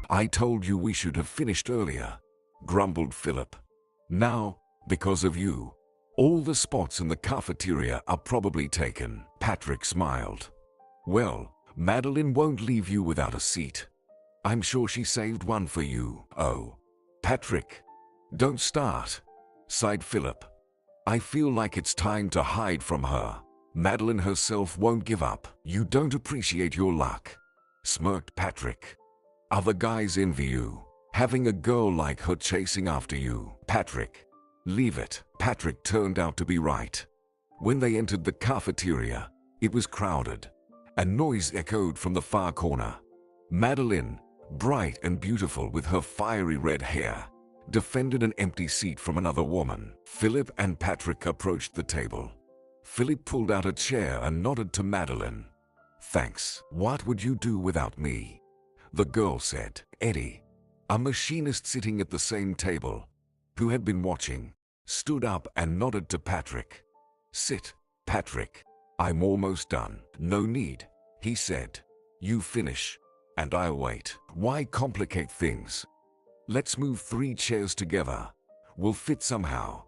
I told you we should have finished earlier, grumbled Philip. Now, because of you, all the spots in the cafeteria are probably taken. Patrick smiled. Well, Madeline won't leave you without a seat. I'm sure she saved one for you. Oh, Patrick, don't start, sighed Philip. I feel like it's time to hide from her. Madeline herself won't give up. You don't appreciate your luck, smirked Patrick. Other guys envy you, having a girl like her chasing after you. Patrick, leave it. Patrick turned out to be right. When they entered the cafeteria, it was crowded. A noise echoed from the far corner. Madeline, bright and beautiful with her fiery red hair, defended an empty seat from another woman. Philip and Patrick approached the table. Philip pulled out a chair and nodded to Madeline. Thanks. What would you do without me? The girl said. Eddie, a machinist sitting at the same table, who had been watching, stood up and nodded to Patrick. Sit, Patrick. I'm almost done. No need, he said. You finish, and I'll wait. Why complicate things? Let's move 3 chairs together. We'll fit somehow,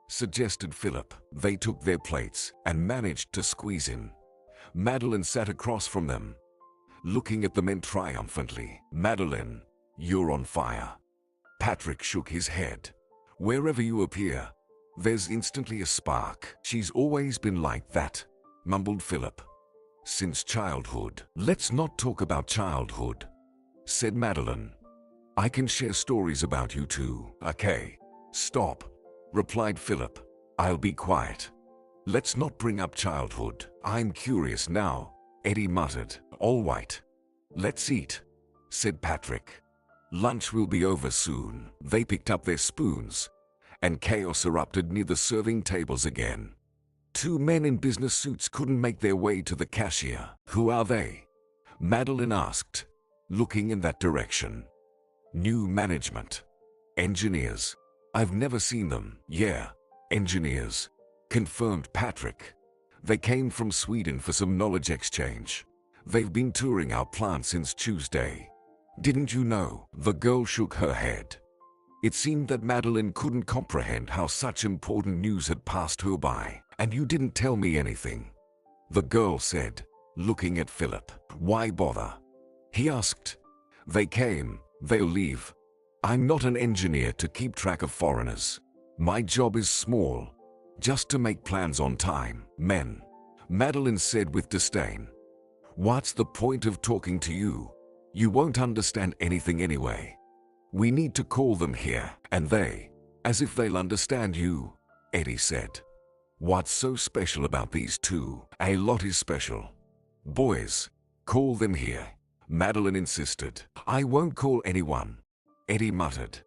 suggested Philip. They took their plates and managed to squeeze in. Madeline sat across from them, looking at the men triumphantly. Madeline, you're on fire. Patrick shook his head. Wherever you appear, there's instantly a spark. She's always been like that, mumbled Philip. Since childhood. Let's not talk about childhood, said Madeline. I can share stories about you too. Okay, stop, replied Philip. I'll be quiet. Let's not bring up childhood. I'm curious now, Eddie muttered. All right. Let's eat, said Patrick. Lunch will be over soon. They picked up their spoons, and chaos erupted near the serving tables again. 2 men in business suits couldn't make their way to the cashier. Who are they? Madeline asked, looking in that direction. New management. Engineers. I've never seen them. Yeah, engineers, confirmed Patrick. They came from Sweden for some knowledge exchange. They've been touring our plant since Tuesday. Didn't you know? The girl shook her head. It seemed that Madeline couldn't comprehend how such important news had passed her by. And you didn't tell me anything, the girl said, looking at Philip. Why bother? He asked. They came, they'll leave. I'm not an engineer to keep track of foreigners. My job is small, just to make plans on time. Men, Madeline said with disdain. What's the point of talking to you? You won't understand anything anyway. We need to call them here. And they, as if they'll understand you, Eddie said. What's so special about these two? A lot is special. Boys, call them here, Madeline insisted. I won't call anyone, Eddie muttered.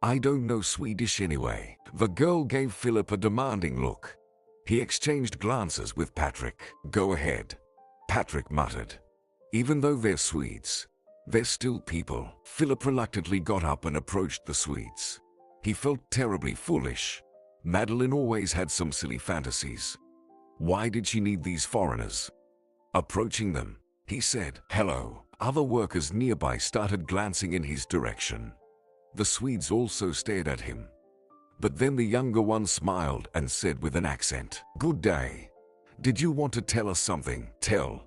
I don't know Swedish anyway. The girl gave Philip a demanding look. He exchanged glances with Patrick. Go ahead, Patrick muttered. Even though they're Swedes, they're still people. Philip reluctantly got up and approached the Swedes. He felt terribly foolish. Madeline always had some silly fantasies. Why did she need these foreigners? Approaching them, he said, hello. Other workers nearby started glancing in his direction. The Swedes also stared at him. But then the younger one smiled and said with an accent, good day. Did you want to tell us something? Tell?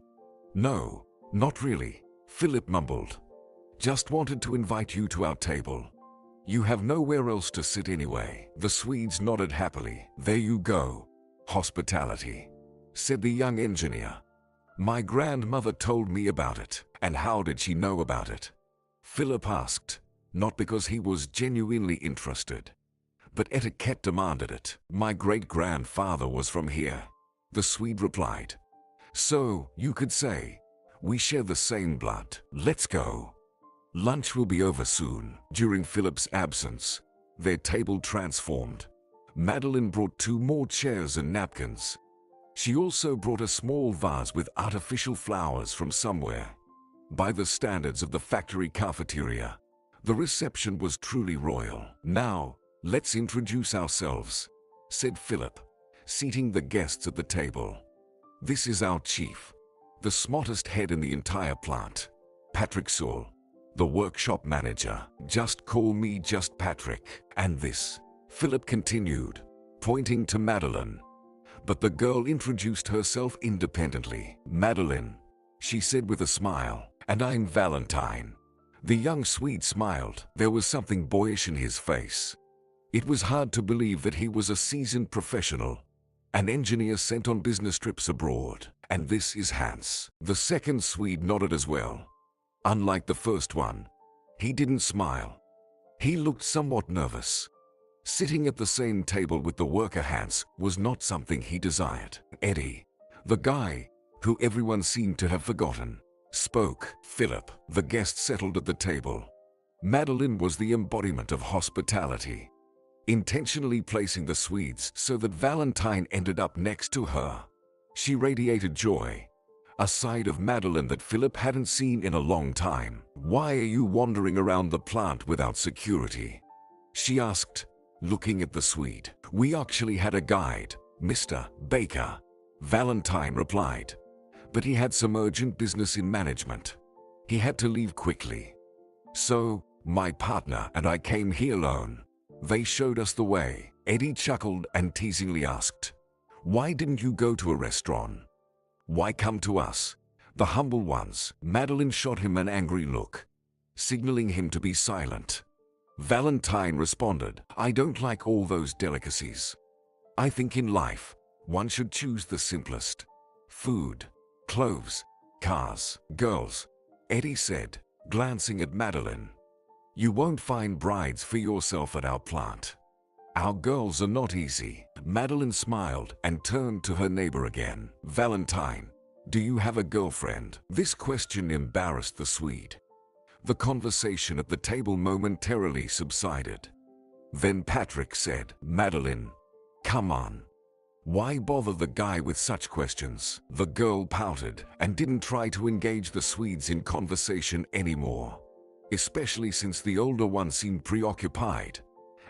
No, not really, Philip mumbled. Just wanted to invite you to our table. You have nowhere else to sit anyway. The Swedes nodded happily. There you go. Hospitality, said the young engineer. My grandmother told me about it. And how did she know about it? Philip asked, not because he was genuinely interested, but etiquette demanded it. My great-grandfather was from here, the Swede replied. So, you could say, we share the same blood. Let's go. Lunch will be over soon. During Philip's absence, their table transformed. Madeline brought 2 more chairs and napkins. She also brought a small vase with artificial flowers from somewhere. By the standards of the factory cafeteria, the reception was truly royal. Now, let's introduce ourselves, said Philip, seating the guests at the table. This is our chief, the smartest head in the entire plant, Patrick Saul. The workshop manager. Just call me just Patrick. And this, Philip continued, pointing to Madeline. But the girl introduced herself independently. Madeline, she said with a smile, and I'm Valentine. The young Swede smiled. There was something boyish in his face. It was hard to believe that he was a seasoned professional, an engineer sent on business trips abroad. And this is Hans. The second Swede nodded as well. Unlike the first one, he didn't smile. He looked somewhat nervous. Sitting at the same table with the worker Hans was not something he desired. Eddie, the guy who everyone seemed to have forgotten, spoke. Philip, the guest, settled at the table. Madeline was the embodiment of hospitality, intentionally placing the Swedes so that Valentine ended up next to her. She radiated joy, a side of Madeline that Philip hadn't seen in a long time. Why are you wandering around the plant without security? She asked, looking at the Swede. We actually had a guide, Mr. Baker, Valentine replied. But he had some urgent business in management. He had to leave quickly. So, my partner and I came here alone. They showed us the way. Eddie chuckled and teasingly asked, why didn't you go to a restaurant? Why come to us, the humble ones? Madeline shot him an angry look, signaling him to be silent. Valentine responded, I don't like all those delicacies. I think in life, one should choose the simplest. Food, clothes, cars, girls, Eddie said, glancing at Madeline. You won't find brides for yourself at our plant. Our girls are not easy. Madeline smiled and turned to her neighbor again. Valentine, do you have a girlfriend? This question embarrassed the Swede. The conversation at the table momentarily subsided. Then Patrick said, Madeline, come on. Why bother the guy with such questions? The girl pouted and didn't try to engage the Swedes in conversation anymore, especially since the older one seemed preoccupied,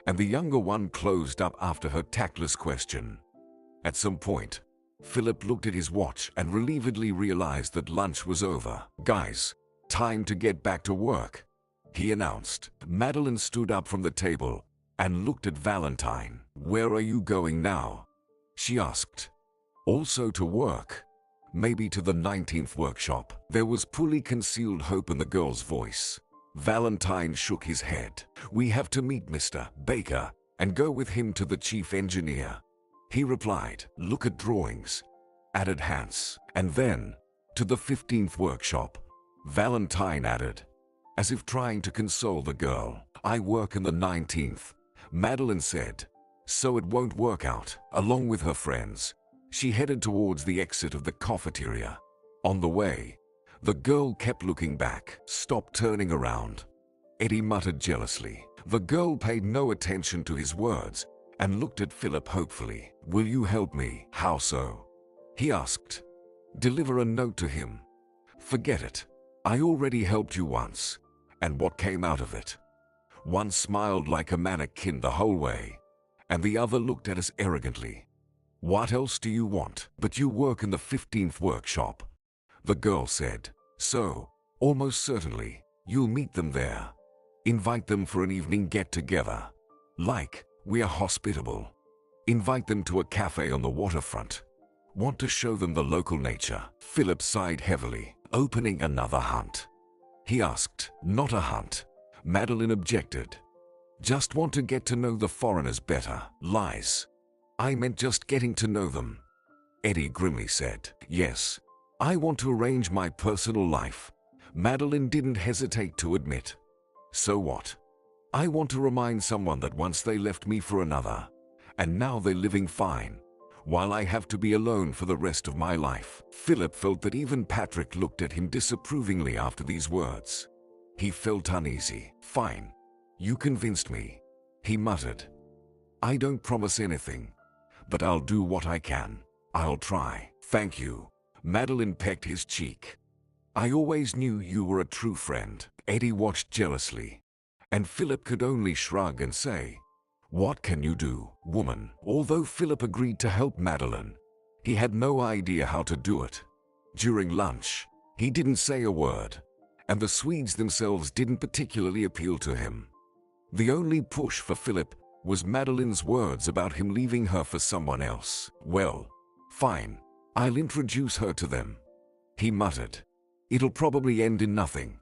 and the younger one closed up after her tactless question. At some point, Philip looked at his watch and relievedly realized that lunch was over. Guys, time to get back to work, he announced. Madeline stood up from the table and looked at Valentine. Where are you going now? She asked. Also to work? Maybe to the 19th workshop. There was poorly concealed hope in the girl's voice. Valentine shook his head. We have to meet Mr. Baker and go with him to the chief engineer. He replied. Look at drawings, added Hans. And then, to the 15th workshop, Valentine added, as if trying to console the girl. I work in the 19th, Madeline said. So it won't work out. Along with her friends, she headed towards the exit of the cafeteria. On the way, the girl kept looking back. Stop turning around, Eddie muttered jealously. The girl paid no attention to his words and looked at Philip hopefully. Will you help me? How so? He asked. Deliver a note to him. Forget it. I already helped you once. And what came out of it? One smiled like a mannequin the whole way, and the other looked at us arrogantly. What else do you want? But you work in the 15th workshop, the girl said. So, almost certainly, you'll meet them there. Invite them for an evening get-together. Like, we are hospitable. Invite them to a cafe on the waterfront. Want to show them the local nature. Philip sighed heavily. Opening another hunt? He asked. Not a hunt, Madeline objected. Just want to get to know the foreigners better. Lies. I meant just getting to know them, Eddie grimly said. Yes, I want to arrange my personal life, Madeline didn't hesitate to admit. So what? I want to remind someone that once they left me for another, and now they're living fine, while I have to be alone for the rest of my life. Philip felt that even Patrick looked at him disapprovingly after these words. He felt uneasy. Fine. You convinced me, he muttered. I don't promise anything, but I'll do what I can. I'll try. Thank you. Madeline pecked his cheek. I always knew you were a true friend. Eddie watched jealously, and Philip could only shrug and say, what can you do, woman? Although Philip agreed to help Madeline, he had no idea how to do it. During lunch, he didn't say a word, and the Swedes themselves didn't particularly appeal to him. The only push for Philip was Madeline's words about him leaving her for someone else. "Well, fine, I'll introduce her to them," he muttered. "It'll probably end in nothing,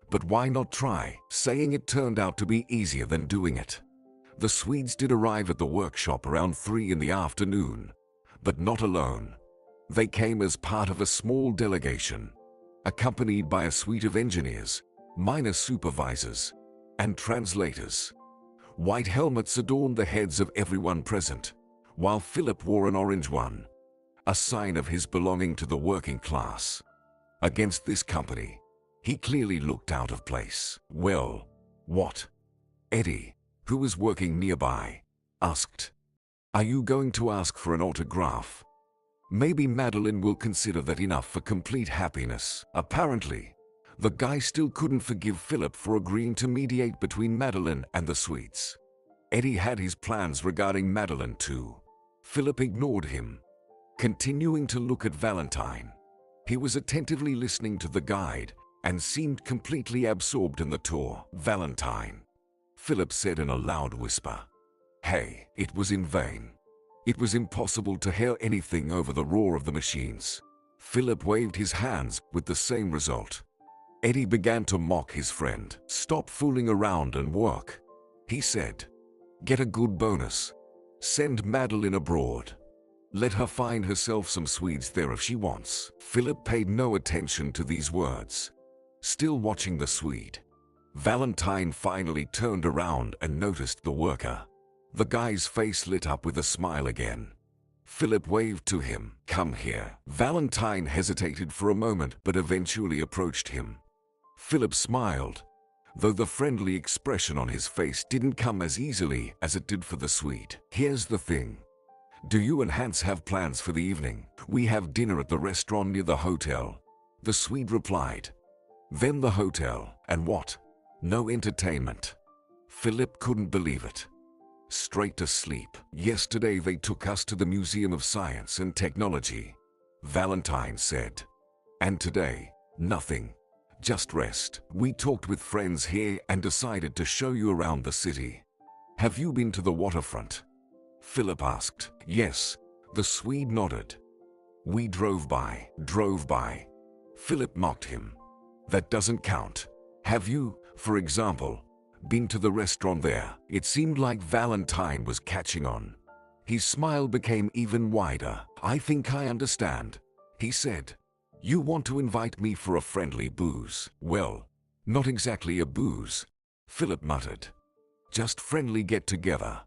but why not try?" Saying it turned out to be easier than doing it. The Swedes did arrive at the workshop around 3 in the afternoon, but not alone. They came as part of a small delegation, accompanied by a suite of engineers, minor supervisors, and translators. White helmets adorned the heads of everyone present, while Philip wore an orange one, a sign of his belonging to the working class. Against this company, he clearly looked out of place. "Well, what?" Eddie, who was working nearby, asked. "Are you going to ask for an autograph? Maybe Madeline will consider that enough for complete happiness." Apparently, the guy still couldn't forgive Philip for agreeing to mediate between Madeline and the Swedes. Eddie had his plans regarding Madeline too. Philip ignored him, continuing to look at Valentine. He was attentively listening to the guide and seemed completely absorbed in the tour. "Valentine," Philip said in a loud whisper. "Hey." It was in vain. It was impossible to hear anything over the roar of the machines. Philip waved his hands with the same result. Eddie began to mock his friend. "Stop fooling around and work," he said. "Get a good bonus. Send Madeline abroad. Let her find herself some Swedes there if she wants." Philip paid no attention to these words, still watching the Swede. Valentine finally turned around and noticed the worker. The guy's face lit up with a smile again. Philip waved to him. "Come here." Valentine hesitated for a moment but eventually approached him. Philip smiled, though the friendly expression on his face didn't come as easily as it did for the Swede. "Here's the thing. Do you and Hans have plans for the evening?" "We have dinner at the restaurant near the hotel," the Swede replied. "Then the hotel, and what? No entertainment?" Philip couldn't believe it. "Straight to sleep. Yesterday they took us to the Museum of Science and Technology," Valentine said. "And today, nothing. Just rest. We talked with friends here and decided to show you around the city." "Have you been to the waterfront?" Philip asked. "Yes," the Swede nodded. "We drove by." "Drove by?" Philip mocked him. "That doesn't count. Have you, for example, been to the restaurant there?" It seemed like Valentine was catching on. His smile became even wider. "I think I understand," he said. "You want to invite me for a friendly booze." "Well, not exactly a booze," Philip muttered. "Just friendly get-together.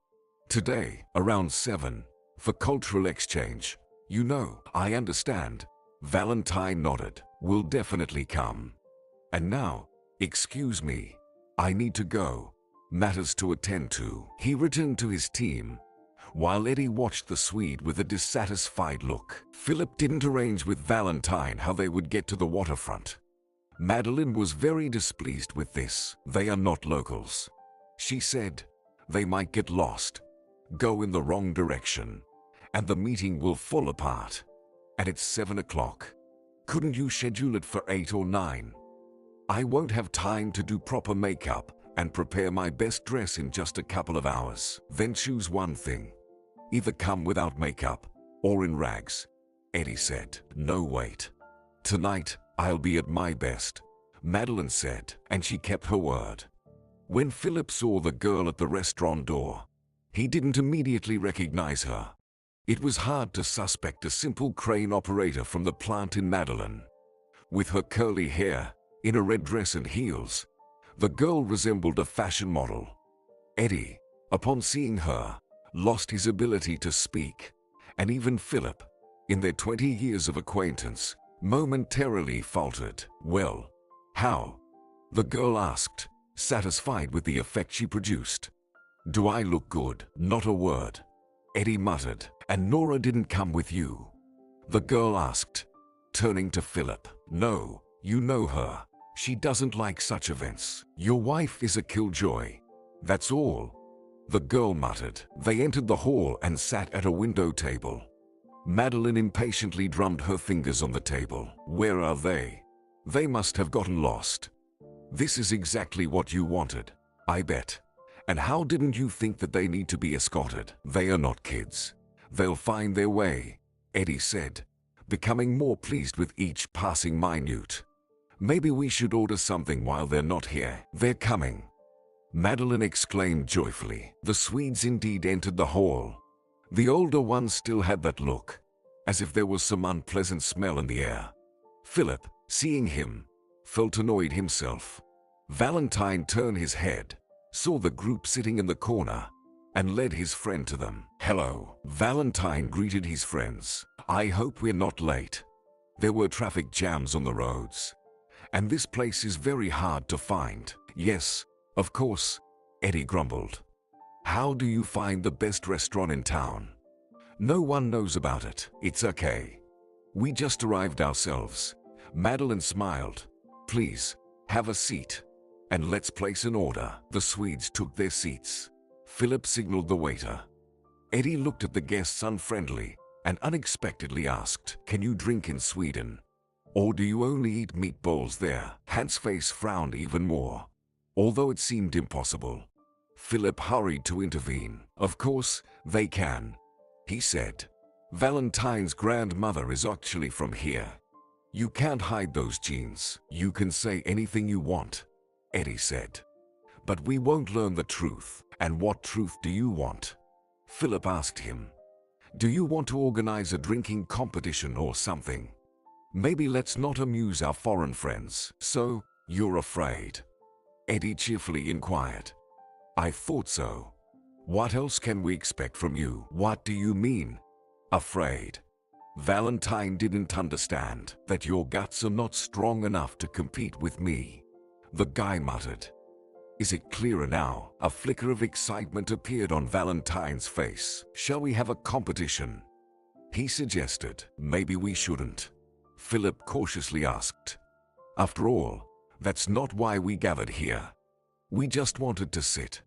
Today, around 7, for cultural exchange. You know." "I understand," Valentine nodded. "We'll definitely come. And now, excuse me, I need to go. Matters to attend to." He returned to his team, while Eddie watched the Swede with a dissatisfied look. Philip didn't arrange with Valentine how they would get to the waterfront. Madeline was very displeased with this. "They are not locals," she said. "They might get lost, go in the wrong direction, and the meeting will fall apart. And it's 7 o'clock. Couldn't you schedule it for 8 or 9? I won't have time to do proper makeup and prepare my best dress in just a couple of hours." "Then choose one thing. Either come without makeup or in rags," Eddie said. "No, wait. Tonight, I'll be at my best," Madeline said, and she kept her word. When Philip saw the girl at the restaurant door, he didn't immediately recognize her. It was hard to suspect a simple crane operator from the plant in Madeline. With her curly hair, in a red dress and heels, the girl resembled a fashion model. Eddie, upon seeing her, lost his ability to speak, and even Philip, in their 20 years of acquaintance, momentarily faltered. "Well, how?" the girl asked, satisfied with the effect she produced. "Do I look good?" "Not a word," Eddie muttered. "And Nora didn't come with you?" the girl asked, turning to Philip. "No, you know her. She doesn't like such events. Your wife is a killjoy. That's all," the girl muttered. They entered the hall and sat at a window table. Madeline impatiently drummed her fingers on the table. "Where are they? They must have gotten lost," This is exactly what you wanted, I bet. And how didn't you think that they need to be escorted? They are not kids. They'll find their way, Eddie said, becoming more pleased with each passing minute. Maybe we should order something while they're not here. They're coming, Madeline exclaimed joyfully. The Swedes indeed entered the hall. The older one still had that look, as if there was some unpleasant smell in the air. Philip, seeing him, felt annoyed himself. Valentine turned his head, saw the group sitting in the corner, and led his friend to them. Hello, Valentine greeted his friends. I hope we're not late. There were traffic jams on the roads, and this place is very hard to find. Yes, of course, Eddie grumbled. How do you find the best restaurant in town? No one knows about it. It's okay. We just arrived ourselves. Madeline smiled. Please, have a seat, and let's place an order. The Swedes took their seats. Philip signaled the waiter. Eddie looked at the guests unfriendly and unexpectedly asked, "Can you drink in Sweden? Or do you only eat meatballs there?" Hans' face frowned even more. Although it seemed impossible, Philip hurried to intervene. "Of course, they can," he said. "Valentine's grandmother is actually from here. You can't hide those genes. You can say anything you want," Eddie said. "But we won't learn the truth." "And what truth do you want?" Philip asked him. "Do you want to organize a drinking competition or something? Maybe let's not amuse our foreign friends." "So, you're afraid?" Eddie cheerfully inquired. "I thought so. What else can we expect from you?" "What do you mean, afraid?" Valentine didn't understand. "That your guts are not strong enough to compete with me," the guy muttered. "Is it clearer now?" A flicker of excitement appeared on Valentine's face. "Shall we have a competition?" he suggested. "Maybe we shouldn't," Philip cautiously asked. "After all, that's not why we gathered here. We just wanted to sit,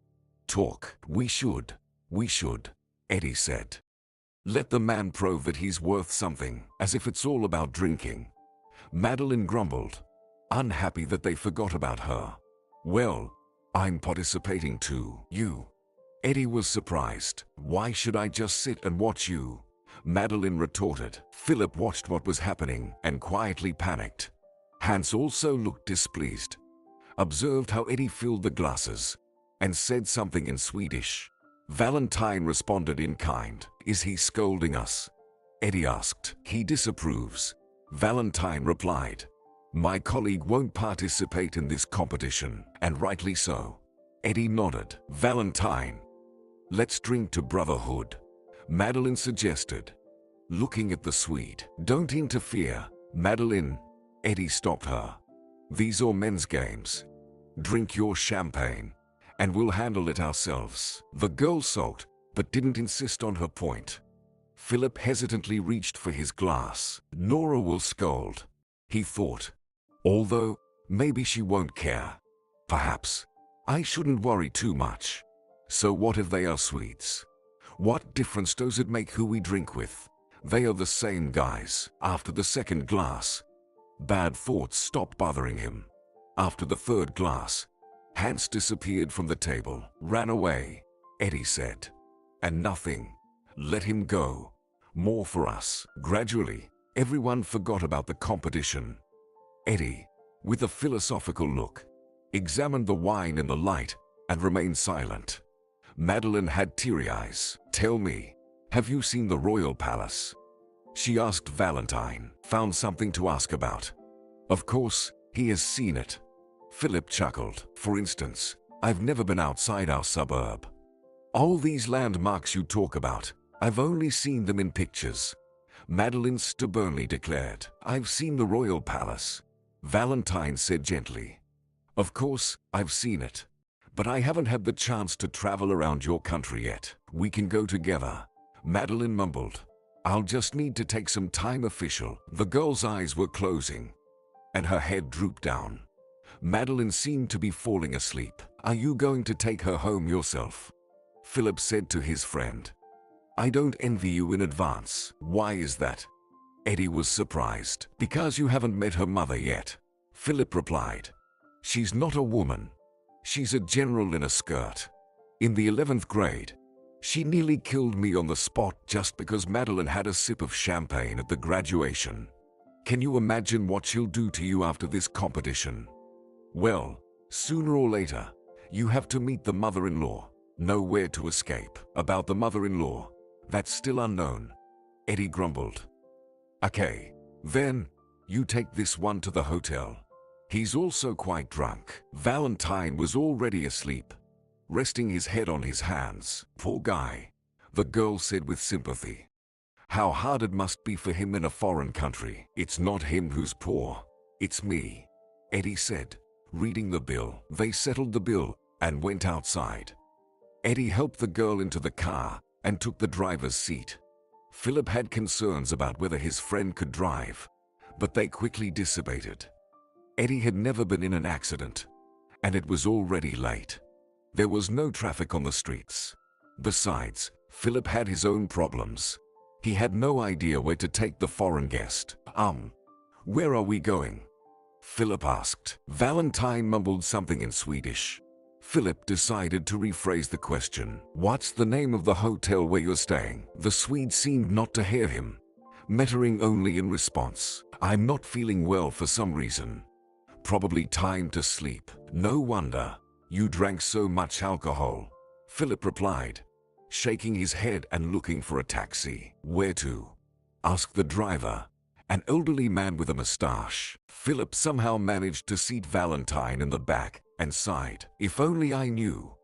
talk." We should, Eddie said. "Let the man prove that he's worth something, as if it's all about drinking." Madeline grumbled, unhappy that they forgot about her. "Well, I'm participating too." "You?" Eddie was surprised. "Why should I just sit and watch you?" Madeline retorted. Philip watched what was happening and quietly panicked. Hans also looked displeased, observed how Eddie filled the glasses, and said something in Swedish. Valentine responded in kind. "Is he scolding us?" Eddie asked. "He disapproves," Valentine replied. "My colleague won't participate in this competition." "And rightly so." Eddie nodded. "Valentine, let's drink to brotherhood," Madeline suggested, looking at the Swede. "Don't interfere, Madeline," Eddie stopped her. "These are men's games. Drink your champagne, and we'll handle it ourselves." The girl sulked, but didn't insist on her point. Philip hesitantly reached for his glass. "Nora will scold," he thought. "Although, maybe she won't care. Perhaps I shouldn't worry too much. So what if they are Swedes? What difference does it make who we drink with? They are the same guys." After the second glass, bad thoughts stopped bothering him. After the third glass, Hans disappeared from the table. "Ran away," Eddie said. "And nothing. Let him go. More for us." Gradually, everyone forgot about the competition. Eddie, with a philosophical look, examined the wine in the light and remained silent. Madeline had teary eyes. "Tell me, have you seen the royal palace?" she asked Valentine. "Found something to ask about?" "Of course, he has seen it." Philip chuckled. "For instance, I've never been outside our suburb. All these landmarks you talk about, I've only seen them in pictures," Madeline stubbornly declared. "I've seen the royal palace," Valentine said gently. "Of course, I've seen it. But I haven't had the chance to travel around your country yet." "We can go together," Madeline mumbled. "I'll just need to take some time official." The girl's eyes were closing, and her head drooped down. Madeline seemed to be falling asleep. "Are you going to take her home yourself?" Philip said to his friend. "I don't envy you in advance." "Why is that?" Eddie was surprised. "Because you haven't met her mother yet," Philip replied. She's not a woman. She's a general in a skirt. In the 11th grade, she nearly killed me on the spot just because Madeline had a sip of champagne at the graduation. Can you imagine what she'll do to you after this competition? Well, sooner or later, you have to meet the mother-in-law. Nowhere to escape. About the mother-in-law, that's still unknown. Eddie grumbled. Okay, then, you take this one to the hotel. He's also quite drunk. Valentine was already asleep, resting his head on his hands. Poor guy, the girl said with sympathy. How hard it must be for him in a foreign country. It's not him who's poor, it's me, Eddie said, reading the bill. They settled the bill and went outside. Eddie helped the girl into the car and took the driver's seat. Philip had concerns about whether his friend could drive, but they quickly dissipated. Eddie had never been in an accident, and it was already late. There was no traffic on the streets. Besides, Philip had his own problems. He had no idea where to take the foreign guest. Where are we going? Philip asked. Valentine mumbled something in Swedish. Philip decided to rephrase the question. What's the name of the hotel where you're staying? The Swede seemed not to hear him, muttering only in response. I'm not feeling well for some reason. Probably time to sleep. No wonder. You drank so much alcohol, Philip replied, shaking his head and looking for a taxi. Where to? Asked the driver, an elderly man with a mustache. Philip somehow managed to seat Valentine in the back and sighed. If only I knew.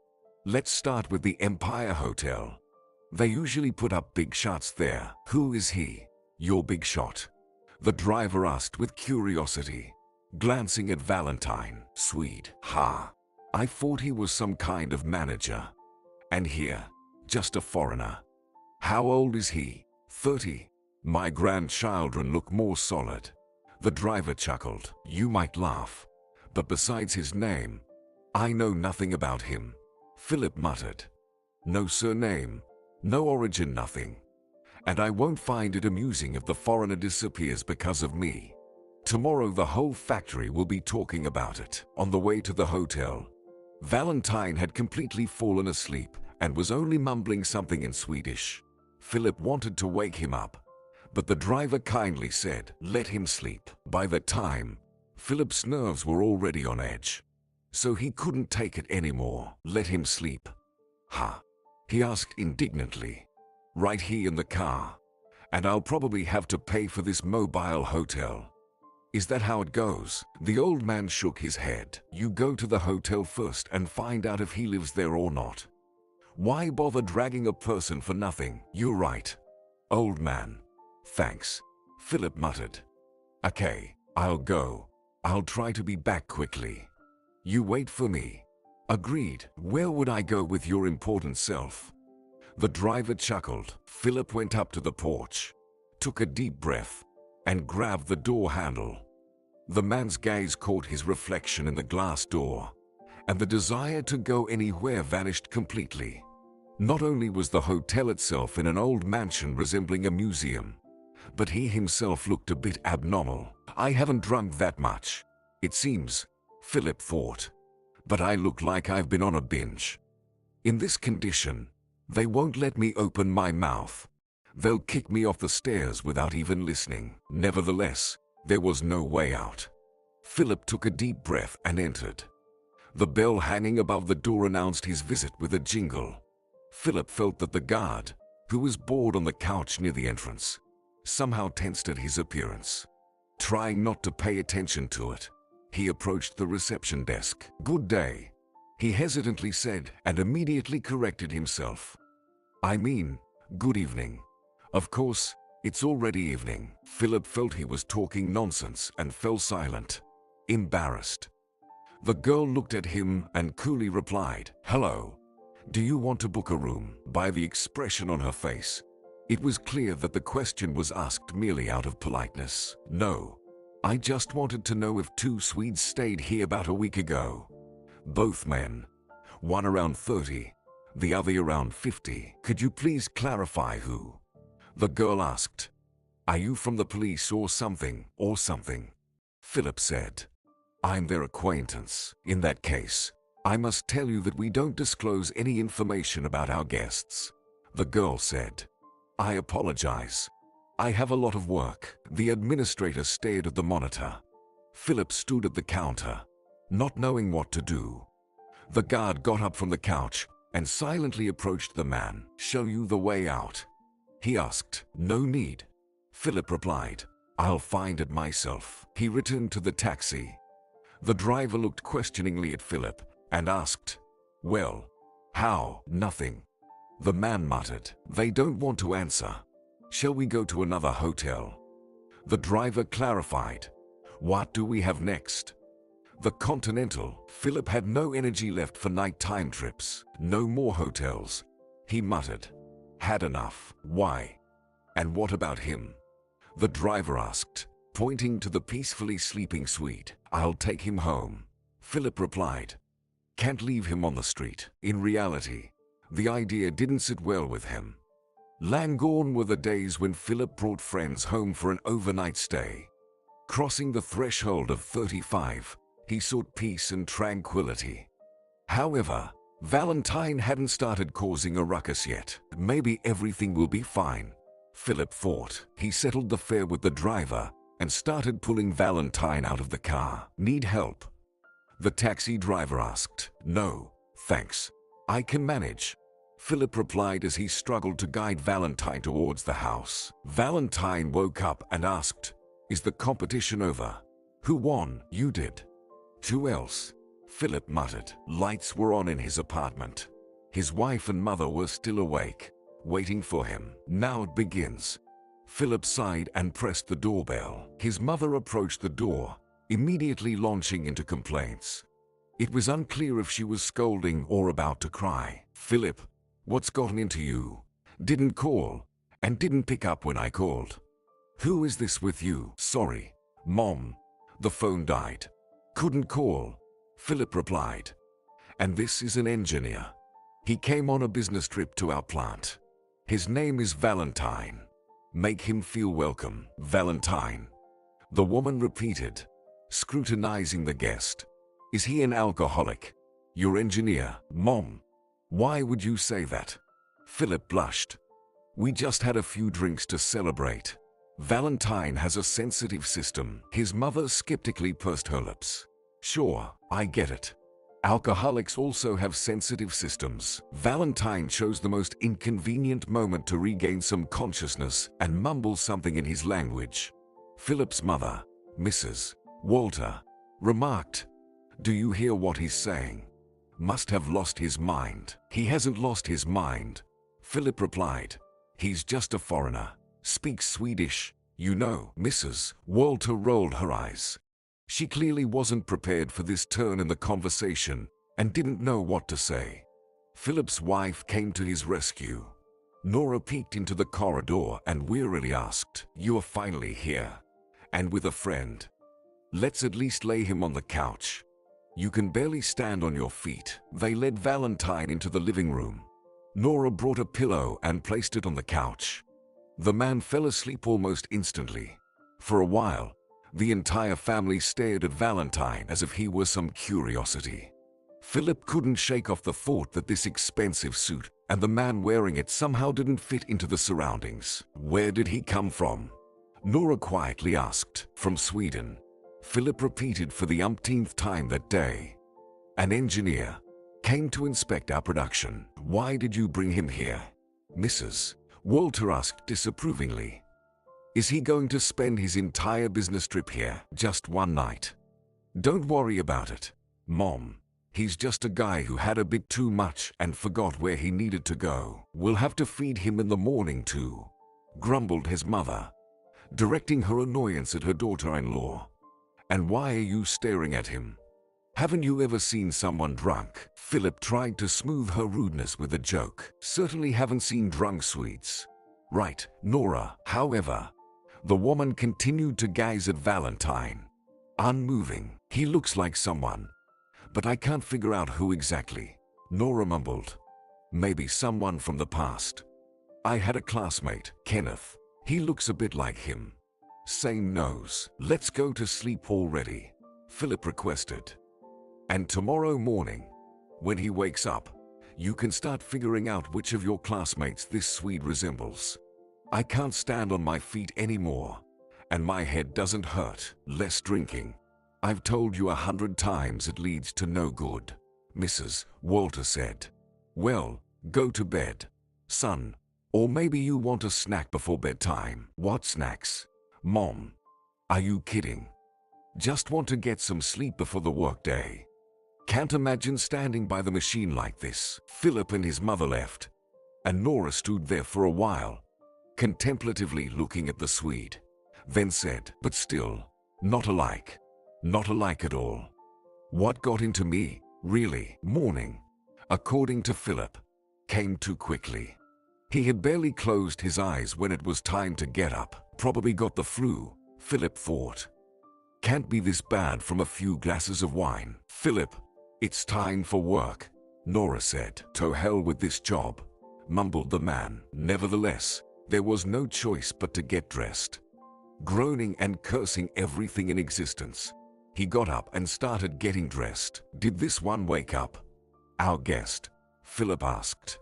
Let's start with the Empire Hotel. They usually put up big shots there. Who is he? Your big shot? The driver asked with curiosity, glancing at Valentine. Swede. Ha. I thought he was some kind of manager. And here, just a foreigner. How old is he? 30. My grandchildren look more solid. The driver chuckled. You might laugh, but besides his name, I know nothing about him. Philip muttered. No surname, no origin, nothing. And I won't find it amusing if the foreigner disappears because of me. Tomorrow the whole factory will be talking about it. On the way to the hotel, Valentine had completely fallen asleep and was only mumbling something in Swedish. Philip wanted to wake him up, but the driver kindly said, let him sleep. By that time, Philip's nerves were already on edge, so he couldn't take it anymore. Let him sleep? Huh? He asked indignantly. Right here in the car, and I'll probably have to pay for this mobile hotel. Is that how it goes? The old man shook his head. You go to the hotel first and find out if he lives there or not. Why bother dragging a person for nothing? You're right, old man. Thanks, Philip muttered. Okay, I'll go. I'll try to be back quickly. You wait for me. Agreed. Where would I go with your important self? The driver chuckled. Philip went up to the porch, took a deep breath, and grabbed the door handle. The man's gaze caught his reflection in the glass door, and the desire to go anywhere vanished completely. Not only was the hotel itself in an old mansion resembling a museum, but he himself looked a bit abnormal. I haven't drunk that much, it seems, Philip thought, but I look like I've been on a binge. In this condition, they won't let me open my mouth. They'll kick me off the stairs without even listening. Nevertheless, there was no way out. Philip took a deep breath and entered. The bell hanging above the door announced his visit with a jingle. Philip felt that the guard, who was bored on the couch near the entrance, somehow tensed at his appearance. Trying not to pay attention to it, he approached the reception desk. Good day, he hesitantly said, and immediately corrected himself. I mean, good evening. Of course, it's already evening. Philip felt he was talking nonsense and fell silent, embarrassed. The girl looked at him and coolly replied, Hello. Do you want to book a room? By the expression on her face, it was clear that the question was asked merely out of politeness. No. I just wanted to know if two Swedes stayed here about a week ago. Both men. One around 30, the other around 50. Could you please clarify who? The girl asked. Are you from the police or something? Philip said. I'm their acquaintance. In that case, I must tell you that we don't disclose any information about our guests. The girl said. I apologize. I have a lot of work. The administrator stared at the monitor. Philip stood at the counter, not knowing what to do. The guard got up from the couch and silently approached the man. Show you the way out? He asked. No need. Philip replied. I'll find it myself. He returned to the taxi. The driver looked questioningly at Philip and asked, Well, how? Nothing. The man muttered. They don't want to answer. Shall we go to another hotel? The driver clarified. What do we have next? The Continental. Philip had no energy left for nighttime trips. No more hotels. He muttered. Had enough. Why? And what about him? The driver asked, pointing to the peacefully sleeping suite. I'll take him home. Philip replied. Can't leave him on the street. In reality, the idea didn't sit well with him. Long gone were the days when Philip brought friends home for an overnight stay. Crossing the threshold of 35, he sought peace and tranquility. However, Valentine hadn't started causing a ruckus yet. Maybe everything will be fine, Philip thought. He settled the fare with the driver and started pulling Valentine out of the car. Need help? The taxi driver asked. No, thanks. I can manage, Philip replied as he struggled to guide Valentine towards the house. Valentine woke up and asked, Is the competition over? Who won? You did. Who else? Philip muttered. Lights were on in his apartment. His wife and mother were still awake, waiting for him. Now it begins. Philip sighed and pressed the doorbell. His mother approached the door, immediately launching into complaints. It was unclear if she was scolding or about to cry. Philip, what's gotten into you? Didn't call, and didn't pick up when I called. Who is this with you? Sorry, Mom. The phone died. Couldn't call, Philip replied. And this is an engineer. He came on a business trip to our plant. His name is Valentine. Make him feel welcome, Valentine. The woman repeated, scrutinizing the guest. Is he an alcoholic? Your engineer, Mom. Why would you say that? Philip blushed. We just had a few drinks to celebrate. Valentine has a sensitive system. His mother skeptically pursed her lips. Sure, I get it. Alcoholics also have sensitive systems. Valentine chose the most inconvenient moment to regain some consciousness and mumble something in his language. Philip's mother, Mrs. Walter, remarked, Do you hear what he's saying? Must have lost his mind. He hasn't lost his mind, Philip replied. He's just a foreigner. Speaks Swedish, you know. Mrs. Walter rolled her eyes. She clearly wasn't prepared for this turn in the conversation and didn't know what to say. Philip's wife came to his rescue. Nora peeked into the corridor and wearily asked, You are finally here. And with a friend. Let's at least lay him on the couch. You can barely stand on your feet. They led Valentine into the living room. Nora brought a pillow and placed it on the couch. The man fell asleep almost instantly. For a while, the entire family stared at Valentine as if he were some curiosity. Philip couldn't shake off the thought that this expensive suit and the man wearing it somehow didn't fit into the surroundings. Where did he come from? Nora quietly asked. From Sweden, Philip repeated for the umpteenth time that day. An engineer came to inspect our production. Why did you bring him here? Mrs. Walter asked disapprovingly. Is he going to spend his entire business trip here just one night? Don't worry about it, Mom. He's just a guy who had a bit too much and forgot where he needed to go. We'll have to feed him in the morning too, grumbled his mother, directing her annoyance at her daughter-in-law. And why are you staring at him? Haven't you ever seen someone drunk? Philip tried to smooth her rudeness with a joke. Certainly haven't seen drunk Swedes. Right, Nora. However, the woman continued to gaze at Valentine, unmoving. He looks like someone, but I can't figure out who exactly, Nora mumbled. Maybe someone from the past. I had a classmate, Kenneth. He looks a bit like him. Same nose. Let's go to sleep already, Philip requested. And tomorrow morning, when he wakes up, you can start figuring out which of your classmates this Swede resembles. I can't stand on my feet anymore, and my head doesn't hurt. Less drinking. I've told you 100 times it leads to no good, Mrs. Walter said. Well, go to bed, son. Or maybe you want a snack before bedtime. What snacks? Mom, are you kidding? Just want to get some sleep before the workday. Can't imagine standing by the machine like this. Philip and his mother left, and Nora stood there for a while, contemplatively looking at the Swede, then said, but still, not alike. Not alike at all. What got into me, really? Morning, according to Philip, came too quickly. He had barely closed his eyes when it was time to get up. Probably got the flu, Philip thought. Can't be this bad from a few glasses of wine. Philip, it's time for work, Nora said. To hell with this job, mumbled the man. Nevertheless, there was no choice but to get dressed. Groaning and cursing everything in existence, he got up and started getting dressed. Did this one wake up? Our guest, Philip asked.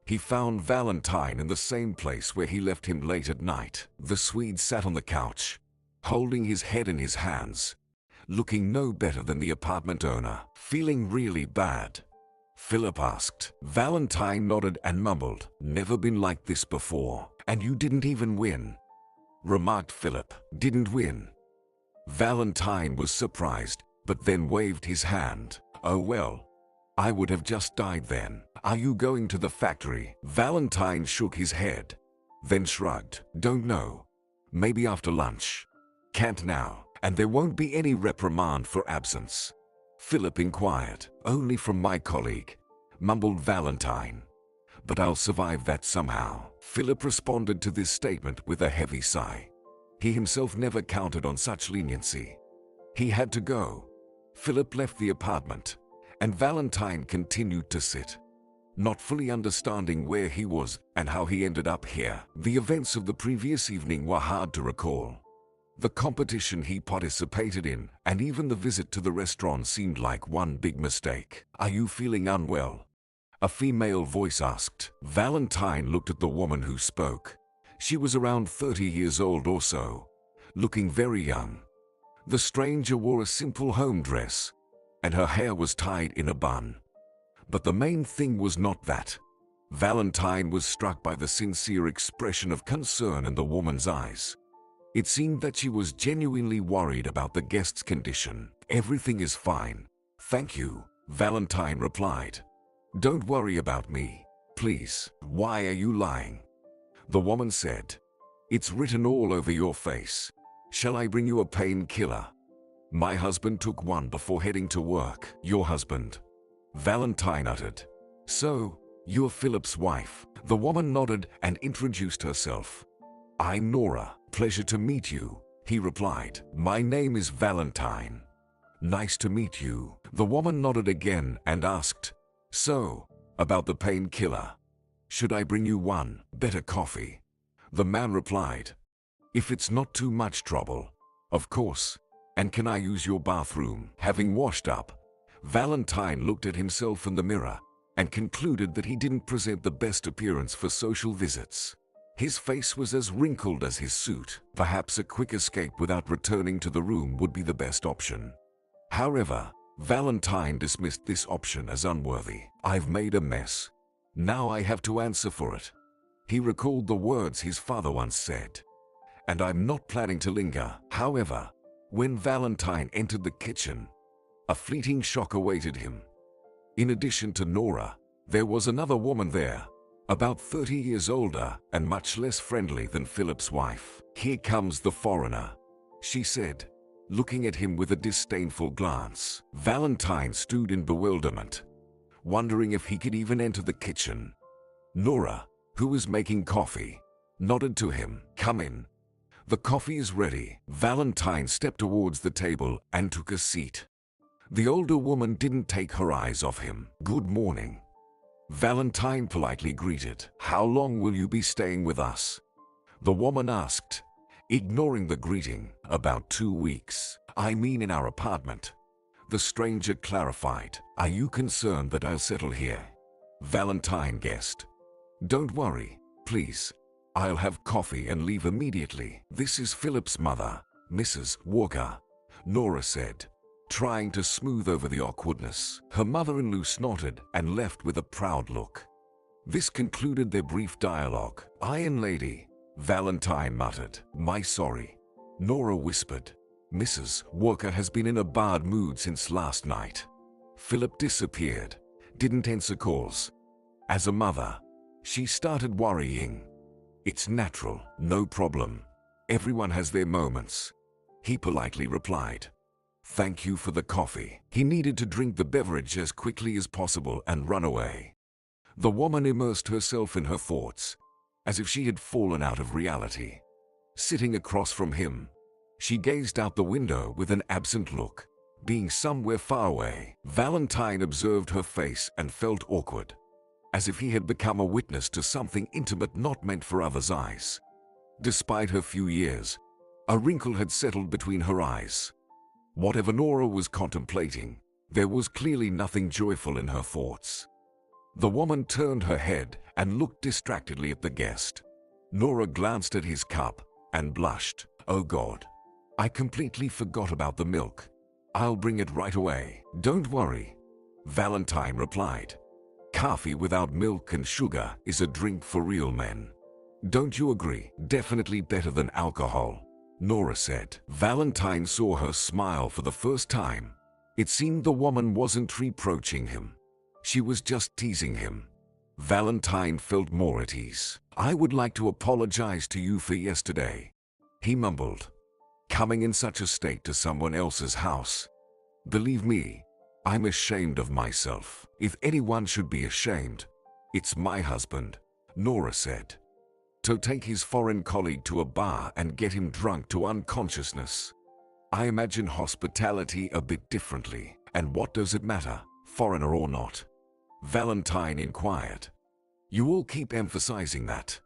He found Valentine in the same place where he left him late at night. The Swede sat on the couch, holding his head in his hands, looking no better than the apartment owner. Feeling really bad? Philip asked. Valentine nodded and mumbled. Never been like this before. And you didn't even win, remarked Philip. Didn't win? Valentine was surprised, but then waved his hand. Oh well, I would have just died then. Are you going to the factory? Valentine shook his head, then shrugged. Don't know. Maybe after lunch. Can't now. And there won't be any reprimand for absence? Philip inquired. Only from my colleague, mumbled Valentine. But I'll survive that somehow. Philip responded to this statement with a heavy sigh. He himself never counted on such leniency. He had to go. Philip left the apartment, and Valentine continued to sit, not fully understanding where he was and how he ended up here. The events of the previous evening were hard to recall. The competition he participated in, and even the visit to the restaurant seemed like one big mistake. Are you feeling unwell? A female voice asked. Valentine looked at the woman who spoke. She was around 30 years old or so, looking very young. The stranger wore a simple home dress, and her hair was tied in a bun. But the main thing was not that. Valentine was struck by the sincere expression of concern in the woman's eyes. It seemed that she was genuinely worried about the guest's condition. Everything is fine, thank you, Valentine replied. Don't worry about me, please. Why are you lying? The woman said. It's written all over your face. Shall I bring you a painkiller? My husband took one before heading to work. Your husband? Valentine uttered. So, you're Philip's wife. The woman nodded and introduced herself. I'm Nora. Pleasure to meet you, he replied. My name is Valentine. Nice to meet you. The woman nodded again and asked, so, about the painkiller. Should I bring you one? Better coffee? The man replied. If it's not too much trouble. Of course. And can I use your bathroom? Having washed up, Valentine looked at himself in the mirror and concluded that he didn't present the best appearance for social visits. His face was as wrinkled as his suit. Perhaps a quick escape without returning to the room would be the best option. However, Valentine dismissed this option as unworthy. I've made a mess. Now I have to answer for it. He recalled the words his father once said. And I'm not planning to linger. However, when Valentine entered the kitchen, a fleeting shock awaited him. In addition to Nora, there was another woman there, about 30 years older and much less friendly than Philip's wife. Here comes the foreigner, she said, looking at him with a disdainful glance. Valentine stood in bewilderment, wondering if he could even enter the kitchen. Nora, who was making coffee, nodded to him. Come in. The coffee is ready. Valentine stepped towards the table and took a seat. The older woman didn't take her eyes off him. Good morning, Valentine politely greeted. How long will you be staying with us? The woman asked, ignoring the greeting. About 2 weeks. I mean in our apartment. The stranger clarified. Are you concerned that I'll settle here? Valentine guessed. Don't worry, please. I'll have coffee and leave immediately. This is Philip's mother, Mrs. Walker, Nora said, trying to smooth over the awkwardness. Her mother-in-law snorted and left with a proud look. This concluded their brief dialogue. Iron lady, Valentine muttered. My sorry, Nora whispered. Mrs. Walker has been in a bad mood since last night. Philip disappeared, didn't answer calls. As a mother, she started worrying. It's natural, no problem. Everyone has their moments. He politely replied. Thank you for the coffee. He needed to drink the beverage as quickly as possible and run away. The woman immersed herself in her thoughts, as if she had fallen out of reality. Sitting across from him, she gazed out the window with an absent look, being somewhere far away. Valentine observed her face and felt awkward, as if he had become a witness to something intimate not meant for others' eyes. Despite her few years, a wrinkle had settled between her eyes. Whatever Nora was contemplating, there was clearly nothing joyful in her thoughts. The woman turned her head and looked distractedly at the guest. Nora glanced at his cup and blushed. Oh God, I completely forgot about the milk. I'll bring it right away. Don't worry, Valentine replied. Coffee without milk and sugar is a drink for real men. Don't you agree? Definitely better than alcohol, Nora said. Valentine saw her smile for the first time. It seemed the woman wasn't reproaching him. She was just teasing him. Valentine felt more at ease. I would like to apologize to you for yesterday, he mumbled. Coming in such a state to someone else's house. Believe me, I'm ashamed of myself. If anyone should be ashamed, it's my husband, Nora said. To take his foreign colleague to a bar and get him drunk to unconsciousness. I imagine hospitality a bit differently. And what does it matter, foreigner or not? Valentine inquired. You all keep emphasizing that.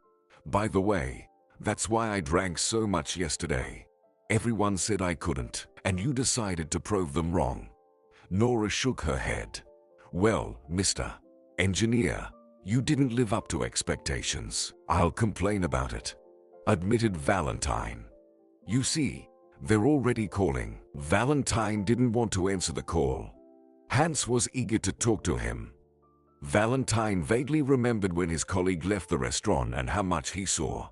By the way, that's why I drank so much yesterday. Everyone said I couldn't, and you decided to prove them wrong. Nora shook her head. Well, Mr. Engineer, you didn't live up to expectations. I'll complain about it, admitted Valentine. You see, they're already calling. Valentine didn't want to answer the call. Hans was eager to talk to him. Valentine vaguely remembered when his colleague left the restaurant and how much he saw.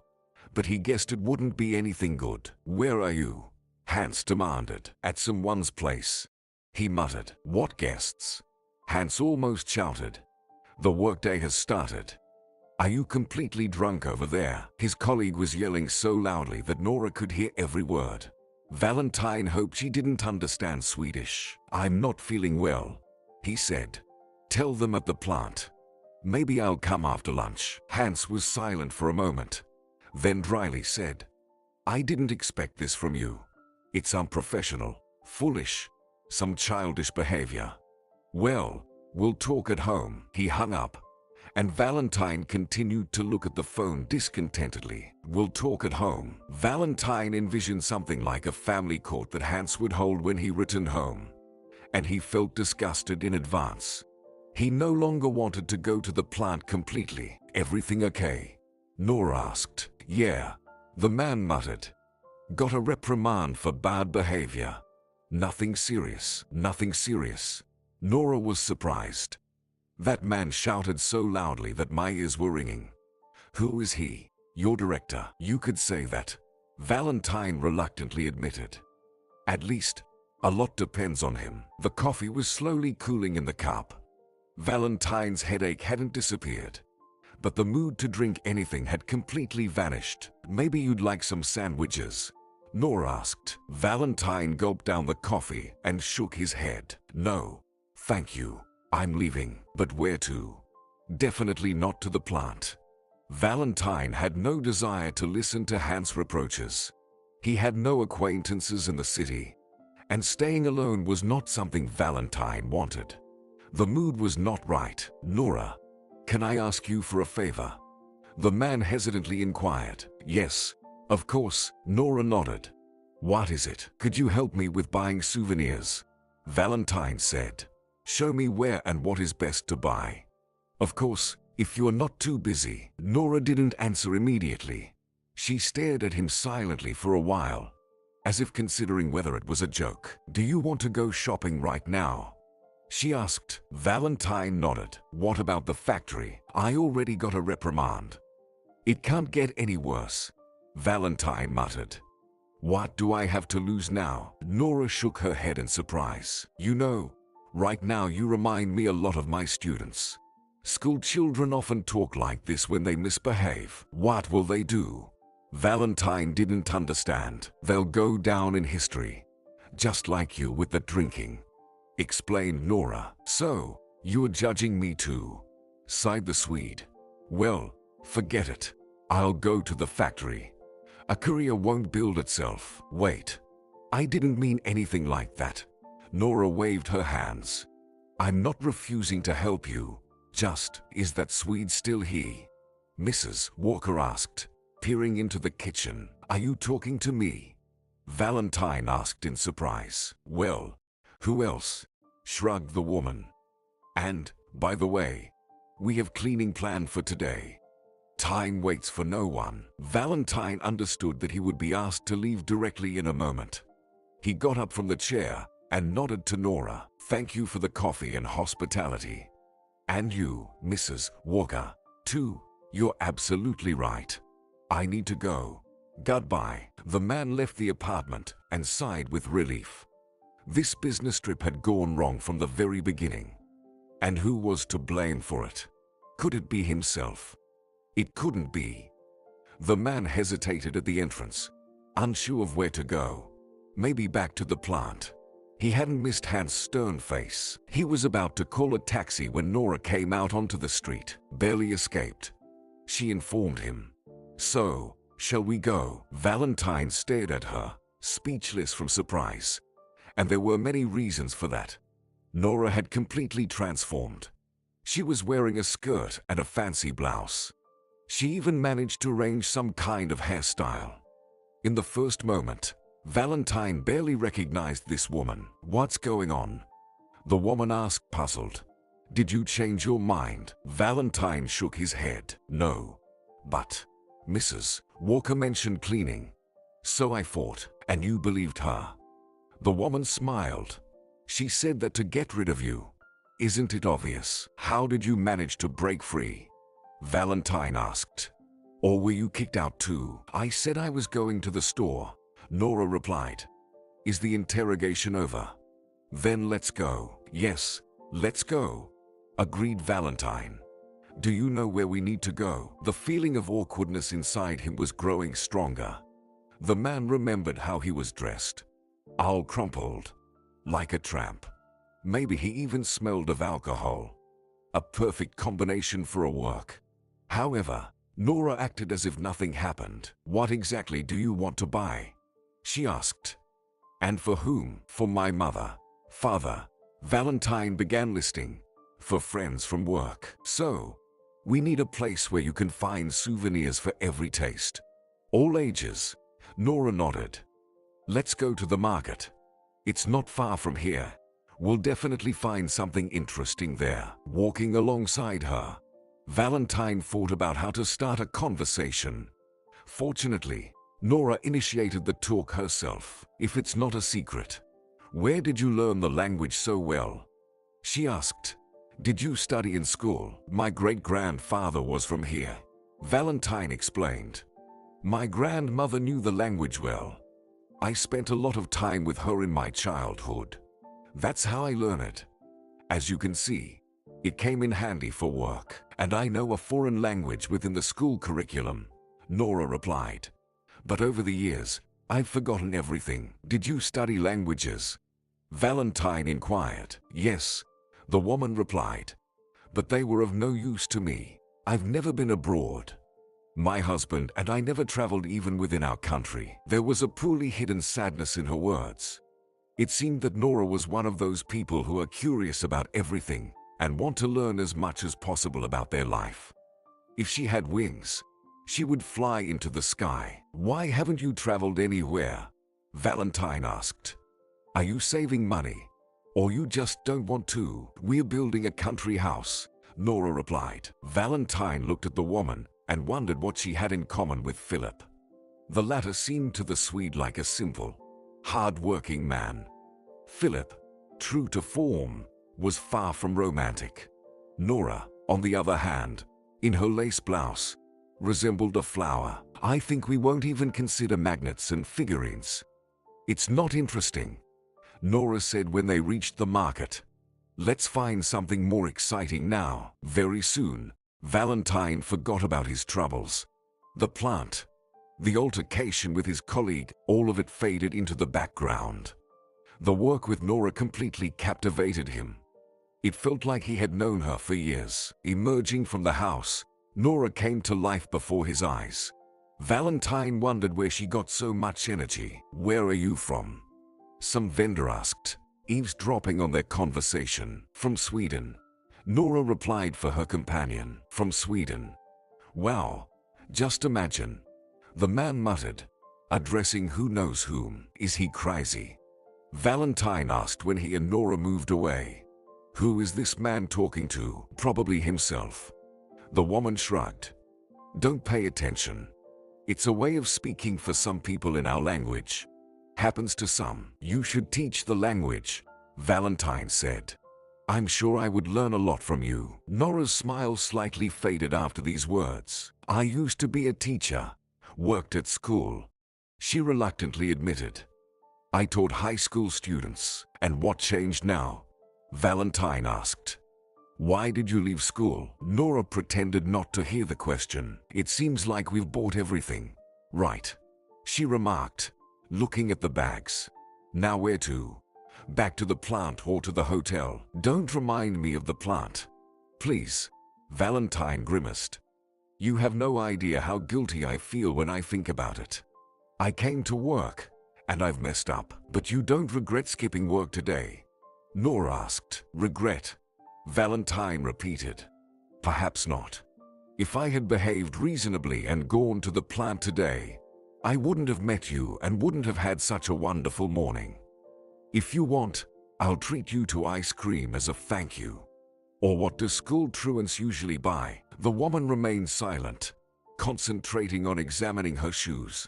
But he guessed it wouldn't be anything good. Where are you? Hans demanded. At someone's place, he muttered. What guests? Hans almost shouted. The workday has started. Are you completely drunk over there? His colleague was yelling so loudly that Nora could hear every word. Valentine hoped she didn't understand Swedish. I'm not feeling well, he said. Tell them at the plant. Maybe I'll come after lunch. Hans was silent for a moment, then dryly said, I didn't expect this from you. It's unprofessional, foolish, some childish behavior. Well, we'll talk at home. He hung up, and Valentine continued to look at the phone discontentedly. We'll talk at home. Valentine envisioned something like a family court that Hans would hold when he returned home, and he felt disgusted in advance. He no longer wanted to go to the plant completely. Everything okay? Nora asked. Yeah, the man muttered. Got a reprimand for bad behavior. Nothing serious, nothing serious. Nora was surprised. That man shouted so loudly that my ears were ringing. Who is he? Your director. You could say that, Valentine reluctantly admitted. At least, a lot depends on him. The coffee was slowly cooling in the cup. Valentine's headache hadn't disappeared, but the mood to drink anything had completely vanished. Maybe you'd like some sandwiches? Nora asked. Valentine gulped down the coffee and shook his head. No, thank you. I'm leaving. But where to? Definitely not to the plant. Valentine had no desire to listen to Hans' reproaches. He had no acquaintances in the city, and staying alone was not something Valentine wanted. The mood was not right. Nora, can I ask you for a favor? The man hesitantly inquired. Yes, of course, Nora nodded. What is it? Could you help me with buying souvenirs? Valentine said. Show me where and what is best to buy. Of course, if you're not too busy. Nora didn't answer immediately. She stared at him silently for a while, as if considering whether it was a joke. Do you want to go shopping right now? She asked. Valentine nodded. What about the factory? I already got a reprimand. It can't get any worse, Valentine muttered. What do I have to lose now? Nora shook her head in surprise. You know, right now you remind me a lot of my students. School children often talk like this when they misbehave. What will they do? Valentine didn't understand. They'll go down in history, just like you with the drinking, explained Nora. So, you're judging me too, sighed the Swede. Well, forget it. I'll go to the factory. A career won't build itself. Wait. I didn't mean anything like that. Nora waved her hands. I'm not refusing to help you. Just, is that Swede still he? Mrs. Walker asked, peering into the kitchen. Are you talking to me? Valentine asked in surprise. Well, who else? Shrugged the woman. And, by the way, we have cleaning planned for today. Time waits for no one. Valentine understood that he would be asked to leave directly in a moment. He got up from the chair and nodded to Nora. Thank you for the coffee and hospitality. And you, Mrs. Walker, too. You're absolutely right. I need to go. Goodbye. The man left the apartment and sighed with relief. This business trip had gone wrong from the very beginning. And who was to blame for it? Could it be himself? It couldn't be. The man hesitated at the entrance, unsure of where to go. Maybe back to the plant. He hadn't missed Hans' stern face. He was about to call a taxi when Nora came out onto the street. Barely escaped. She informed him. So, shall we go? Valentine stared at her, speechless from surprise. And there were many reasons for that. Nora had completely transformed. She was wearing a skirt and a fancy blouse. She even managed to arrange some kind of hairstyle. In the first moment, Valentine barely recognized this woman. What's going on? The woman asked, puzzled. Did you change your mind? Valentine shook his head. No. But Mrs. Walker mentioned cleaning. So I thought, and you believed her. The woman smiled. She said that to get rid of you. Isn't it obvious? How did you manage to break free? Valentine asked. Or were you kicked out too? I said I was going to the store, Nora replied. Is the interrogation over? Then let's go. Yes, let's go, agreed Valentine. Do you know where we need to go? The feeling of awkwardness inside him was growing stronger. The man remembered how he was dressed. All crumpled, like a tramp. Maybe he even smelled of alcohol. A perfect combination for a work. However, Nora acted as if nothing happened. What exactly do you want to buy? She asked. And for whom? For my mother, father. Valentine began listing. For friends from work. So, we need a place where you can find souvenirs for every taste. All ages. Nora nodded. Let's go to the market. It's not far from here. We'll definitely find something interesting there. Walking alongside her, Valentine thought about how to start a conversation. Fortunately, Nora initiated the talk herself. If it's not a secret, where did you learn the language so well? She asked. Did you study in school? My great-grandfather was from here, Valentine explained. My grandmother knew the language well. I spent a lot of time with her in my childhood. That's how I learned it. As you can see, it came in handy for work. And I know a foreign language within the school curriculum, Nora replied. But over the years, I've forgotten everything. Did you study languages? Valentine inquired. Yes, the woman replied. But they were of no use to me. I've never been abroad. My husband and I never traveled even within our country. There was a poorly hidden sadness in her words. It seemed that Nora was one of those people who are curious about everything and want to learn as much as possible about their life. If she had wings, she would fly into the sky. Why haven't you traveled anywhere? Valentine asked. Are you saving money? Or you just don't want to? We're building a country house, Nora replied. Valentine looked at the woman and wondered what she had in common with Philip. The latter seemed to the Swede like a simple, hard-working man. Philip, true to form, was far from romantic. Nora, on the other hand, in her lace blouse, resembled a flower. I think we won't even consider magnets and figurines. It's not interesting, Nora said when they reached the market. Let's find something more exciting now. Very soon, Valentine forgot about his troubles. The plant, the altercation with his colleague, all of it faded into the background. The work with Nora completely captivated him. It felt like he had known her for years. Emerging from the house, Nora came to life before his eyes. Valentine wondered where she got so much energy. Where are you from? Some vendor asked, eavesdropping on their conversation. From Sweden, Nora replied for her companion. From Sweden. Wow, just imagine, the man muttered, addressing who knows whom. Is he crazy? Valentine asked when he and Nora moved away. Who is this man talking to? Probably himself. The woman shrugged. Don't pay attention. It's a way of speaking for some people in our language. Happens to some. You should teach the language, Valentine said. I'm sure I would learn a lot from you. Nora's smile slightly faded after these words. I used to be a teacher, worked at school, she reluctantly admitted. I taught high school students. And what changed now? Valentine asked. Why did you leave school? Nora pretended not to hear the question. It seems like we've bought everything, right? She remarked, looking at the bags. Now where to? Back to the plant or to the hotel? Don't remind me of the plant, please, Valentine grimaced. You have no idea how guilty I feel when I think about it. I came to work, and I've messed up. But you don't regret skipping work today? Nora asked. Regret? Valentine repeated. Perhaps not. If I had behaved reasonably and gone to the plant today, I wouldn't have met you and wouldn't have had such a wonderful morning. If you want, I'll treat you to ice cream as a thank you. Or what do school truants usually buy? The woman remained silent, concentrating on examining her shoes.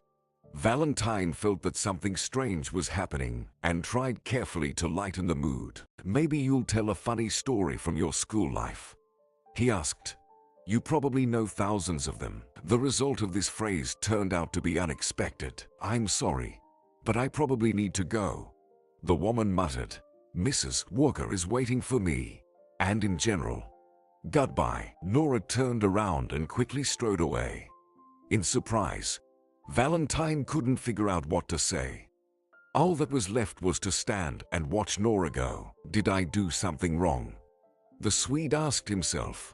Valentine felt that something strange was happening and tried carefully to lighten the mood. Maybe you'll tell a funny story from your school life, he asked. You probably know thousands of them. The result of this phrase turned out to be unexpected. I'm sorry, but I probably need to go, the woman muttered. Mrs. Walker is waiting for me, and in general. Goodbye. Nora turned around and quickly strode away. In surprise, Valentine couldn't figure out what to say. All that was left was to stand and watch Nora go. Did I do something wrong? The Swede asked himself,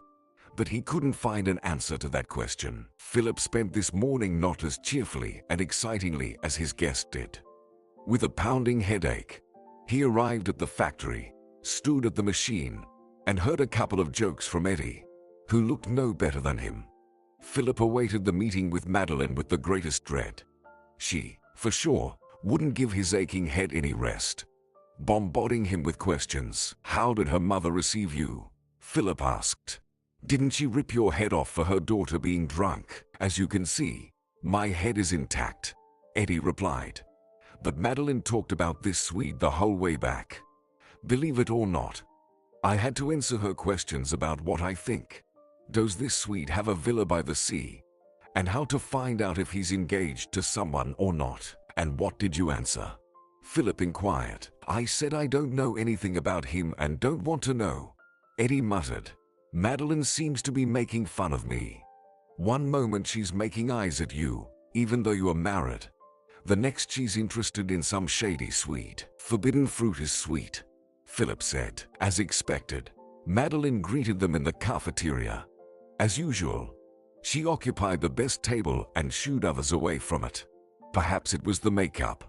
but he couldn't find an answer to that question. Philip spent this morning not as cheerfully and excitingly as his guest did. With a pounding headache, he arrived at the factory, stood at the machine, and heard a couple of jokes from Eddie, who looked no better than him. Philip awaited the meeting with Madeline with the greatest dread. She, for sure, wouldn't give his aching head any rest, bombarding him with questions. How did her mother receive you? Philip asked. Didn't she rip your head off for her daughter being drunk? As you can see, my head is intact, Eddie replied. But Madeline talked about this Swede the whole way back. Believe it or not, I had to answer her questions about what I think. Does this Swede have a villa by the sea? And how to find out if he's engaged to someone or not. And what did you answer? Philip inquired. I said I don't know anything about him and don't want to know, Eddie muttered. Madeline seems to be making fun of me. One moment she's making eyes at you, even though you are married. The next she's interested in some shady Swede. Forbidden fruit is sweet, Philip said. As expected, Madeline greeted them in the cafeteria. As usual, she occupied the best table and shooed others away from it. Perhaps it was the makeup,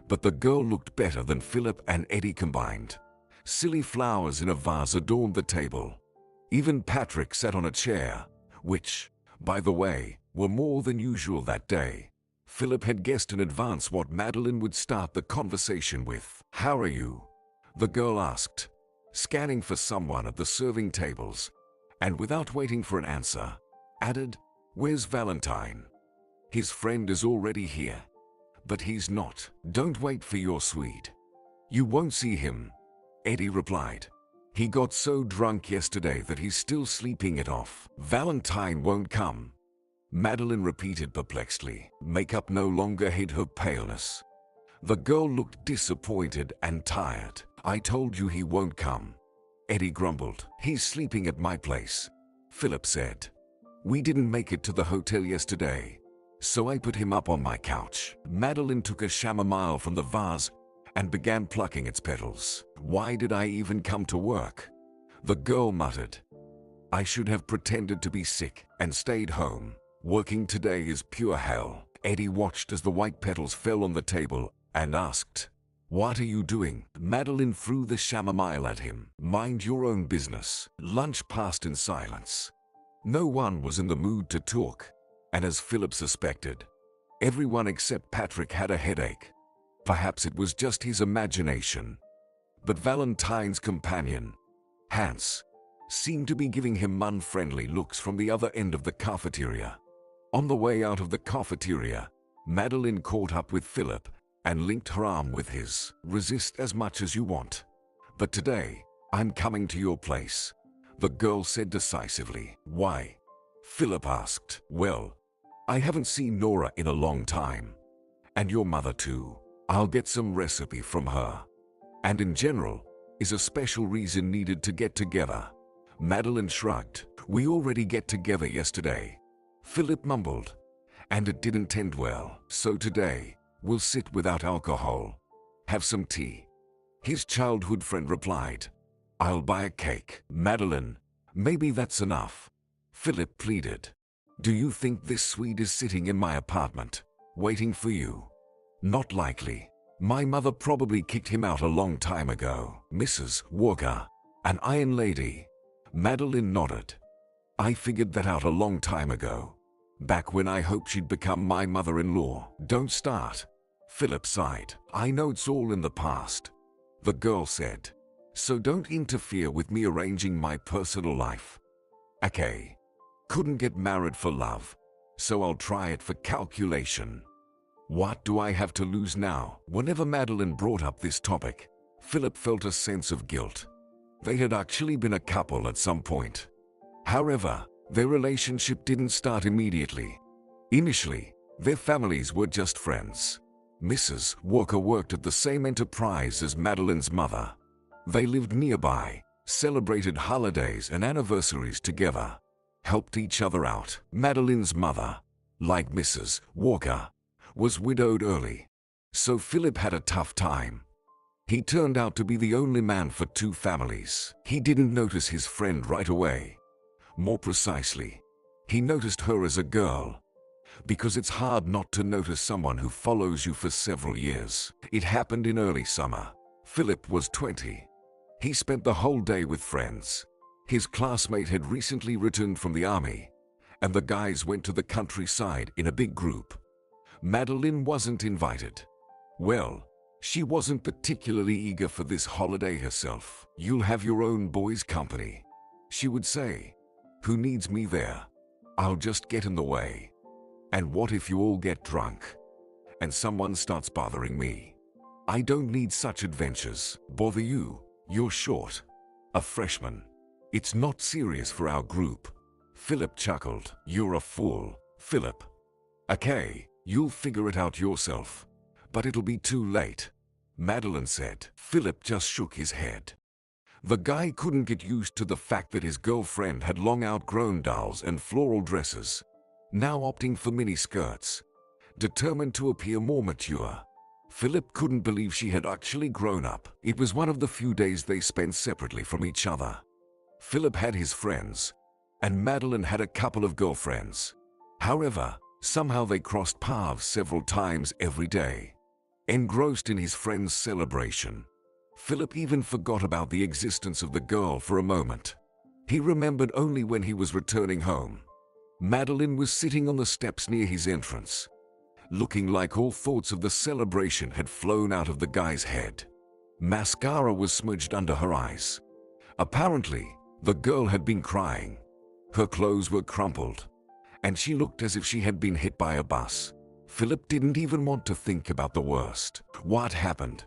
but the girl looked better than Philip and Eddie combined. Silly flowers in a vase adorned the table. Even Patrick sat on a chair, which, by the way, were more than usual that day. Philip had guessed in advance what Madeline would start the conversation with. "How are you?" the girl asked, scanning for someone at the serving tables, and without waiting for an answer, added, "Where's Valentine? His friend is already here." "But he's not." "Don't wait for your sweet. You won't see him," Eddie replied. "He got so drunk yesterday that he's still sleeping it off." "Valentine won't come," Madeline repeated perplexedly. Makeup no longer hid her paleness. The girl looked disappointed and tired. "I told you he won't come," Eddie grumbled. "He's sleeping at my place," Philip said. "We didn't make it to the hotel yesterday, so I put him up on my couch." Madeline took a chamomile from the vase and began plucking its petals. "Why did I even come to work?" the girl muttered. "I should have pretended to be sick and stayed home. Working today is pure hell." Eddie watched as the white petals fell on the table and asked, "What are you doing?" Madeline threw the chamomile at him. "Mind your own business." Lunch passed in silence. No one was in the mood to talk, and as Philip suspected, everyone except Patrick had a headache. Perhaps it was just his imagination. But Valentine's companion, Hans, seemed to be giving him unfriendly looks from the other end of the cafeteria. On the way out of the cafeteria, Madeline caught up with Philip and linked her arm with his. "Resist as much as you want, but today, I'm coming to your place," the girl said decisively. "Why?" Philip asked. "Well, I haven't seen Nora in a long time. And your mother too. I'll get some recipe from her. And in general, is a special reason needed to get together?" Madeline shrugged. "We already get together yesterday," Philip mumbled, "and it didn't end well. So today, we'll sit without alcohol. Have some tea," his childhood friend replied. "I'll buy a cake." "Madeline, maybe that's enough," Philip pleaded. "Do you think this Swede is sitting in my apartment, waiting for you?" "Not likely. My mother probably kicked him out a long time ago." "Mrs. Walker, an iron lady," Madeline nodded. "I figured that out a long time ago, back when I hoped she'd become my mother-in-law." "Don't start," Philip sighed. "I know it's all in the past," the girl said. "So don't interfere with me arranging my personal life. Okay. Couldn't get married for love, so I'll try it for calculation. What do I have to lose now?" Whenever Madeline brought up this topic, Philip felt a sense of guilt. They had actually been a couple at some point. However, their relationship didn't start immediately. Initially, their families were just friends. Mrs. Walker worked at the same enterprise as Madeline's mother. They lived nearby, celebrated holidays and anniversaries together, helped each other out. Madeline's mother, like Mrs. Walker, was widowed early, so Philip had a tough time. He turned out to be the only man for two families. He didn't notice his friend right away. More precisely, he noticed her as a girl, because it's hard not to notice someone who follows you for several years. It happened in early summer. Philip was 20. He spent the whole day with friends. His classmate had recently returned from the army, and the guys went to the countryside in a big group. Madeline wasn't invited. Well, she wasn't particularly eager for this holiday herself. "You'll have your own boys' company," she would say. "Who needs me there? I'll just get in the way. And what if you all get drunk and someone starts bothering me? I don't need such adventures." "Bother you? You're short. A freshman. It's not serious for our group." Philip chuckled. "You're a fool, Philip. Okay, you'll figure it out yourself. But it'll be too late," Madeline said. Philip just shook his head. The guy couldn't get used to the fact that his girlfriend had long outgrown dolls and floral dresses, now opting for mini skirts, determined to appear more mature. Philip couldn't believe she had actually grown up. It was one of the few days they spent separately from each other. Philip had his friends, and Madeline had a couple of girlfriends. However, somehow they crossed paths several times every day. Engrossed in his friend's celebration, Philip even forgot about the existence of the girl for a moment. He remembered only when he was returning home. Madeline was sitting on the steps near his entrance, looking like all thoughts of the celebration had flown out of the guy's head. Mascara was smudged under her eyes. Apparently, the girl had been crying. Her clothes were crumpled, and she looked as if she had been hit by a bus. Philip didn't even want to think about the worst. What happened?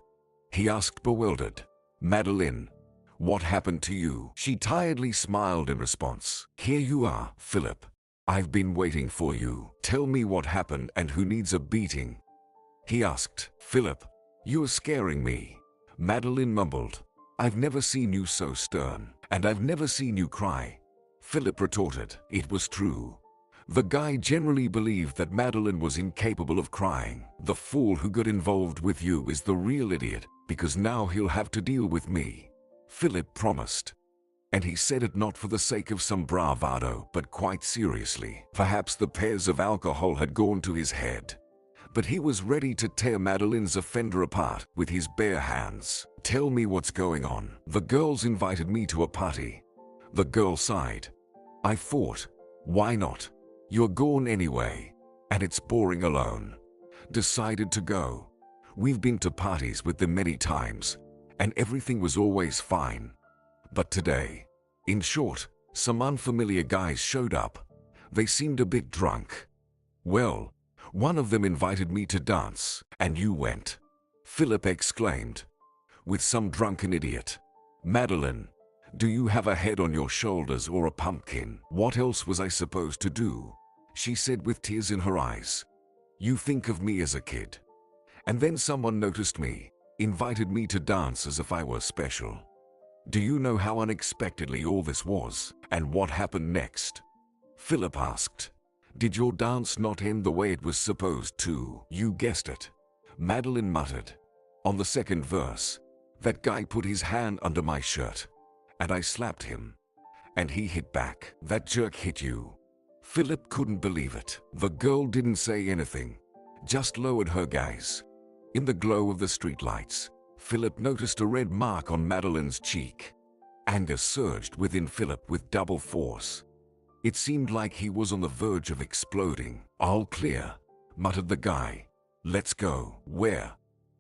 He asked, bewildered. Madeline, what happened to you? She tiredly smiled in response. Here you are, Philip. I've been waiting for you. Tell me what happened and who needs a beating. He asked. Philip, you're scaring me. Madeline mumbled. I've never seen you so stern, and I've never seen you cry. Philip retorted. It was true. The guy generally believed that Madeline was incapable of crying. The fool who got involved with you is the real idiot, because now he'll have to deal with me. Philip promised. And he said it not for the sake of some bravado, but quite seriously. Perhaps the pairs of alcohol had gone to his head. But he was ready to tear Madeline's offender apart with his bare hands. Tell me what's going on. The girls invited me to a party. The girl sighed. I thought, why not? You're gone anyway, and it's boring alone. Decided to go. We've been to parties with them many times, and everything was always fine. But today, in short, some unfamiliar guys showed up. They seemed a bit drunk. Well, one of them invited me to dance, and you went. Philip exclaimed. With some drunken idiot. Madeline, do you have a head on your shoulders or a pumpkin? What else was I supposed to do? She said with tears in her eyes. You think of me as a kid. And then someone noticed me, invited me to dance as if I were special. Do you know how unexpectedly all this was, and what happened next? Philip asked. Did your dance not end the way it was supposed to? You guessed it. Madeline muttered. On the second verse, that guy put his hand under my shirt, and I slapped him. And he hit back. That jerk hit you. Philip couldn't believe it. The girl didn't say anything, just lowered her gaze. In the glow of the streetlights, Philip noticed a red mark on Madeline's cheek. Anger surged within Philip with double force. It seemed like he was on the verge of exploding. All clear, muttered the guy. Let's go. Where?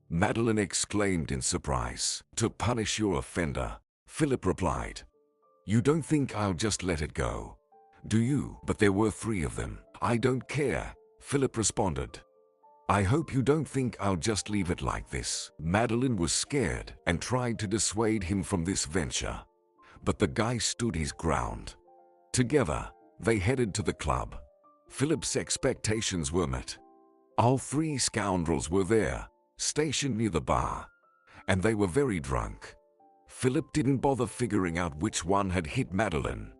Madeline exclaimed in surprise. To punish your offender, Philip replied. You don't think I'll just let it go, do you? But there were 3 of them. I don't care, Philip responded. I hope you don't think I'll just leave it like this. Madeline was scared and tried to dissuade him from this venture. But the guy stood his ground. Together, they headed to the club. Philip's expectations were met. All 3 scoundrels were there, stationed near the bar, and they were very drunk. Philip didn't bother figuring out which one had hit Madeline.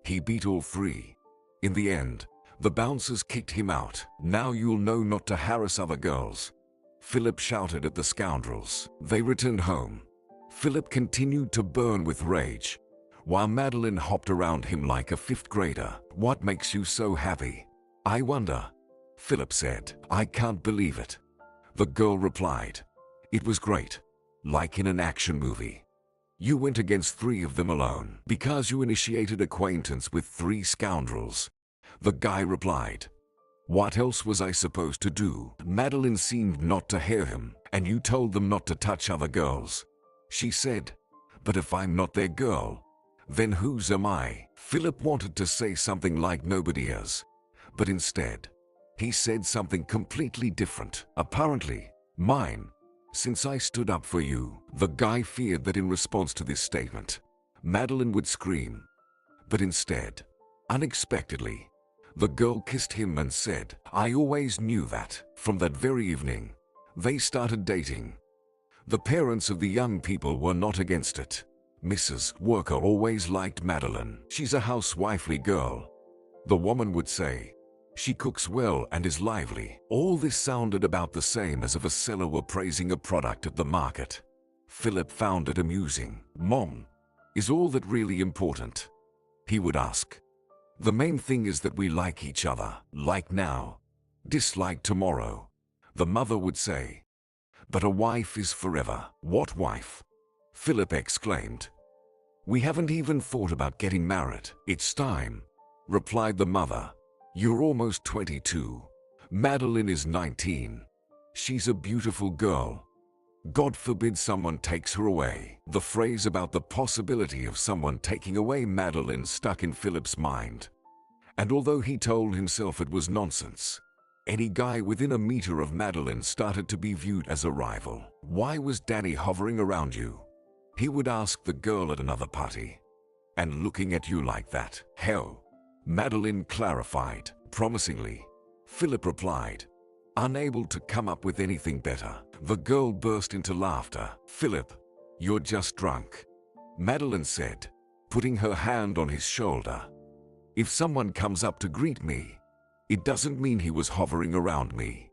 He beat all 3. In the end, the bouncers kicked him out. Now you'll know not to harass other girls, Philip shouted at the scoundrels. They returned home. Philip continued to burn with rage, while Madeline hopped around him like a 5th grader. What makes you so happy? I wonder, Philip said. I can't believe it. The girl replied. It was great, like in an action movie. You went against 3 of them alone because you initiated acquaintance with 3 scoundrels. The guy replied. What else was I supposed to do? Madeline seemed not to hear him. And you told them not to touch other girls, she said. But if I'm not their girl, then whose am I? Philip wanted to say something like nobody is, but instead, he said something completely different. Apparently, mine, since I stood up for you. The guy feared that in response to this statement, Madeline would scream. But instead, unexpectedly, the girl kissed him and said, I always knew that. From that very evening, they started dating. The parents of the young people were not against it. Mrs. Worker always liked Madeline. She's a housewifely girl, the woman would say. She cooks well and is lively. All this sounded about the same as if a seller were praising a product at the market. Philip found it amusing. Mom, is all that really important? He would ask. The main thing is that we like each other, like now, dislike tomorrow, the mother would say. But a wife is forever. What wife? Philip exclaimed. We haven't even thought about getting married. It's time, replied the mother. You're almost 22. Madeline is 19. She's a beautiful girl. God forbid someone takes her away. The phrase about the possibility of someone taking away Madeline stuck in Philip's mind. And although he told himself it was nonsense, any guy within a meter of Madeline started to be viewed as a rival. Why was Danny hovering around you? He would ask the girl at another party. And looking at you like that. Hell, Madeline clarified, promisingly. Philip replied, unable to come up with anything better. The girl burst into laughter. Philip, you're just drunk, Madeline said, putting her hand on his shoulder. If someone comes up to greet me, it doesn't mean he was hovering around me.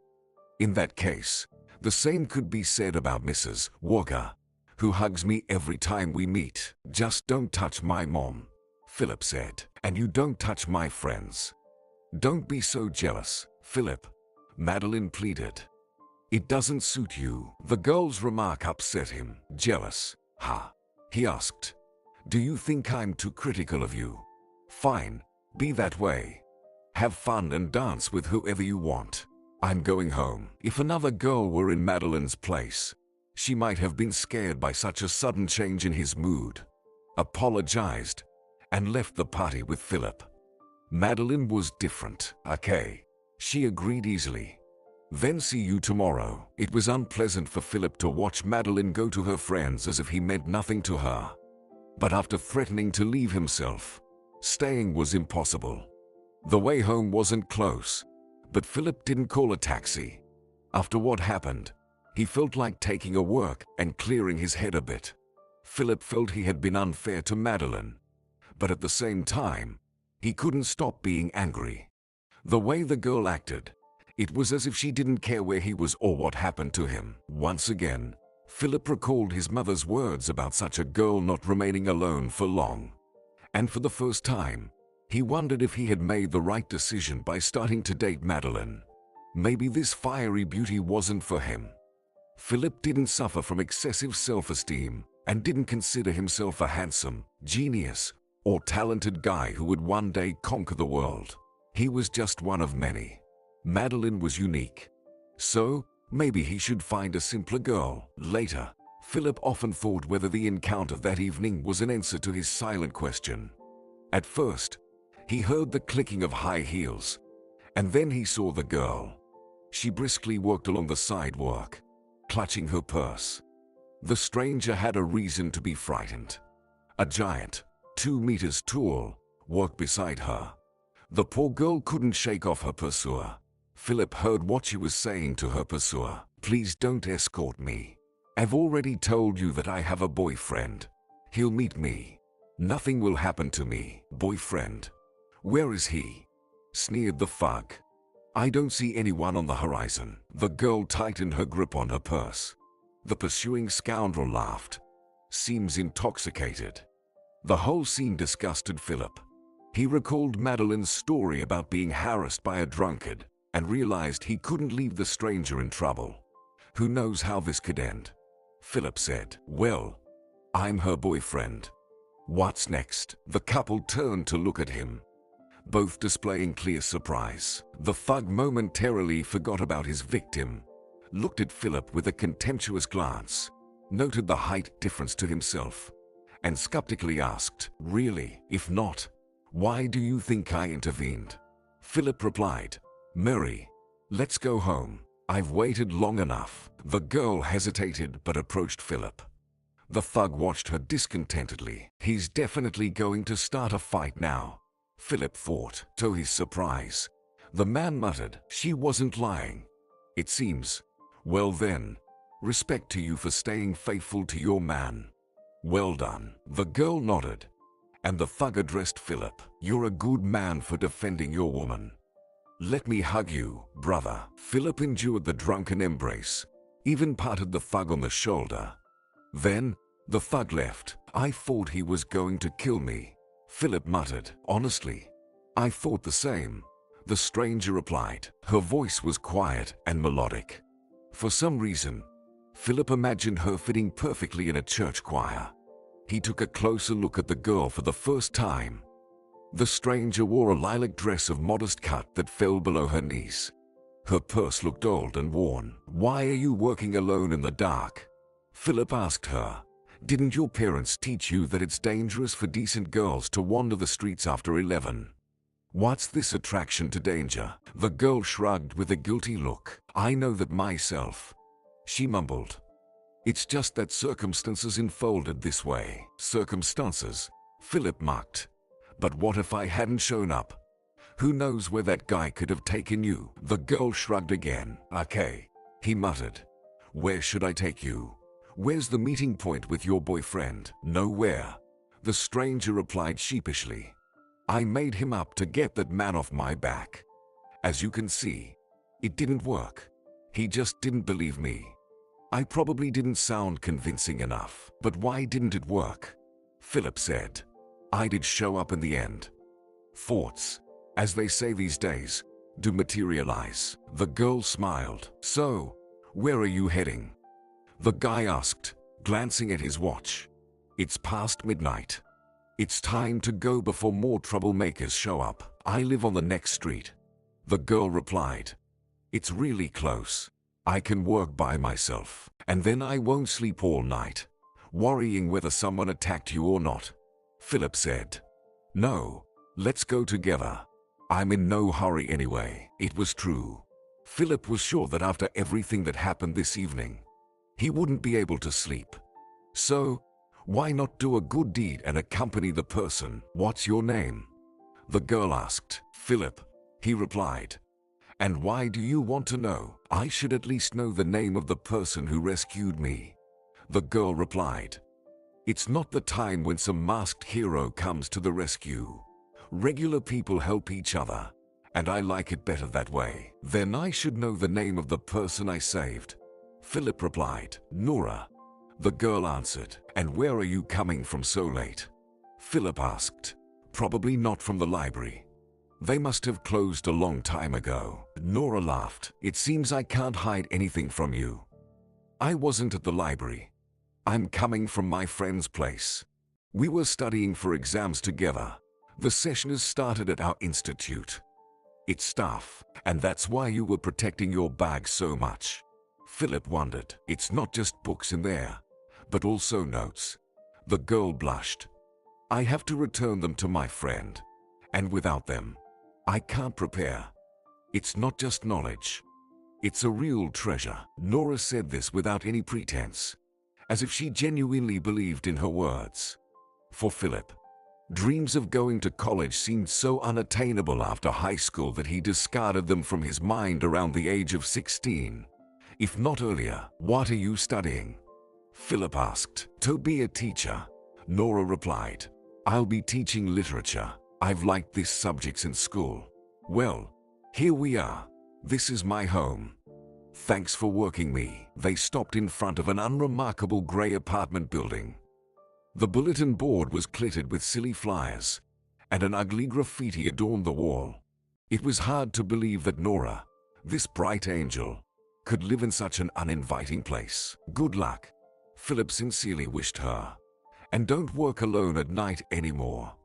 In that case, the same could be said about Mrs. Walker, who hugs me every time we meet. Just don't touch my mom, Philip said, and you don't touch my friends. Don't be so jealous, Philip, Madeline pleaded. It doesn't suit you. The girl's remark upset him. Jealous, huh? He asked. Do you think I'm too critical of you? Fine, be that way. Have fun and dance with whoever you want. I'm going home. If another girl were in Madeline's place, she might have been scared by such a sudden change in his mood, apologized, and left the party with Philip. Madeline was different. Okay, she agreed easily. Then see you tomorrow. It was unpleasant for Philip to watch Madeline go to her friends as if he meant nothing to her. But after threatening to leave himself, staying was impossible. The way home wasn't close, but Philip didn't call a taxi. After what happened, he felt like taking a walk and clearing his head a bit. Philip felt he had been unfair to Madeline, but at the same time, he couldn't stop being angry. The way the girl acted, it was as if she didn't care where he was or what happened to him. Once again, Philip recalled his mother's words about such a girl not remaining alone for long. And for the first time, he wondered if he had made the right decision by starting to date Madeline. Maybe this fiery beauty wasn't for him. Philip didn't suffer from excessive self-esteem and didn't consider himself a handsome, genius, or talented guy who would one day conquer the world. He was just one of many. Madeline was unique. So, maybe he should find a simpler girl. Later, Philip often thought whether the encounter that evening was an answer to his silent question. At first, he heard the clicking of high heels, and then he saw the girl. She briskly walked along the sidewalk, clutching her purse. The stranger had a reason to be frightened. A giant, 2 meters tall, walked beside her. The poor girl couldn't shake off her pursuer. Philip heard what she was saying to her pursuer. Please don't escort me. I've already told you that I have a boyfriend. He'll meet me. Nothing will happen to me. Boyfriend? Where is he? Sneered the thug. I don't see anyone on the horizon. The girl tightened her grip on her purse. The pursuing scoundrel laughed. Seems intoxicated. The whole scene disgusted Philip. He recalled Madeline's story about being harassed by a drunkard and realized he couldn't leave the stranger in trouble. Who knows how this could end? Philip said, well, I'm her boyfriend. What's next? The couple turned to look at him, both displaying clear surprise. The thug momentarily forgot about his victim, looked at Philip with a contemptuous glance, noted the height difference to himself, and skeptically asked, really? If not, why do you think I intervened? Philip replied, Mary, let's go home. I've waited long enough. The girl hesitated but approached Philip. The thug watched her discontentedly. He's definitely going to start a fight now, Philip thought. To his surprise, the man muttered, she wasn't lying. It seems. Well then, respect to you for staying faithful to your man. Well done. The girl nodded, and the thug addressed Philip. You're a good man for defending your woman. Let me hug you, brother. Philip endured the drunken embrace, even patted the thug on the shoulder. Then, the thug left. I thought he was going to kill me, Philip muttered. Honestly, I thought the same, the stranger replied. Her voice was quiet and melodic. For some reason, Philip imagined her fitting perfectly in a church choir. He took a closer look at the girl for the first time. The stranger wore a lilac dress of modest cut that fell below her knees. Her purse looked old and worn. "Why are you working alone in the dark?" Philip asked her. "Didn't your parents teach you that it's dangerous for decent girls to wander the streets after 11? What's this attraction to danger?" The girl shrugged with a guilty look. "I know that myself," she mumbled. "It's just that circumstances unfolded this way." "Circumstances?" Philip mocked. "But what if I hadn't shown up? Who knows where that guy could have taken you?" The girl shrugged again. "Okay," he muttered. "Where should I take you? Where's the meeting point with your boyfriend?" "Nowhere," the stranger replied sheepishly. "I made him up to get that man off my back. As you can see, it didn't work. He just didn't believe me. I probably didn't sound convincing enough." "But why didn't it work?" Philip said. "I did show up in the end. Thoughts, as they say these days, do materialize." The girl smiled. "So, where are you heading?" the guy asked, glancing at his watch. "It's past midnight. It's time to go before more troublemakers show up." "I live on the next street," the girl replied. "It's really close. I can work by myself, and then I won't sleep all night, worrying whether someone attacked you or not." Philip said. "No, let's go together. I'm in no hurry anyway." It was true. Philip was sure that after everything that happened this evening, he wouldn't be able to sleep. So, why not do a good deed and accompany the person? "What's your name?" the girl asked. "Philip," he replied. "And why do you want to know?" "I should at least know the name of the person who rescued me," the girl replied. "It's not the time when some masked hero comes to the rescue. Regular people help each other, and I like it better that way." "Then I should know the name of the person I saved," Philip replied. "Nora," the girl answered. "And where are you coming from so late?" Philip asked. "Probably not from the library. They must have closed a long time ago." Nora laughed. "It seems I can't hide anything from you. I wasn't at the library. I'm coming from my friend's place. We were studying for exams together. The session has started at our institute. It's stuff, and that's why you were protecting your bag so much." Philip wondered. "It's not just books in there, but also notes." The girl blushed. "I have to return them to my friend, and without them, I can't prepare. It's not just knowledge. It's a real treasure." Nora said this without any pretense, as if she genuinely believed in her words. For Philip, dreams of going to college seemed so unattainable after high school that he discarded them from his mind around the age of 16, if not earlier. "What are you studying?" Philip asked. "To be a teacher," Nora replied. "I'll be teaching literature. I've liked this subject since school. Well, here we are. This is my home. Thanks for working me." They stopped in front of an unremarkable gray apartment building. The bulletin board was cluttered with silly flyers, and an ugly graffiti adorned the wall. It was hard to believe that Nora, this bright angel, could live in such an uninviting place. "Good luck," Philip sincerely wished her. "And don't work alone at night anymore.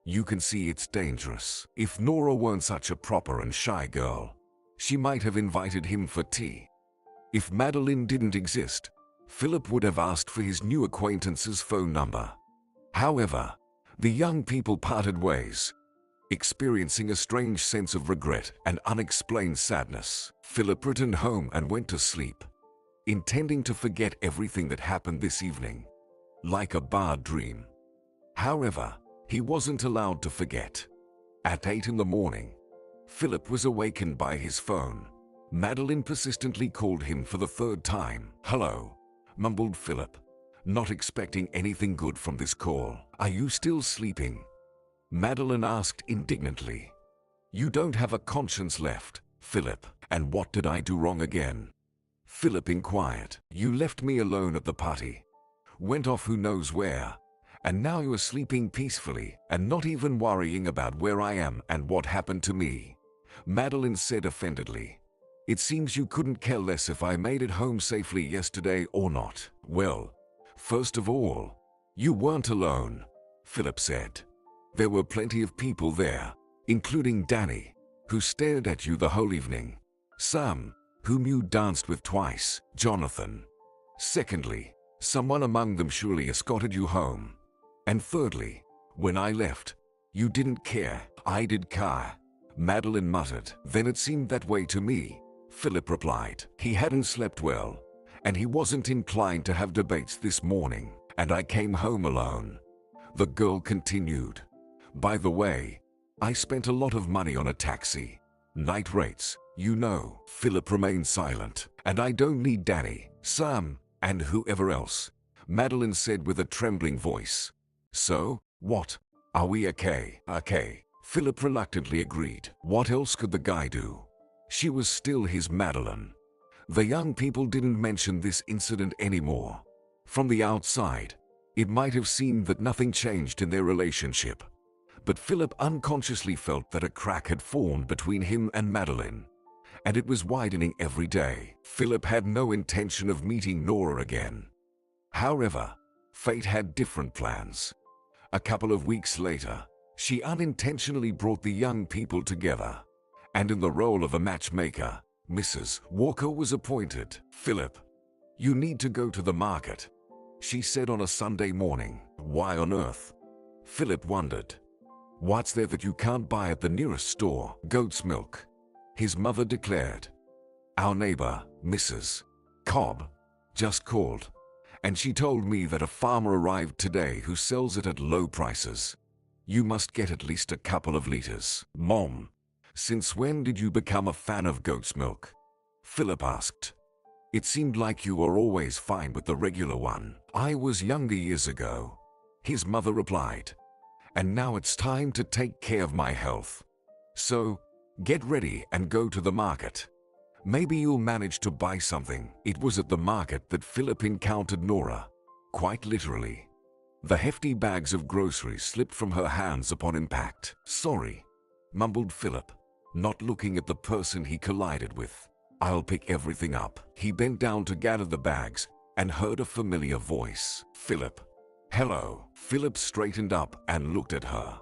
You can see it's dangerous." If Nora weren't such a proper and shy girl, she might have invited him for tea. If Madeline didn't exist, Philip would have asked for his new acquaintance's phone number. However, the young people parted ways, experiencing a strange sense of regret and unexplained sadness. Philip returned home and went to sleep, intending to forget everything that happened this evening, like a bad dream. However, he wasn't allowed to forget. At 8 in the morning, Philip was awakened by his phone. Madeline persistently called him for the third time. "Hello," mumbled Philip, not expecting anything good from this call. "Are you still sleeping?" Madeline asked indignantly. "You don't have a conscience left, Philip." "And what did I do wrong again?" Philip inquired. "You left me alone at the party, went off who knows where, and now you are sleeping peacefully and not even worrying about where I am and what happened to me," Madeline said offendedly. "It seems you couldn't care less if I made it home safely yesterday or not." "Well, first of all, you weren't alone," Philip said. "There were plenty of people there, including Danny, who stared at you the whole evening. Sam, whom you danced with twice, Jonathan. Secondly, someone among them surely escorted you home. And thirdly, when I left, you didn't care. I did care, Madeline muttered. Then it seemed that way to me, Philip replied. He hadn't slept well, and he wasn't inclined to have debates this morning, and I came home alone. The girl continued. By the way, I spent a lot of money on a taxi. Night rates, you know. Philip remained silent. And I don't need Danny, Sam, and whoever else, Madeline said with a trembling voice. So, what? Are we okay? Okay. Philip reluctantly agreed. What else could the guy do? She was still his Madeline. The young people didn't mention this incident anymore. From the outside, it might have seemed that nothing changed in their relationship. But Philip unconsciously felt that a crack had formed between him and Madeline, and it was widening every day. Philip had no intention of meeting Nora again. However, fate had different plans. A couple of weeks later, she unintentionally brought the young people together, and in the role of a matchmaker, Mrs. Walker was appointed. Philip, you need to go to the market, she said on a Sunday morning. Why on earth? Philip wondered. What's there that you can't buy at the nearest store? Goat's milk, his mother declared. Our neighbor, Mrs. Cobb, just called, and she told me that a farmer arrived today who sells it at low prices. You must get at least a couple of liters. Mom, since when did you become a fan of goat's milk? Philip asked. It seemed like you were always fine with the regular one. I was younger years ago, his mother replied. And now it's time to take care of my health. So, get ready and go to the market. Maybe you'll manage to buy something. It was at the market that Philip encountered Nora. Quite literally. The hefty bags of groceries slipped from her hands upon impact. Sorry, mumbled Philip, not looking at the person he collided with. I'll pick everything up. He bent down to gather the bags and heard a familiar voice. Philip. Hello. Philip straightened up and looked at her.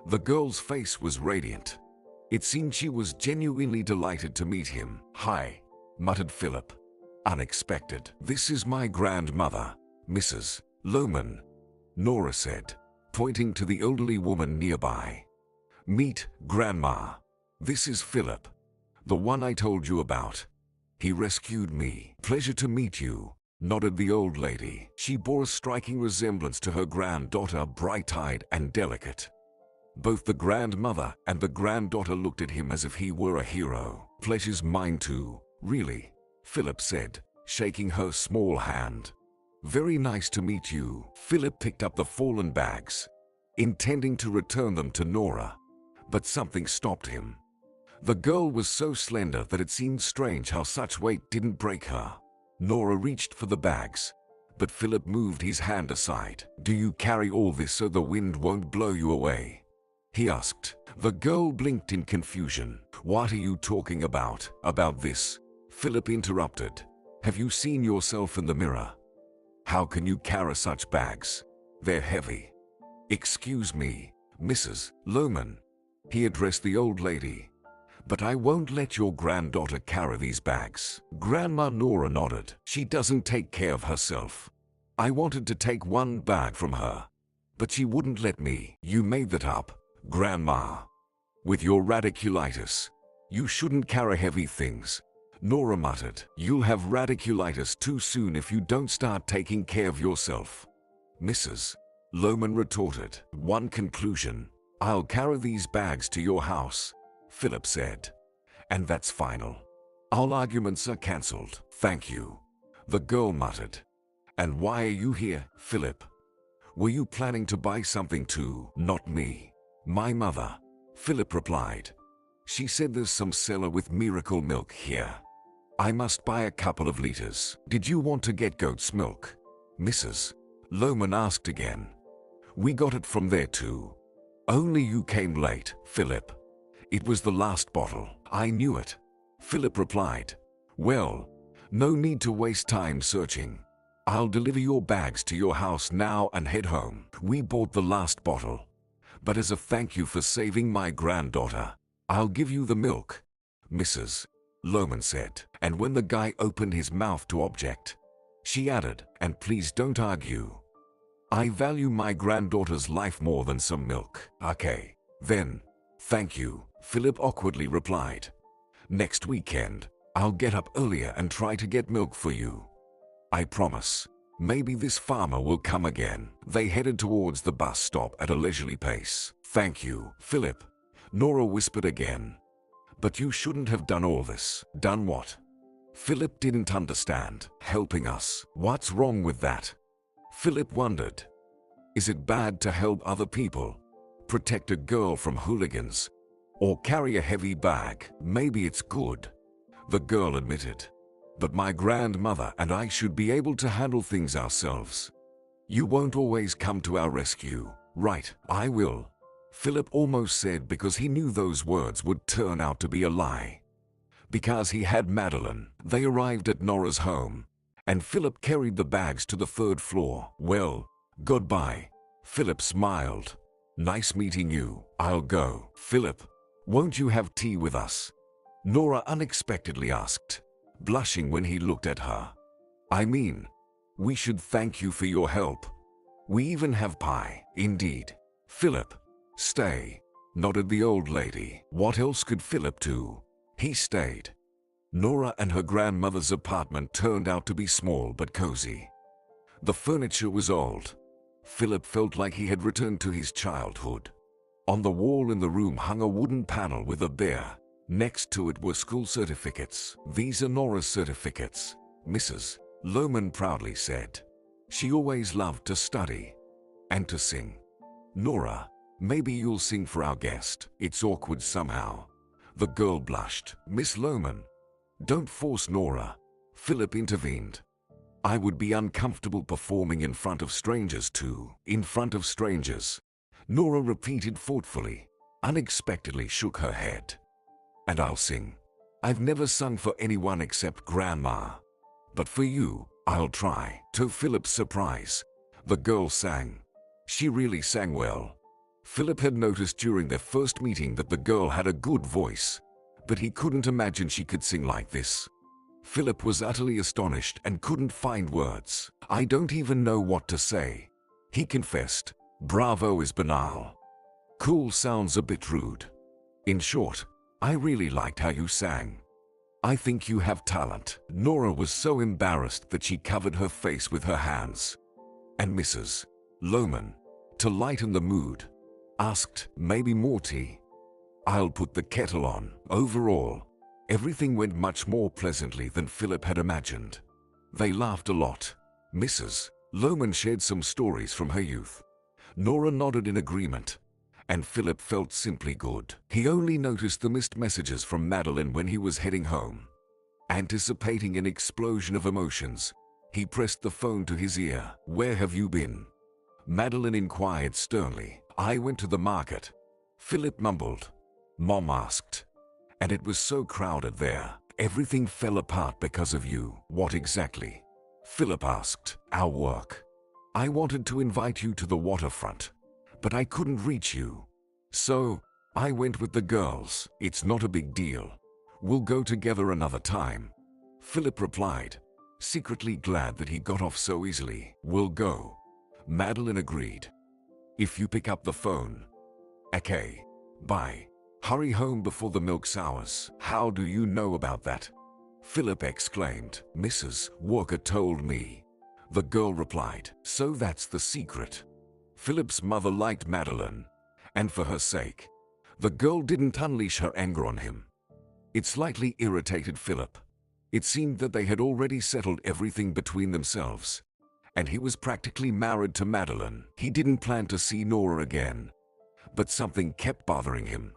The girl's face was radiant. It seemed she was genuinely delighted to meet him. Hi, muttered Philip. Unexpected. This is my grandmother, Mrs. Lohman, Nora said, pointing to the elderly woman nearby. Meet Grandma. This is Philip, the one I told you about. He rescued me. Pleasure to meet you, nodded the old lady. She bore a striking resemblance to her granddaughter, bright-eyed and delicate. Both the grandmother and the granddaughter looked at him as if he were a hero. Pleasure's mine too, really, Philip said, shaking her small hand. Very nice to meet you. Philip picked up the fallen bags, intending to return them to Nora, but something stopped him. The girl was so slender that it seemed strange how such weight didn't break her. Nora reached for the bags, but Philip moved his hand aside. Do you carry all this so the wind won't blow you away? He asked. The girl blinked in confusion. What are you talking about? About this? Philip interrupted. Have you seen yourself in the mirror? How can you carry such bags? They're heavy. Excuse me, Mrs. Lohman. He addressed the old lady. But I won't let your granddaughter carry these bags. Grandma Nora nodded. She doesn't take care of herself. I wanted to take one bag from her, but she wouldn't let me. You made that up, Grandma. With your radiculitis, you shouldn't carry heavy things, Nora muttered. You'll have radiculitis too soon if you don't start taking care of yourself, Mrs. Lohman retorted. One conclusion. I'll carry these bags to your house, Philip said. And that's final. All arguments are cancelled. Thank you, the girl muttered. And why are you here, Philip? Were you planning to buy something too? Not me. My mother, Philip replied. She said there's some cellar with miracle milk here. I must buy a couple of liters. Did you want to get goat's milk? Mrs. Lohman asked again. We got it from there too. Only you came late, Philip. It was the last bottle. I knew it, Philip replied. Well, no need to waste time searching. I'll deliver your bags to your house now and head home. We bought the last bottle, but as a thank you for saving my granddaughter, I'll give you the milk, Mrs. Lohman said. And when the guy opened his mouth to object, she added, and please don't argue. I value my granddaughter's life more than some milk. Okay, then. Thank you, Philip awkwardly replied. Next weekend, I'll get up earlier and try to get milk for you. I promise. Maybe this farmer will come again. They headed towards the bus stop at a leisurely pace. Thank you, Philip, Nora whispered again. But you shouldn't have done all this. Done what? Philip didn't understand. Helping us. What's wrong with that? Philip wondered. Is it bad to help other people? Protect a girl from hooligans? Or carry a heavy bag? Maybe it's good, the girl admitted. But my grandmother and I should be able to handle things ourselves. You won't always come to our rescue, right? I will, Philip almost said because he knew those words would turn out to be a lie. Because he had Madeline. They arrived at Nora's home, and Philip carried the bags to the 3rd floor. Well, goodbye, Philip smiled. Nice meeting you. I'll go. Philip, won't you have tea with us? Nora unexpectedly asked, blushing when he looked at her. I mean, we should thank you for your help. We even have pie. Indeed. Philip, stay, nodded the old lady. What else could Philip do? He stayed. Nora and her grandmother's apartment turned out to be small but cozy. The furniture was old. Philip felt like he had returned to his childhood. On the wall in the room hung a wooden panel with a bear. Next to it were school certificates. These are Nora's certificates, Mrs. Lohman proudly said. She always loved to study and to sing. Nora, maybe you'll sing for our guest. It's awkward somehow. The girl blushed. Miss Lohman, don't force Nora, Philip intervened. I would be uncomfortable performing in front of strangers too. In front of strangers, Nora repeated thoughtfully, unexpectedly shook her head. And I'll sing. I've never sung for anyone except Grandma. But for you, I'll try. To Philip's surprise, the girl sang. She really sang well. Philip had noticed during their first meeting that the girl had a good voice, but he couldn't imagine she could sing like this. Philip was utterly astonished and couldn't find words. I don't even know what to say, he confessed. Bravo is banal. Cool sounds a bit rude. In short, I really liked how you sang. I think you have talent. Nora was so embarrassed that she covered her face with her hands. And Mrs. Lohman, to lighten the mood, asked, maybe more tea? I'll put the kettle on. Overall, everything went much more pleasantly than Philip had imagined. They laughed a lot. Mrs. Lohman shared some stories from her youth. Nora nodded in agreement, and Philip felt simply good. He only noticed the missed messages from Madeline when he was heading home. Anticipating an explosion of emotions, he pressed the phone to his ear. Where have you been? Madeline inquired sternly. I went to the market, Philip mumbled. Mom asked. And it was so crowded there. Everything fell apart because of you. What exactly? Philip asked. Our work. I wanted to invite you to the waterfront, but I couldn't reach you. So, I went with the girls. It's not a big deal. We'll go together another time, Philip replied, secretly glad that he got off so easily. We'll go, Madeline agreed. If you pick up the phone. Okay. Bye. Hurry home before the milk sours. How do you know about that? Philip exclaimed. Mrs. Walker told me. The girl replied. So that's the secret. Philip's mother liked Madeline, and for her sake, the girl didn't unleash her anger on him. It slightly irritated Philip. It seemed that they had already settled everything between themselves, and he was practically married to Madeline. He didn't plan to see Nora again, but something kept bothering him.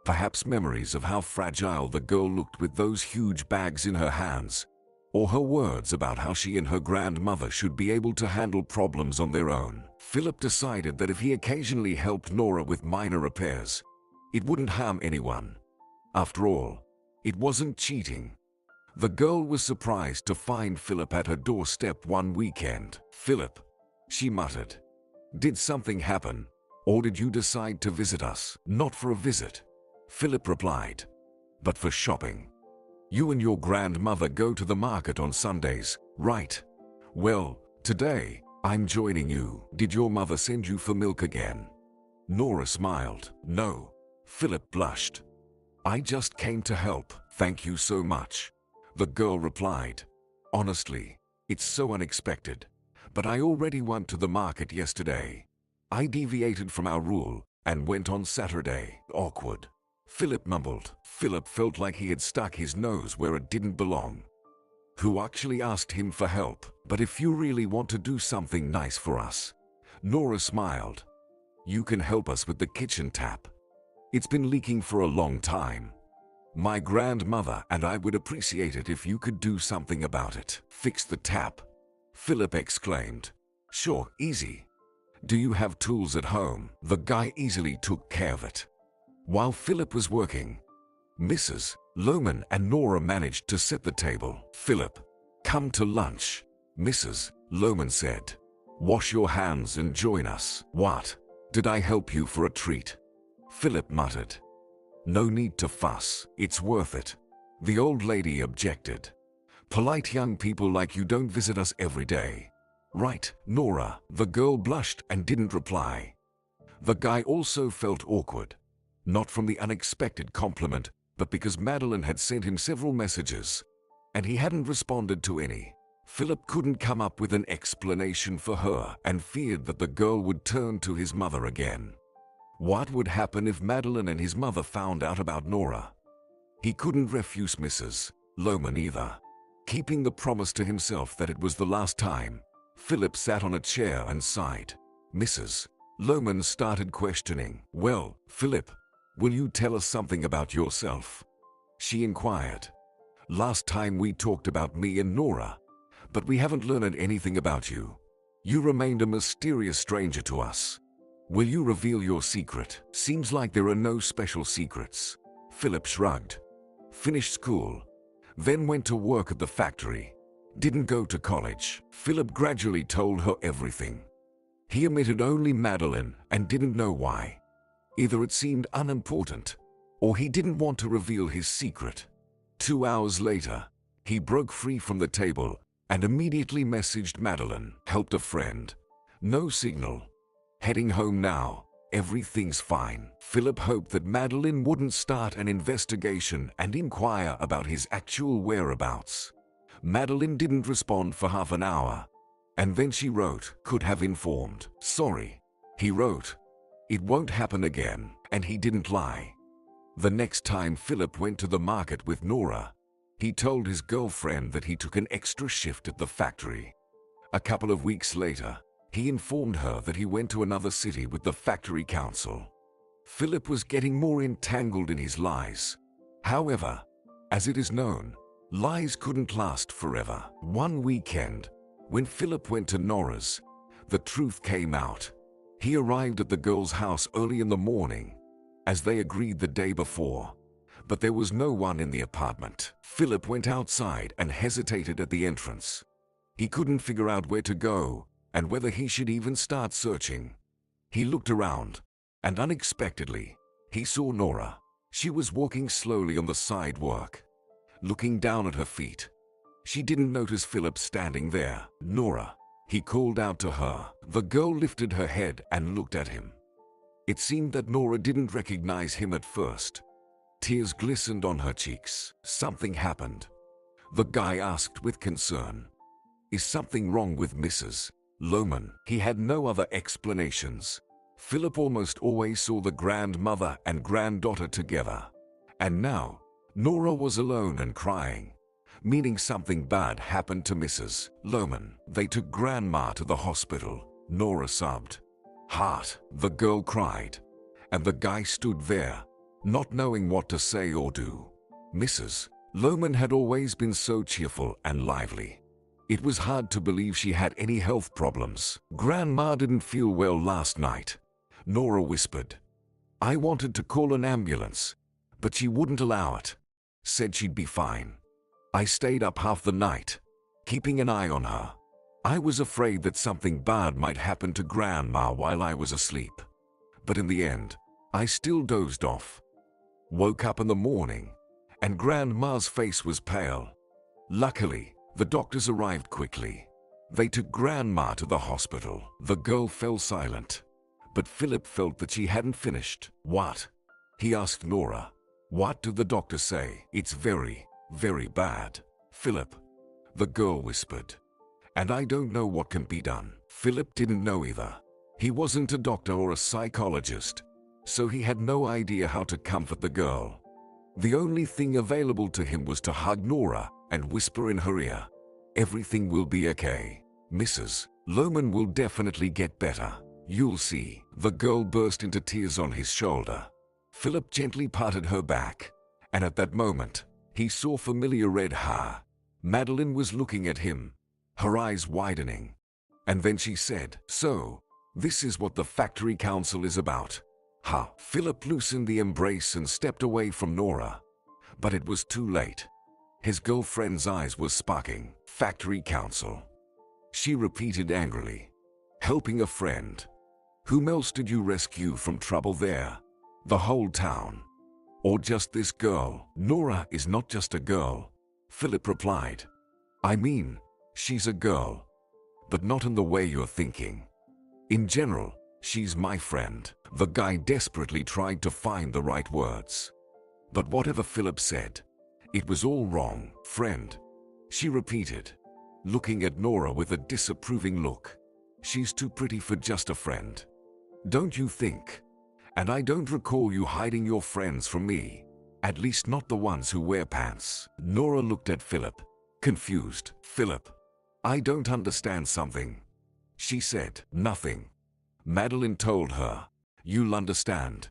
Perhaps memories of how fragile the girl looked with those huge bags in her hands, or her words about how she and her grandmother should be able to handle problems on their own. Philip decided that if he occasionally helped Nora with minor repairs, it wouldn't harm anyone. After all, it wasn't cheating. The girl was surprised to find Philip at her doorstep one weekend. Philip, she muttered. Did something happen, or did you decide to visit us? Not for a visit, Philip replied, but for shopping. You and your grandmother go to the market on Sundays, right? Well, today, I'm joining you. Did your mother send you for milk again? Nora smiled. No. Philip blushed. I just came to help. Thank you so much. The girl replied. Honestly, it's so unexpected. But I already went to the market yesterday. I deviated from our rule and went on Saturday. Awkward. Philip mumbled. Philip felt like he had stuck his nose where it didn't belong. Who actually asked him for help? But if you really want to do something nice for us, Nora smiled. You can help us with the kitchen tap. It's been leaking for a long time. My grandmother and I would appreciate it if you could do something about it. Fix the tap, Philip exclaimed. Sure, easy. Do you have tools at home? The guy easily took care of it. While Philip was working, Mrs. Lohman and Nora managed to set the table. Philip, come to lunch, Mrs. Lohman said. Wash your hands and join us. What? Did I help you for a treat? Philip muttered. No need to fuss, it's worth it. The old lady objected. Polite young people like you don't visit us every day. Right, Nora. The girl blushed and didn't reply. The guy also felt awkward. Not from the unexpected compliment, but because Madeline had sent him several messages, and he hadn't responded to any. Philip couldn't come up with an explanation for her and feared that the girl would turn to his mother again. What would happen if Madeline and his mother found out about Nora? He couldn't refuse Mrs. Lohman either. Keeping the promise to himself that it was the last time, Philip sat on a chair and sighed. Mrs. Lohman started questioning. Well, Philip, will you tell us something about yourself? She inquired. Last time we talked about me and Nora, but we haven't learned anything about you. You remained a mysterious stranger to us. Will you reveal your secret? Seems like there are no special secrets. Philip shrugged. Finished school, then went to work at the factory. Didn't go to college. Philip gradually told her everything. He omitted only Madeline and didn't know why. Either it seemed unimportant, or he didn't want to reveal his secret. 2 hours later, he broke free from the table and immediately messaged Madeline. Helped a friend. No signal. Heading home now. Everything's fine. Philip hoped that Madeline wouldn't start an investigation and inquire about his actual whereabouts. Madeline didn't respond for half an hour, and then she wrote, could have informed. Sorry. He wrote, it won't happen again, and he didn't lie. The next time Philip went to the market with Nora, he told his girlfriend that he took an extra shift at the factory. A couple of weeks later, he informed her that he went to another city with the factory council. Philip was getting more entangled in his lies. However, as it is known, lies couldn't last forever. One weekend, when Philip went to Nora's, the truth came out. He arrived at the girl's house early in the morning, as they agreed the day before, but there was no one in the apartment. Philip went outside and hesitated at the entrance. He couldn't figure out where to go and whether he should even start searching. He looked around, and unexpectedly, he saw Nora. She was walking slowly on the sidewalk, looking down at her feet. She didn't notice Philip standing there. Nora, he called out to her. The girl lifted her head and looked at him. It seemed that Nora didn't recognize him at first. Tears glistened on her cheeks. Something happened. The guy asked with concern. Is something wrong with Mrs. Lohman? He had no other explanations. Philip almost always saw the grandmother and granddaughter together. And now, Nora was alone and crying, meaning something bad happened to Mrs. Lohman. They took Grandma to the hospital. Nora sobbed. Heart, the girl cried, and the guy stood there, not knowing what to say or do. Mrs. Lohman had always been so cheerful and lively. It was hard to believe she had any health problems. Grandma didn't feel well last night, Nora whispered. I wanted to call an ambulance, but she wouldn't allow it. Said she'd be fine. I stayed up half the night, keeping an eye on her. I was afraid that something bad might happen to Grandma while I was asleep. But in the end, I still dozed off. Woke up in the morning, and Grandma's face was pale. Luckily, the doctors arrived quickly. They took Grandma to the hospital. The girl fell silent, but Philip felt that she hadn't finished. "What?" he asked Nora. "What did the doctor say?" "It's very, very bad, Philip," the girl whispered. "And I don't know what can be done." Philip didn't know either. He wasn't a doctor or a psychologist, so he had no idea how to comfort the girl. The only thing available to him was to hug Nora and whisper in her ear, "Everything will be okay. Mrs. Lohman will definitely get better. You'll see." The girl burst into tears on his shoulder. Philip gently patted her back, and at that moment, he saw familiar red hair. Madeline was looking at him, her eyes widening. And then she said, "So, this is what the factory council is about." Ha! Philip loosened the embrace and stepped away from Nora. But it was too late. His girlfriend's eyes were sparking. "Factory council," she repeated angrily. "Helping a friend. Whom else did you rescue from trouble there? The whole town? Or just this girl?" "Nora is not just a girl," Philip replied. "I mean, she's a girl. But not in the way you're thinking. In general, she's my friend." The guy desperately tried to find the right words. But whatever Philip said, it was all wrong. "Friend," she repeated, looking at Nora with a disapproving look. "She's too pretty for just a friend. Don't you think? And I don't recall you hiding your friends from me. At least not the ones who wear pants." Nora looked at Philip, confused. "Philip, I don't understand something," she said. "Nothing," Madeline told her. "You'll understand.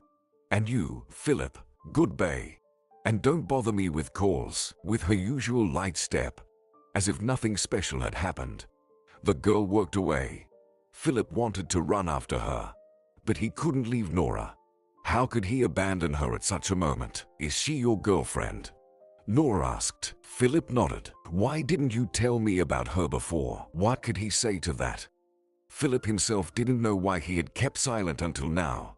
And you, Philip, goodbye. And don't bother me with calls." With her usual light step, as if nothing special had happened, the girl walked away. Philip wanted to run after her, but he couldn't leave Nora. How could he abandon her at such a moment? "Is she your girlfriend?" Nora asked. Philip nodded. "Why didn't you tell me about her before?" What could he say to that? Philip himself didn't know why he had kept silent until now.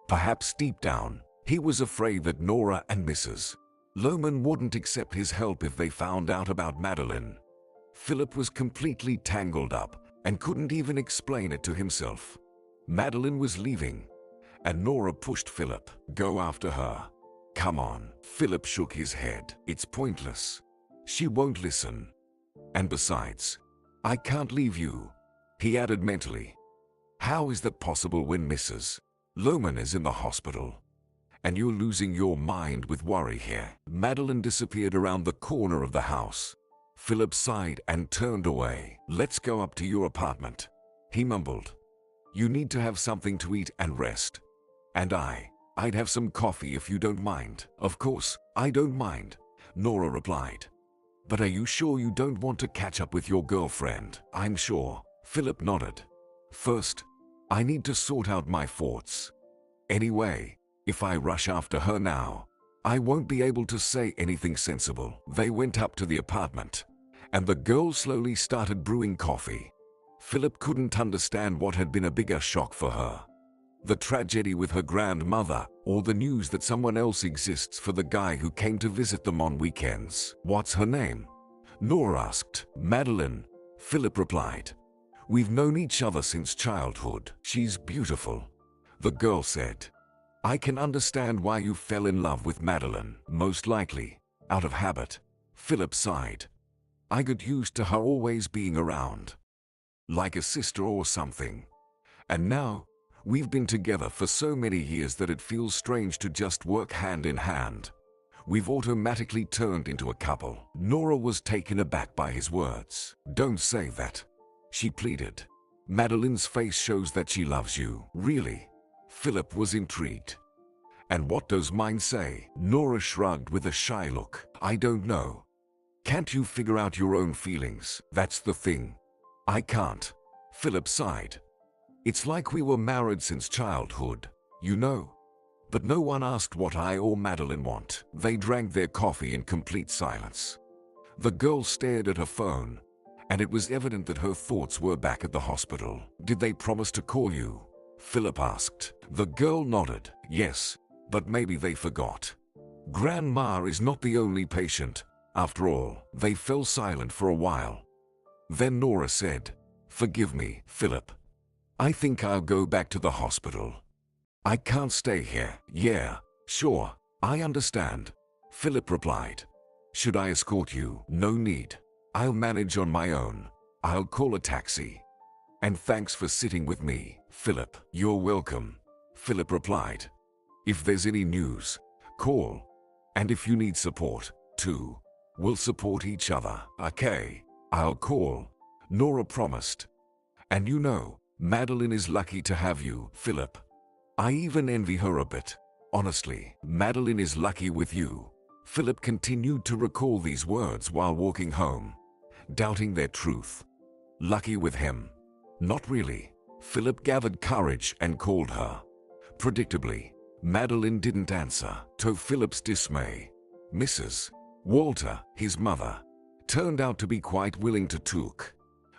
Perhaps deep down, he was afraid that Nora and Mrs. Lohman wouldn't accept his help if they found out about Madeline. Philip was completely tangled up and couldn't even explain it to himself. Madeline was leaving, and Nora pushed Philip. "Go after her. Come on." Philip shook his head. "It's pointless. She won't listen. And besides, I can't leave you," he added mentally. "How is that possible when Mrs. Lohman is in the hospital? And you're losing your mind with worry here." Madeline disappeared around the corner of the house. Philip sighed and turned away. "Let's go up to your apartment," he mumbled. "You need to have something to eat and rest. And I'd have some coffee if you don't mind." "Of course, I don't mind," Nora replied. "But are you sure you don't want to catch up with your girlfriend?" "I'm sure," Philip nodded. "First, I need to sort out my thoughts. Anyway, if I rush after her now, I won't be able to say anything sensible." They went up to the apartment, and the girl slowly started brewing coffee. Philip couldn't understand what had been a bigger shock for her: the tragedy with her grandmother, or the news that someone else exists for the guy who came to visit them on weekends. "What's her name?" Nora asked. "Madeline," Philip replied. "We've known each other since childhood." "She's beautiful," the girl said. "I can understand why you fell in love with Madeline." "Most likely, out of habit," Philip sighed. "I got used to her always being around, like a sister or something. And now, we've been together for so many years that it feels strange to just work hand in hand. We've automatically turned into a couple." Nora was taken aback by his words. "Don't say that," she pleaded. "Madeline's face shows that she loves you." "Really?" Philip was intrigued. "And what does mine say?" Nora shrugged with a shy look. "I don't know. Can't you figure out your own feelings?" "That's the thing. I can't," Philip sighed. "It's like we were married since childhood, you know. But no one asked what I or Madeline want." They drank their coffee in complete silence. The girl stared at her phone, and it was evident that her thoughts were back at the hospital. "Did they promise to call you?" Philip asked. The girl nodded. "Yes, but maybe they forgot." Grandma is not the only patient. After all, they fell silent for a while. Then Nora said, "Forgive me, Philip. I think I'll go back to the hospital. I can't stay here." "Yeah, sure, I understand," Philip replied. "Should I escort you?" "No need. I'll manage on my own. I'll call a taxi. And thanks for sitting with me, Philip." "You're welcome," Philip replied. "If there's any news, call. And if you need support, too, we'll support each other." "Okay, I'll call," Nora promised. "And you know, Madeline is lucky to have you, Philip. I even envy her a bit. Honestly, Madeline is lucky with you." Philip continued to recall these words while walking home, doubting their truth. Lucky with him? Not really. Philip gathered courage and called her. Predictably, Madeline didn't answer. To Philip's dismay, Mrs. Walter, his mother, turned out to be quite willing to talk.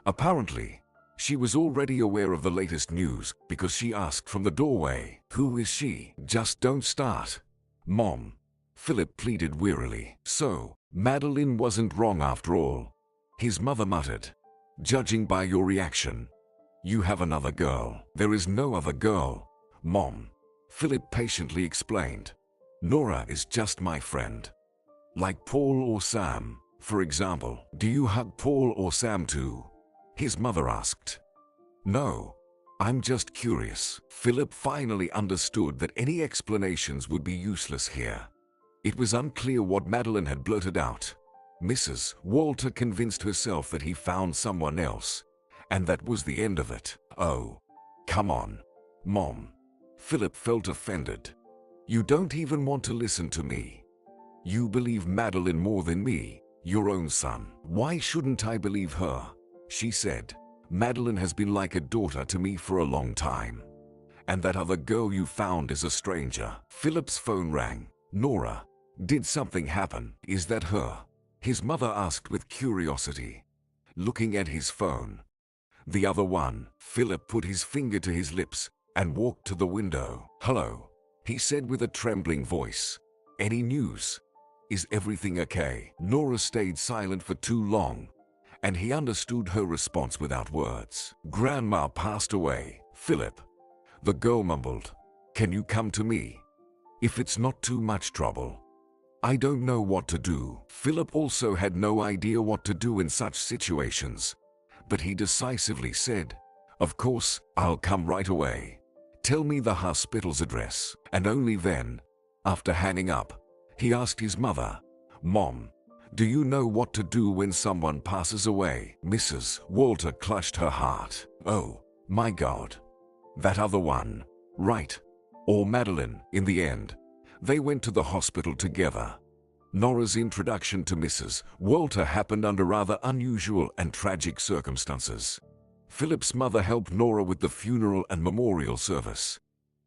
Apparently, she was already aware of the latest news because she asked from the doorway, "Who is she?" "Just don't start, Mom," Philip pleaded wearily. "So, Madeline wasn't wrong after all," his mother muttered. "Judging by your reaction, you have another girl." "There is no other girl, Mom," Philip patiently explained. "Nora is just my friend. Like Paul or Sam, for example." "Do you hug Paul or Sam too?" his mother asked. "No, I'm just curious." Philip finally understood that any explanations would be useless here. It was unclear what Madeline had blurted out. Mrs. Walter convinced herself that he found someone else, and that was the end of it. "Oh, come on, Mom." Philip felt offended. "You don't even want to listen to me. You believe Madeline more than me, your own son." "Why shouldn't I believe her?" she said. "Madeline has been like a daughter to me for a long time. And that other girl you found is a stranger." Philip's phone rang. "Nora, did something happen?" "Is that her?" his mother asked with curiosity, looking at his phone. "The other one." Philip put his finger to his lips and walked to the window. "Hello," he said with a trembling voice. "Any news? Is everything okay?" Nora stayed silent for too long, and he understood her response without words. "Grandma passed away, Philip," the girl mumbled. "Can you come to me? If it's not too much trouble." "I don't know what to do." Philip also had no idea what to do in such situations, but he decisively said, "Of course, I'll come right away. Tell me the hospital's address." And only then, after hanging up, he asked his mother, "Mom, do you know what to do when someone passes away?" Mrs. Walter clutched her heart. "Oh, my God. That other one, right? Or Madeline." In the end, they went to the hospital together. Nora's introduction to Mrs. Walter happened under rather unusual and tragic circumstances. Philip's mother helped Nora with the funeral and memorial service,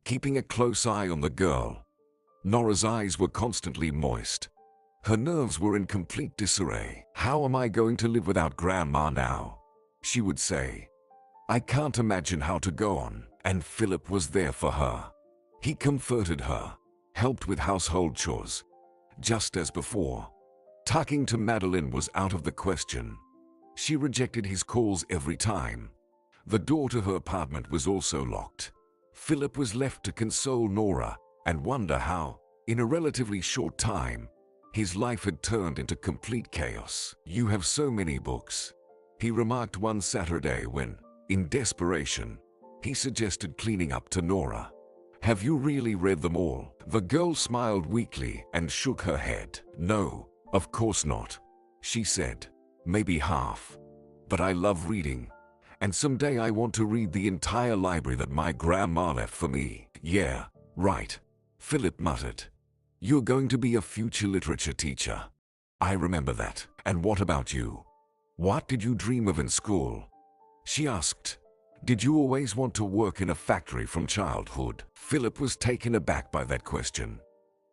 keeping a close eye on the girl. Nora's eyes were constantly moist. Her nerves were in complete disarray. "How am I going to live without Grandma now?" she would say. "I can't imagine how to go on." And Philip was there for her. He comforted her, helped with household chores, just as before. Talking to Madeline was out of the question. She rejected his calls every time. The door to her apartment was also locked. Philip was left to console Nora and wonder how, in a relatively short time, his life had turned into complete chaos. "You have so many books," he remarked one Saturday when, in desperation, he suggested cleaning up to Nora. "Have you really read them all?" The girl smiled weakly and shook her head. "No, of course not," she said. "Maybe half. But I love reading, and someday I want to read the entire library that my grandma left for me." "Yeah, right," Philip muttered. "You're going to be a future literature teacher. I remember that." "And what about you? What did you dream of in school?" she asked. "Did you always want to work in a factory from childhood?" Philip was taken aback by that question.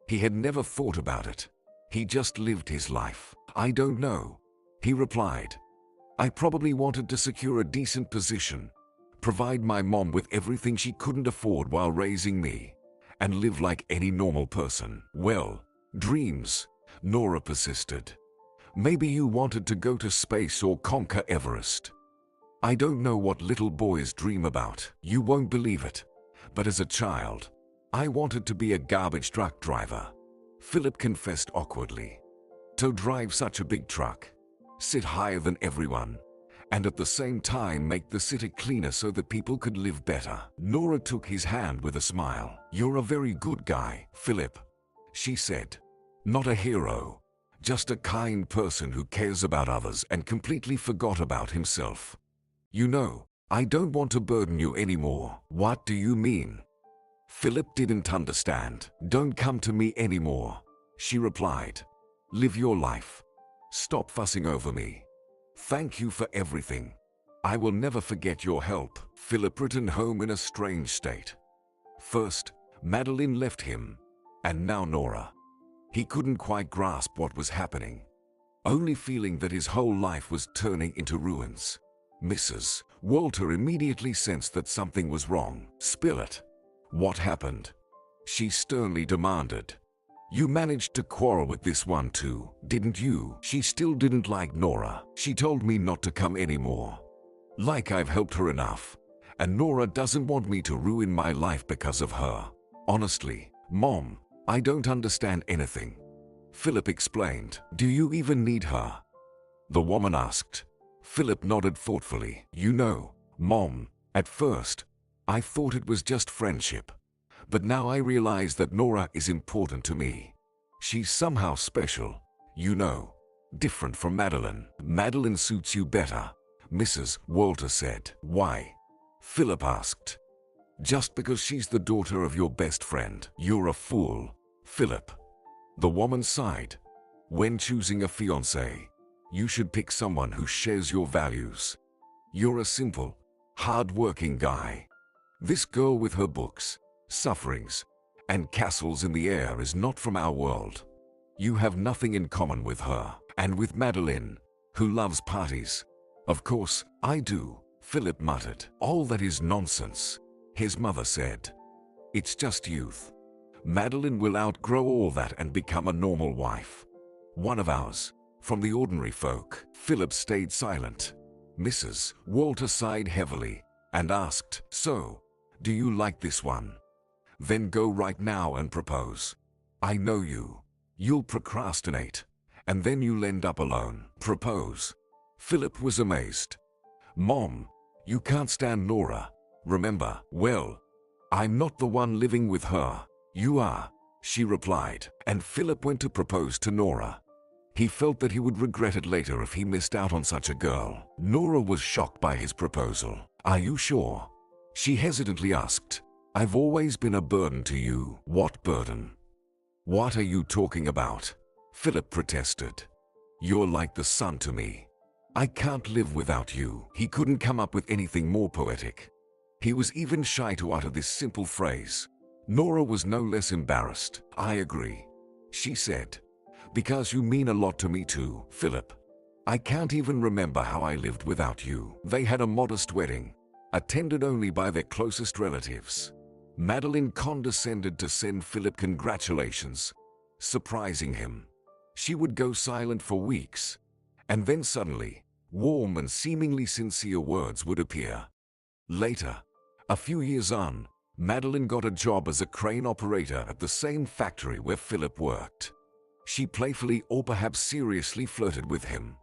He had never thought about it. He just lived his life. "I don't know," he replied. "I probably wanted to secure a decent position, provide my mom with everything she couldn't afford while raising me, and live like any normal person." "Well, Dreams, Nora persisted. Maybe you wanted to go to space or conquer Everest. I don't know what little boys dream about. You won't believe it. But as a child, I wanted to be a garbage truck driver. Philip confessed awkwardly. To drive such a big truck, sit higher than everyone, and at the same time make the city cleaner so that people could live better. Nora took his hand with a smile. You're a very good guy, Philip, she said. Not a hero, just a kind person who cares about others and completely forgot about himself. You know, I don't want to burden you anymore. What do you mean? Philip didn't understand. Don't come to me anymore, she replied. Live your life. Stop fussing over me. Thank you for everything. I will never forget your help. Philip returned home in a strange state. First, Madeline left him, and now Nora. He couldn't quite grasp what was happening, only feeling that his whole life was turning into ruins. Mrs. Walter immediately sensed that something was wrong. Spill it. What happened? She sternly demanded. You managed to quarrel with this one too, didn't you? She still didn't like Nora. She told me not to come anymore. Like I've helped her enough, and Nora doesn't want me to ruin my life because of her. Honestly, Mom, I don't understand anything. Philip explained. Do you even need her? The woman asked. Philip nodded thoughtfully. You know, Mom, at first, I thought it was just friendship. But now I realize that Nora is important to me. She's somehow special, you know, different from Madeline. Madeline suits you better, Mrs. Walter said. Why? Philip asked. Just because she's the daughter of your best friend. You're a fool, Philip. The woman sighed. When choosing a fiancé, you should pick someone who shares your values. You're a simple, hard-working guy. This girl with her books, sufferings, and castles in the air is not from our world. You have nothing in common with her. And with Madeline, who loves parties. Of course, I do, Philip muttered. All that is nonsense, his mother said. It's just youth. Madeline will outgrow all that and become a normal wife. One of ours, from the ordinary folk. Philip stayed silent. Mrs. Walter sighed heavily and asked, So, do you like this one? Then go right now and propose. I know you. You'll procrastinate, and then you'll end up alone. Propose. Philip was amazed. Mom, you can't stand Nora, remember? Well, I'm not the one living with her. You are, she replied. And Philip went to propose to Nora. He felt that he would regret it later if he missed out on such a girl. Nora was shocked by his proposal. Are you sure? She hesitantly asked. I've always been a burden to you. What burden? What are you talking about? Philip protested. You're like the sun to me. I can't live without you. He couldn't come up with anything more poetic. He was even shy to utter this simple phrase. Nora was no less embarrassed. I agree, she said. Because you mean a lot to me too, Philip. I can't even remember how I lived without you. They had a modest wedding, attended only by their closest relatives. Madeline condescended to send Philip congratulations, surprising him. She would go silent for weeks, and then suddenly, warm and seemingly sincere words would appear. Later, a few years on, Madeline got a job as a crane operator at the same factory where Philip worked. She playfully or perhaps seriously flirted with him.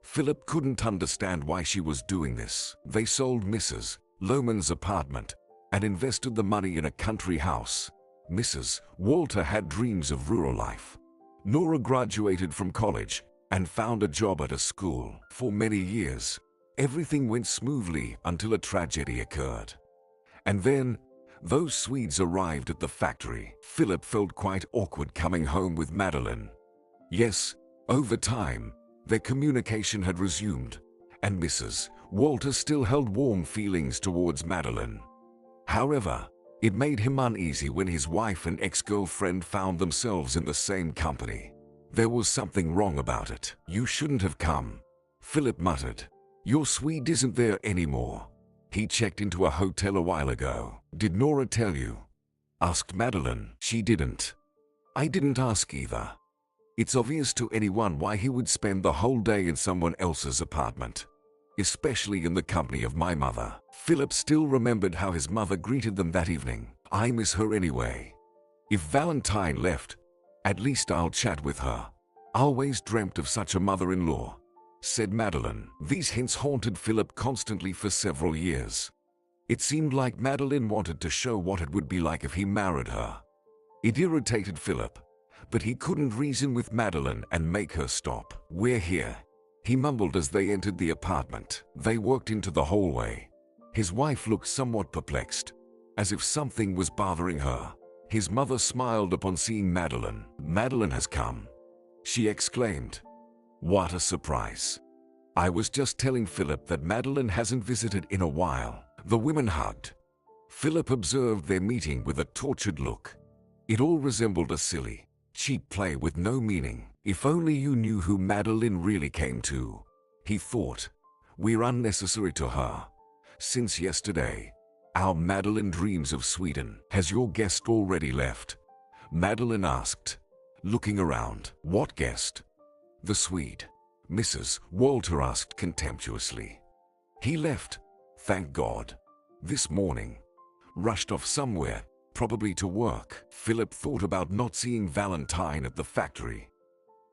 Philip couldn't understand why she was doing this. They sold Mrs. Lohman's apartment and invested the money in a country house. Mrs. Walter had dreams of rural life. Nora graduated from college and found a job at a school. For many years, everything went smoothly until a tragedy occurred. And then, those Swedes arrived at the factory. Philip felt quite awkward coming home with Madeline. Yes, over time, their communication had resumed, and Mrs. Walter still held warm feelings towards Madeline. However, it made him uneasy when his wife and ex-girlfriend found themselves in the same company. There was something wrong about it. You shouldn't have come, Philip muttered. Your Swede isn't there anymore. He checked into a hotel a while ago. Did Nora tell you? Asked Madeline. She didn't. I didn't ask either. It's obvious to anyone why he would spend the whole day in someone else's apartment, especially in the company of my mother. Philip still remembered how his mother greeted them that evening. I miss her anyway. If Valentine left, at least I'll chat with her. I always dreamt of such a mother-in-law, said Madeline. These hints haunted Philip constantly for several years. It seemed like Madeline wanted to show what it would be like if he married her. It irritated Philip, but he couldn't reason with Madeline and make her stop. We're here, he mumbled as they entered the apartment. They walked into the hallway. His wife looked somewhat perplexed, as if something was bothering her. His mother smiled upon seeing Madeline. Madeline has come, she exclaimed. What a surprise. I was just telling Philip that Madeline hasn't visited in a while. The women hugged. Philip observed their meeting with a tortured look. It all resembled a silly, cheap play with no meaning. If only you knew who Madeline really came to, he thought. We're unnecessary to her. Since yesterday, our Madeline dreams of Sweden. Has your guest already left? Madeline asked, looking around. What guest? The Swede. Mrs. Walter asked contemptuously. He left, thank God. This morning. Rushed off somewhere, probably to work. Philip thought about not seeing Valentine at the factory.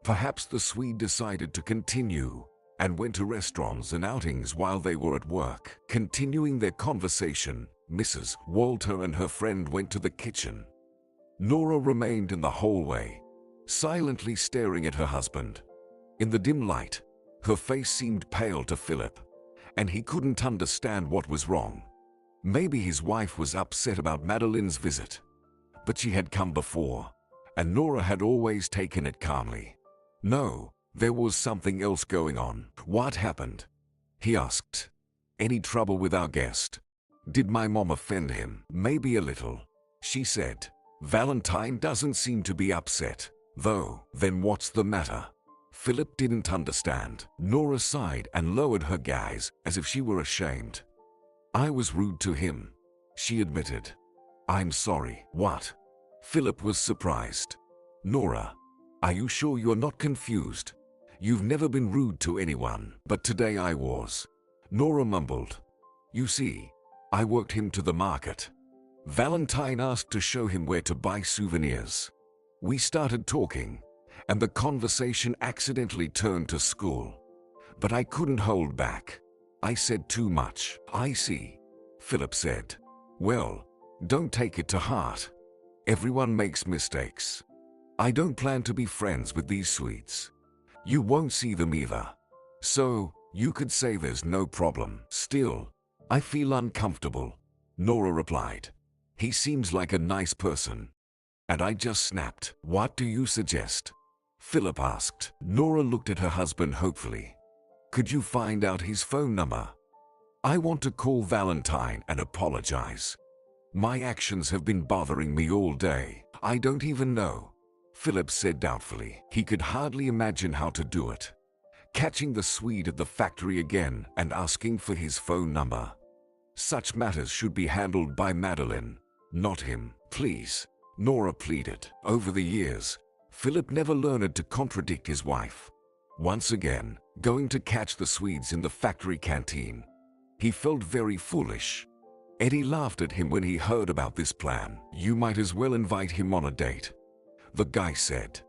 Perhaps the Swede decided to continue and went to restaurants and outings while they were at work. Continuing their conversation, Mrs. Walter and her friend went to the kitchen. Nora remained in the hallway, silently staring at her husband. In the dim light, her face seemed pale to Philip, and he couldn't understand what was wrong. Maybe his wife was upset about Madeline's visit, but she had come before, and Nora had always taken it calmly. No, there was something else going on. What happened? He asked. Any trouble with our guest? Did my mom offend him? Maybe a little, she said. Valentine doesn't seem to be upset, though. Then what's the matter? Philip didn't understand. Nora sighed and lowered her gaze as if she were ashamed. I was rude to him, she admitted. I'm sorry. What? Philip was surprised. Nora, are you sure you're not confused? You've never been rude to anyone, but today I was. Nora mumbled. You see, I worked him to the market. Valentine asked to show him where to buy souvenirs. We started talking, and the conversation accidentally turned to school. But I couldn't hold back. I said too much. I see, Philip said. Well, don't take it to heart. Everyone makes mistakes. I don't plan to be friends with these Swedes. You won't see them either. So, you could say there's no problem. Still, I feel uncomfortable, Nora replied. He seems like a nice person. And I just snapped. What do you suggest? Philip asked. Nora looked at her husband hopefully. Could you find out his phone number? I want to call Valentine and apologize. My actions have been bothering me all day. I don't even know, Philip said doubtfully. He could hardly imagine how to do it. Catching the Swede at the factory again and asking for his phone number. Such matters should be handled by Madeline, not him. Please, Nora pleaded. Over the years, Philip never learned to contradict his wife. Once again, going to catch the Swedes in the factory canteen. He felt very foolish. Eddie laughed at him when he heard about this plan. You might as well invite him on a date, the guy said.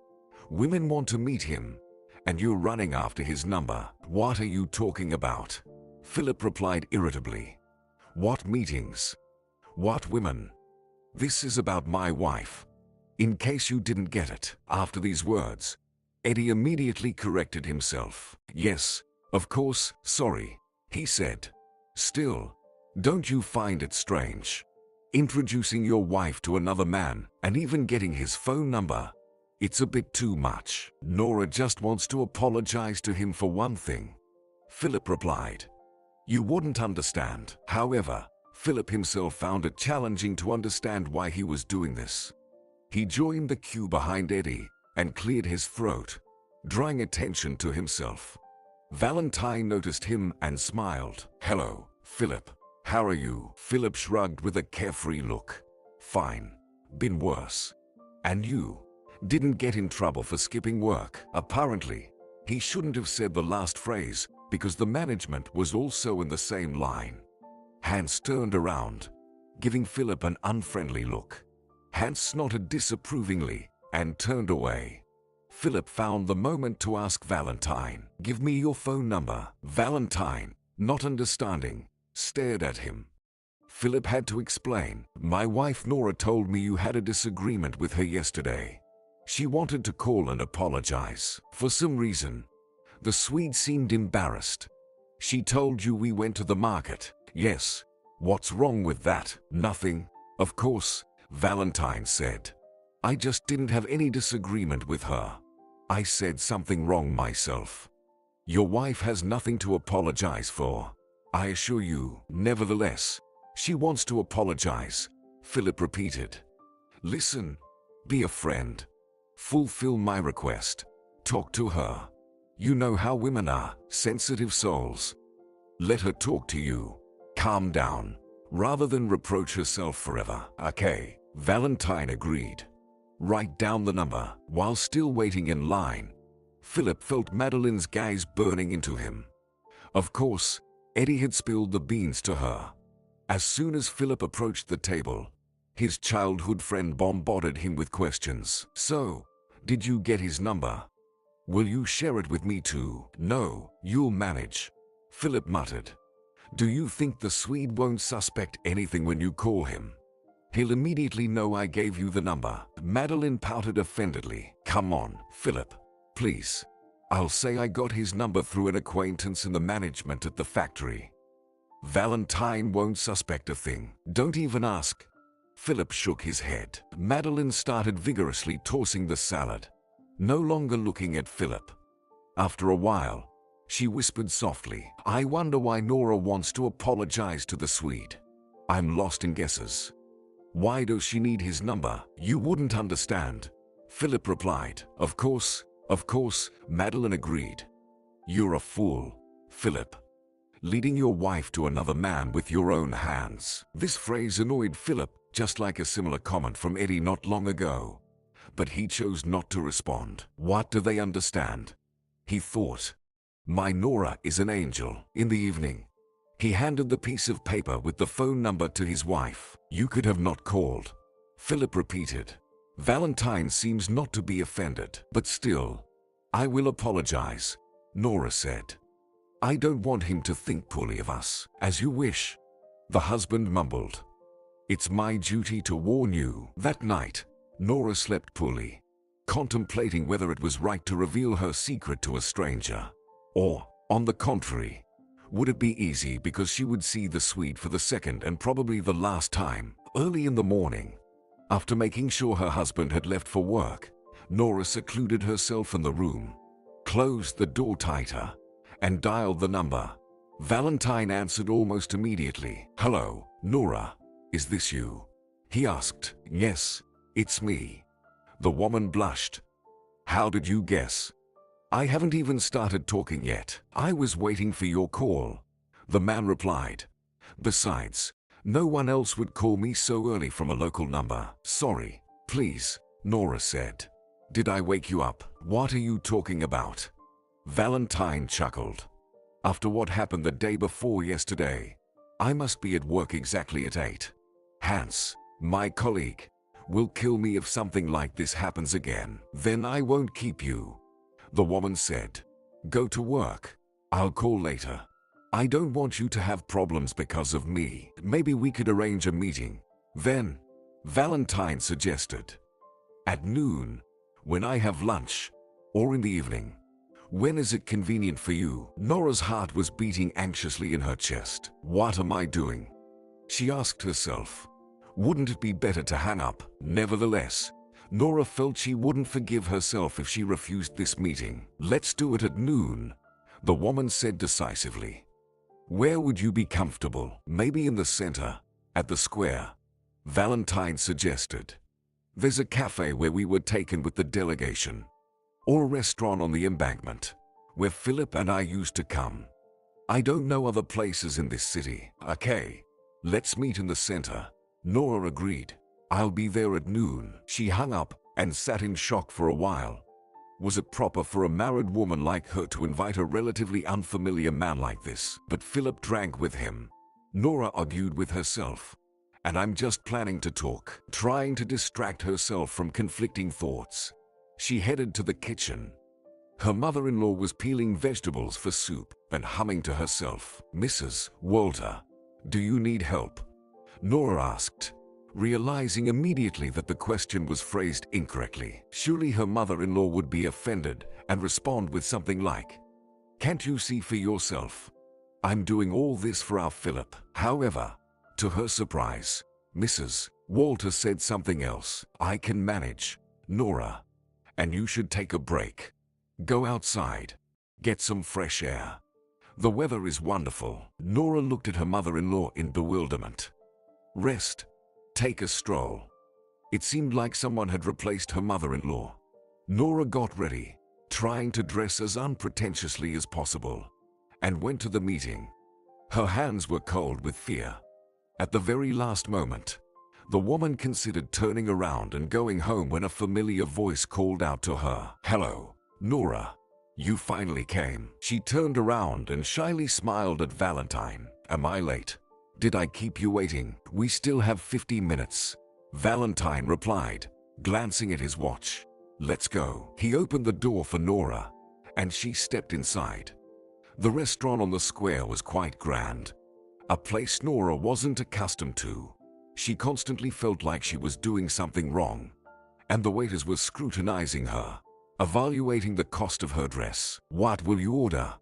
Women want to meet him, and you're running after his number. What are you talking about? Philip replied irritably. What meetings? What women? This is about my wife. In case you didn't get it. After these words, Eddie immediately corrected himself. Yes, of course, sorry, he said. Still, don't you find it strange? Introducing your wife to another man and even getting his phone number? It's a bit too much. Nora just wants to apologize to him for one thing, Philip replied. You wouldn't understand. However, Philip himself found it challenging to understand why he was doing this. He joined the queue behind Eddie and cleared his throat, drawing attention to himself. Valentine noticed him and smiled. Hello, Philip. How are you? Philip shrugged with a carefree look. Fine. Been worse. And you? didn't get in trouble for skipping work. Apparently, he shouldn't have said the last phrase because the management was also in the same line. Hans turned around, giving Philip an unfriendly look. Hans snorted disapprovingly and turned away. Philip found the moment to ask Valentine, "Give me your phone number." Valentine, not understanding, stared at him. Philip had to explain, "My wife Nora told me you had a disagreement with her yesterday. She wanted to call and apologize. For some reason." The Swede seemed embarrassed. "She told you we went to the market." "Yes. What's wrong with that?" "Nothing, of course," Valentine said. "I just didn't have any disagreement with her. I said something wrong myself." "Your wife has nothing to apologize for, I assure you." "Nevertheless, she wants to apologize," Philip repeated. "Listen, be a friend. Fulfill my request. Talk to her. You know how women are, sensitive souls. Let her talk to you. Calm down, rather than reproach herself forever." "Okay," Valentine agreed. "Write down the number." While still waiting in line, Philip felt Madeline's gaze burning into him. Of course, Eddie had spilled the beans to her. As soon as Philip approached the table, his childhood friend bombarded him with questions. "So, did you get his number? Will you share it with me too?" "No, you'll manage," Philip muttered. "Do you think the Swede won't suspect anything when you call him? He'll immediately know I gave you the number." Madeline pouted offendedly. "Come on, Philip, please. I'll say I got his number through an acquaintance in the management at the factory. Valentine won't suspect a thing. Don't even ask." Philip shook his head. Madeline started vigorously tossing the salad, no longer looking at Philip. After a while, she whispered softly, "I wonder why Nora wants to apologize to the Swede. I'm lost in guesses. Why does she need his number?" "You wouldn't understand," Philip replied. Of course, Madeline agreed. "You're a fool, Philip. Leading your wife to another man with your own hands." This phrase annoyed Philip, just like a similar comment from Eddie not long ago. But he chose not to respond. What do they understand? He thought. My Nora is an angel. In the evening, he handed the piece of paper with the phone number to his wife. "You could have not called," Philip repeated. Valentine seems not to be offended. "But still, I will apologize," Nora said. "I don't want him to think poorly of us." "As you wish," the husband mumbled. "It's my duty to warn you." That night, Nora slept poorly, contemplating whether it was right to reveal her secret to a stranger. Or, on the contrary, would it be easy because she would see the Swede for the second and probably the last time? Early in the morning, after making sure her husband had left for work, Nora secluded herself in the room, closed the door tighter, and dialed the number. Valentine answered almost immediately. "Hello, Nora, is this you?" he asked. "Yes, it's me." The woman blushed. "How did you guess?" "I haven't even started talking yet. I was waiting for your call," the man replied. "Besides, no one else would call me so early from a local number." "Sorry, please," Nora said. "Did I wake you up?" "What are you talking about?" Valentine chuckled. "After what happened the day before yesterday, I must be at work exactly at 8. Hans, my colleague, will kill me if something like this happens again." "Then I won't keep you," the woman said. "Go to work. I'll call later. I don't want you to have problems because of me. Maybe we could arrange a meeting then," Valentine suggested. "At noon, when I have lunch, or in the evening. When is it convenient for you?" Nora's heart was beating anxiously in her chest. "What am I doing?" she asked herself. Wouldn't it be better to hang up? Nevertheless, Nora felt she wouldn't forgive herself if she refused this meeting. "Let's do it at noon," the woman said decisively. "Where would you be comfortable?" "Maybe in the center, at the square," Valentine suggested. "There's a cafe where we were taken with the delegation. Or a restaurant on the embankment, where Philip and I used to come. I don't know other places in this city." "Okay, let's meet in the center," Nora agreed. "I'll be there at noon." She hung up, and sat in shock for a while. Was it proper for a married woman like her to invite a relatively unfamiliar man like this? But Philip drank with him. Nora argued with herself. And I'm just planning to talk, trying to distract herself from conflicting thoughts. She headed to the kitchen. Her mother-in-law was peeling vegetables for soup and humming to herself. "Mrs. Walter, do you need help?" Nora asked, realizing immediately that the question was phrased incorrectly. Surely her mother-in-law would be offended and respond with something like, "Can't you see for yourself? I'm doing all this for our Philip." However, to her surprise, Mrs. Walter said something else. "I can manage, Nora. And you should take a break. Go outside. Get some fresh air. The weather is wonderful." Nora looked at her mother-in-law in bewilderment. Rest. Take a stroll. It seemed like someone had replaced her mother-in-law. Nora got ready, trying to dress as unpretentiously as possible, and went to the meeting. Her hands were cold with fear. At the very last moment, the woman considered turning around and going home when a familiar voice called out to her, "Hello, Nora. You finally came." She turned around and shyly smiled at Valentine. "Am I late? Did I keep you waiting?" "We still have 50 minutes, Valentine replied, glancing at his watch. "Let's go." He opened the door for Nora, and she stepped inside. The restaurant on the square was quite grand, a place Nora wasn't accustomed to. She constantly felt like she was doing something wrong, and the waiters were scrutinizing her, evaluating the cost of her dress. "What will you order?"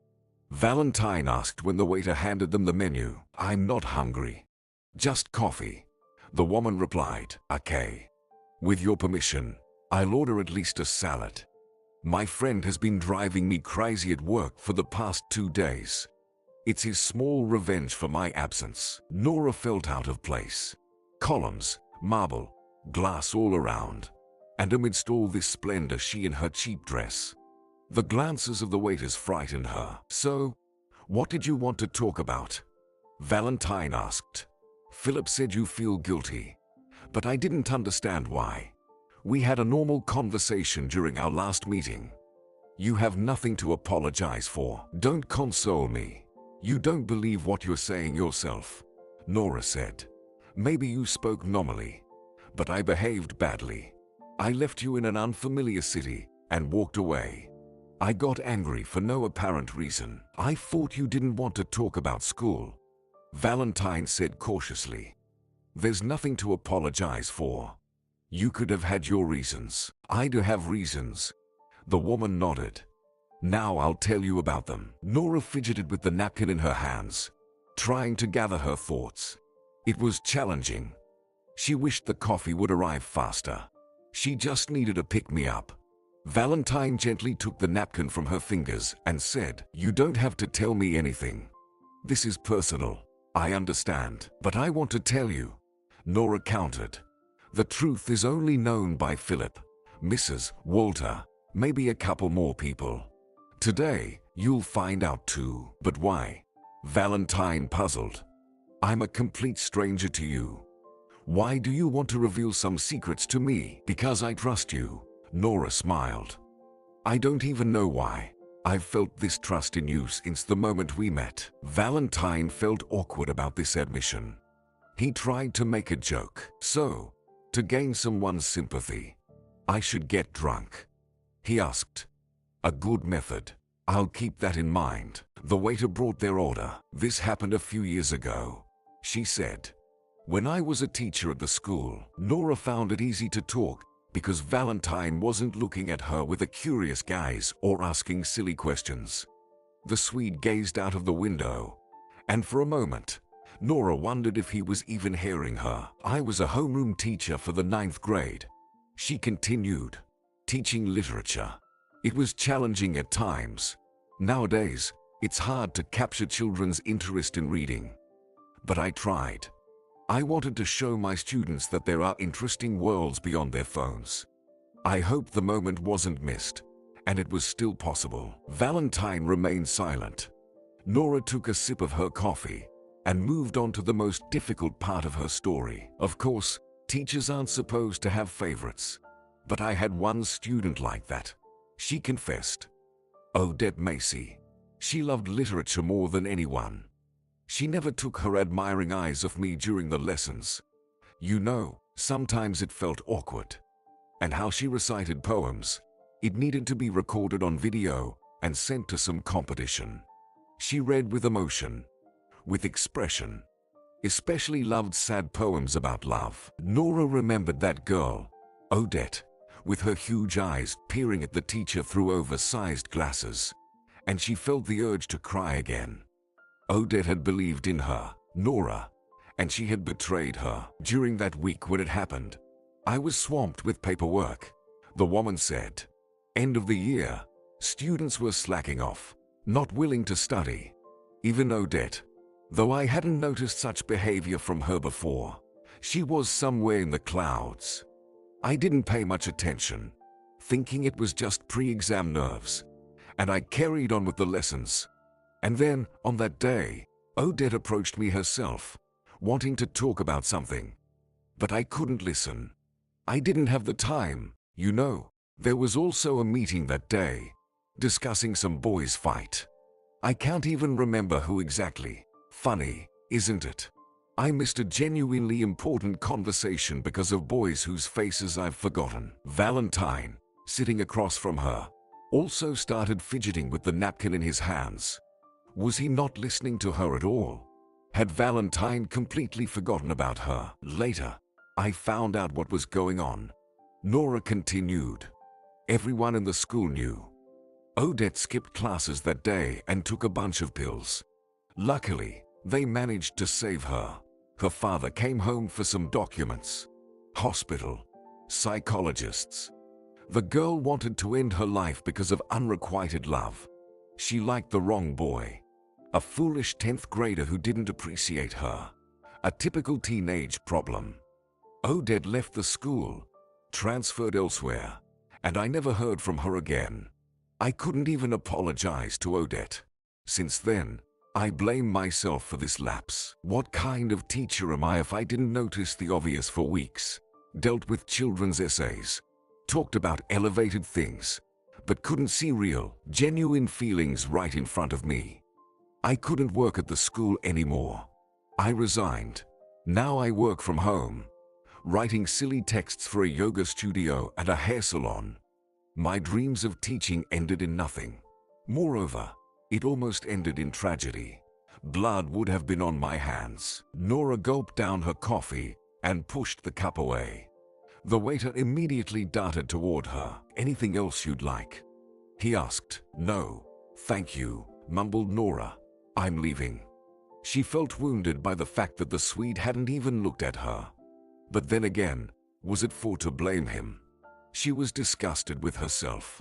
Valentine asked when the waiter handed them the menu. "I'm not hungry. Just coffee," the woman replied. "Okay. With your permission, I'll order at least a salad. My friend has been driving me crazy at work for the past 2 days. It's his small revenge for my absence." Nora felt out of place. Columns, marble, glass all around. And amidst all this splendor, she in her cheap dress. The glances of the waiters frightened her. "So, what did you want to talk about?" Valentine asked. "Philip said you feel guilty, but I didn't understand why. We had a normal conversation during our last meeting. You have nothing to apologize for." "Don't console me. You don't believe what you're saying yourself," Nora said. "Maybe you spoke normally, but I behaved badly. I left you in an unfamiliar city and walked away. I got angry for no apparent reason." "I thought you didn't want to talk about school," Valentine said cautiously. "There's nothing to apologize for. You could have had your reasons." "I do have reasons," the woman nodded. "Now I'll tell you about them." Nora fidgeted with the napkin in her hands, trying to gather her thoughts. It was challenging. She wished the coffee would arrive faster. She just needed a pick-me-up. Valentine gently took the napkin from her fingers and said, "You don't have to tell me anything. This is personal. I understand. But I want to tell you," Nora countered. "The truth is only known by Philip, Mrs. Walter, maybe a couple more people. Today, you'll find out too." "But why?" Valentine puzzled. "I'm a complete stranger to you. Why do you want to reveal some secrets to me?" "Because I trust you," Nora smiled. "I don't even know why. I've felt this trust in you since the moment we met." Valentine felt awkward about this admission. He tried to make a joke. "So, to gain someone's sympathy, I should get drunk?" he asked. "A good method. I'll keep that in mind." The waiter brought their order. "This happened a few years ago," she said. "When I was a teacher at the school." Nora found it easy to talk because Valentine wasn't looking at her with a curious gaze or asking silly questions. The Swede gazed out of the window, and for a moment, Nora wondered if he was even hearing her. "I was a homeroom teacher for the 9th grade," she continued, "teaching literature. It was challenging at times. Nowadays, it's hard to capture children's interest in reading. But I tried. I wanted to show my students that there are interesting worlds beyond their phones. I hoped the moment wasn't missed, and it was still possible." Valentine remained silent. Nora took a sip of her coffee and moved on to the most difficult part of her story. "Of course, teachers aren't supposed to have favorites. But I had one student like that, she confessed. Odette Macy. She loved literature more than anyone. She never took her admiring eyes off me during the lessons. You know, sometimes it felt awkward. And how she recited poems. It needed to be recorded on video and sent to some competition. She read with emotion, with expression. Especially loved sad poems about love. Nora remembered that girl, Odette, with her huge eyes peering at the teacher through oversized glasses. And she felt the urge to cry again. Odette had believed in her, Nora, and she had betrayed her. During that week when it happened, I was swamped with paperwork. The woman said, end of the year, students were slacking off, not willing to study. Even Odette, though I hadn't noticed such behavior from her before, she was somewhere in the clouds. I didn't pay much attention, thinking it was just pre-exam nerves, and I carried on with the lessons. And then, on that day, Odette approached me herself, wanting to talk about something. But I couldn't listen. I didn't have the time, you know. There was also a meeting that day, discussing some boys' fight. I can't even remember who exactly. Funny, isn't it? I missed a genuinely important conversation because of boys whose faces I've forgotten. Valentine, sitting across from her, also started fidgeting with the napkin in his hands. Was he not listening to her at all? Had Valentine completely forgotten about her? Later, I found out what was going on. Nora continued. Everyone in the school knew. Odette skipped classes that day and took a bunch of pills. Luckily, they managed to save her. Her father came home for some documents. Hospital. Psychologists. The girl wanted to end her life because of unrequited love. She liked the wrong boy. A foolish 10th grader who didn't appreciate her. A typical teenage problem. Odette left the school, transferred elsewhere, and I never heard from her again. I couldn't even apologize to Odette. Since then, I blame myself for this lapse. What kind of teacher am I if I didn't notice the obvious for weeks? Dealt with children's essays, talked about elevated things, but couldn't see real, genuine feelings right in front of me. I couldn't work at the school anymore. I resigned. Now I work from home, writing silly texts for a yoga studio and a hair salon. My dreams of teaching ended in nothing. Moreover, it almost ended in tragedy. Blood would have been on my hands. Nora gulped down her coffee and pushed the cup away. The waiter immediately darted toward her. Anything else you'd like? He asked. No, thank you, mumbled Nora. I'm leaving. She felt wounded by the fact that the Swede hadn't even looked at her. But then again, was it for to blame him? She was disgusted with herself.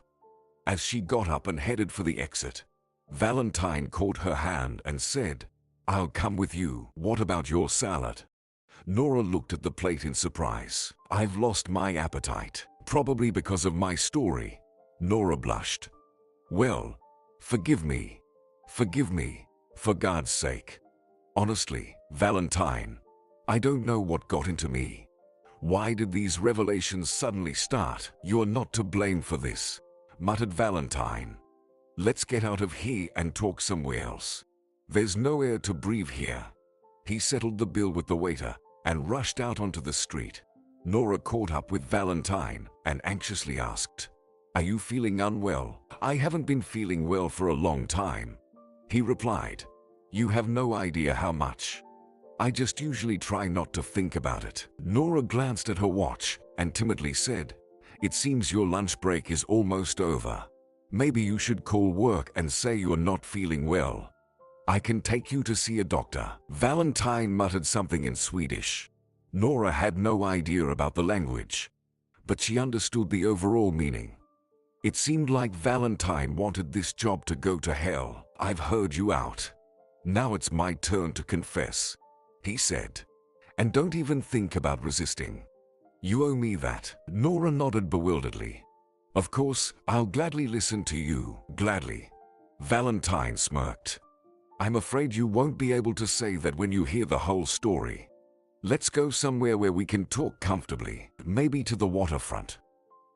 As she got up and headed for the exit, Valentine caught her hand and said, I'll come with you. What about your salad? Nora looked at the plate in surprise. I've lost my appetite, probably because of my story. Nora blushed. Well, forgive me. Forgive me, for God's sake. Honestly, Valentine, I don't know what got into me. Why did these revelations suddenly start? You're not to blame for this, muttered Valentine. Let's get out of here and talk somewhere else. There's no air to breathe here. He settled the bill with the waiter and rushed out onto the street. Nora caught up with Valentine and anxiously asked, Are you feeling unwell? I haven't been feeling well for a long time. He replied, You have no idea how much. I just usually try not to think about it. Nora glanced at her watch and timidly said, It seems your lunch break is almost over. Maybe you should call work and say you're not feeling well. I can take you to see a doctor. Valentine muttered something in Swedish. Nora had no idea about the language, but she understood the overall meaning. It seemed like Valentine wanted this job to go to hell. I've heard you out. Now it's my turn to confess, he said. And don't even think about resisting. You owe me that. Nora nodded bewilderedly. Of course, I'll gladly listen to you. Gladly. Valentine smirked. I'm afraid you won't be able to say that when you hear the whole story. Let's go somewhere where we can talk comfortably, maybe to the waterfront.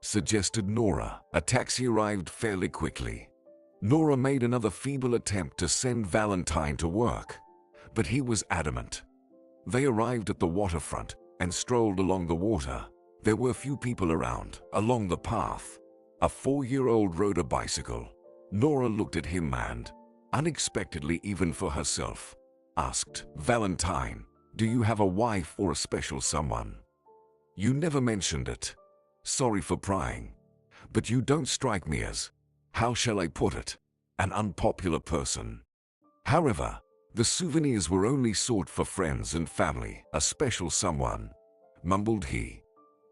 suggested Nora. A taxi arrived fairly quickly. Nora made another feeble attempt to send Valentine to work, but he was adamant. They arrived at the waterfront and strolled along the water. There were few people around. Along the path, a 4-year-old rode a bicycle. Nora looked at him and, unexpectedly even for herself, asked, "Valentine, do you have a wife or a special someone? You never mentioned it. Sorry for prying, but you don't strike me as, how shall I put it, an unpopular person." However, the souvenirs were only sought for friends and family. "A special someone," mumbled he.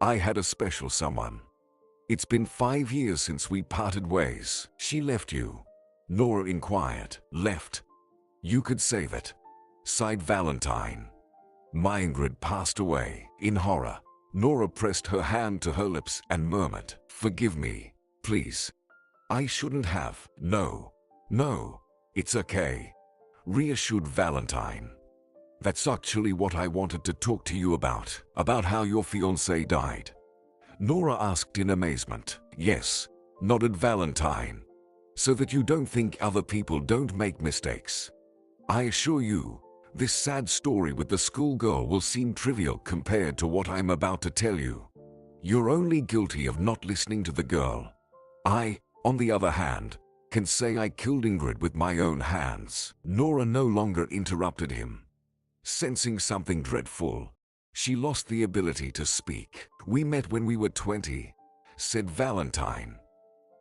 "I had a special someone. It's been 5 years since we parted ways." "She left you?" Nora inquired. "Left? You could save it," sighed Valentine. "My Ingrid passed away." In horror, Nora pressed her hand to her lips and murmured, "Forgive me, please. I shouldn't have." No, it's okay," reassured Valentine. "That's actually what I wanted to talk to you about how your fiancé died." Nora asked in amazement. "Yes," nodded Valentine. "So that you don't think other people don't make mistakes. I assure you, this sad story with the schoolgirl will seem trivial compared to what I'm about to tell you. You're only guilty of not listening to the girl. I, on the other hand, can say I killed Ingrid with my own hands." Nora no longer interrupted him. Sensing something dreadful, she lost the ability to speak. "We met when we were 20, said Valentine.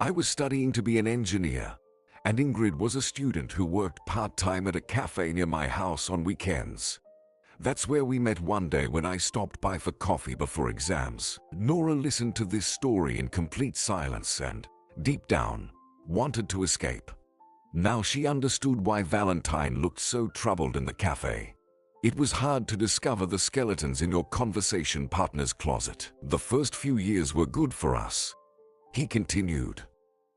"I was studying to be an engineer, and Ingrid was a student who worked part-time at a cafe near my house on weekends. That's where we met one day when I stopped by for coffee before exams." Nora listened to this story in complete silence and, deep down, wanted to escape. Now she understood why Valentine looked so troubled in the cafe. It was hard to discover the skeletons in your conversation partner's closet. "The first few years were good for us," he continued.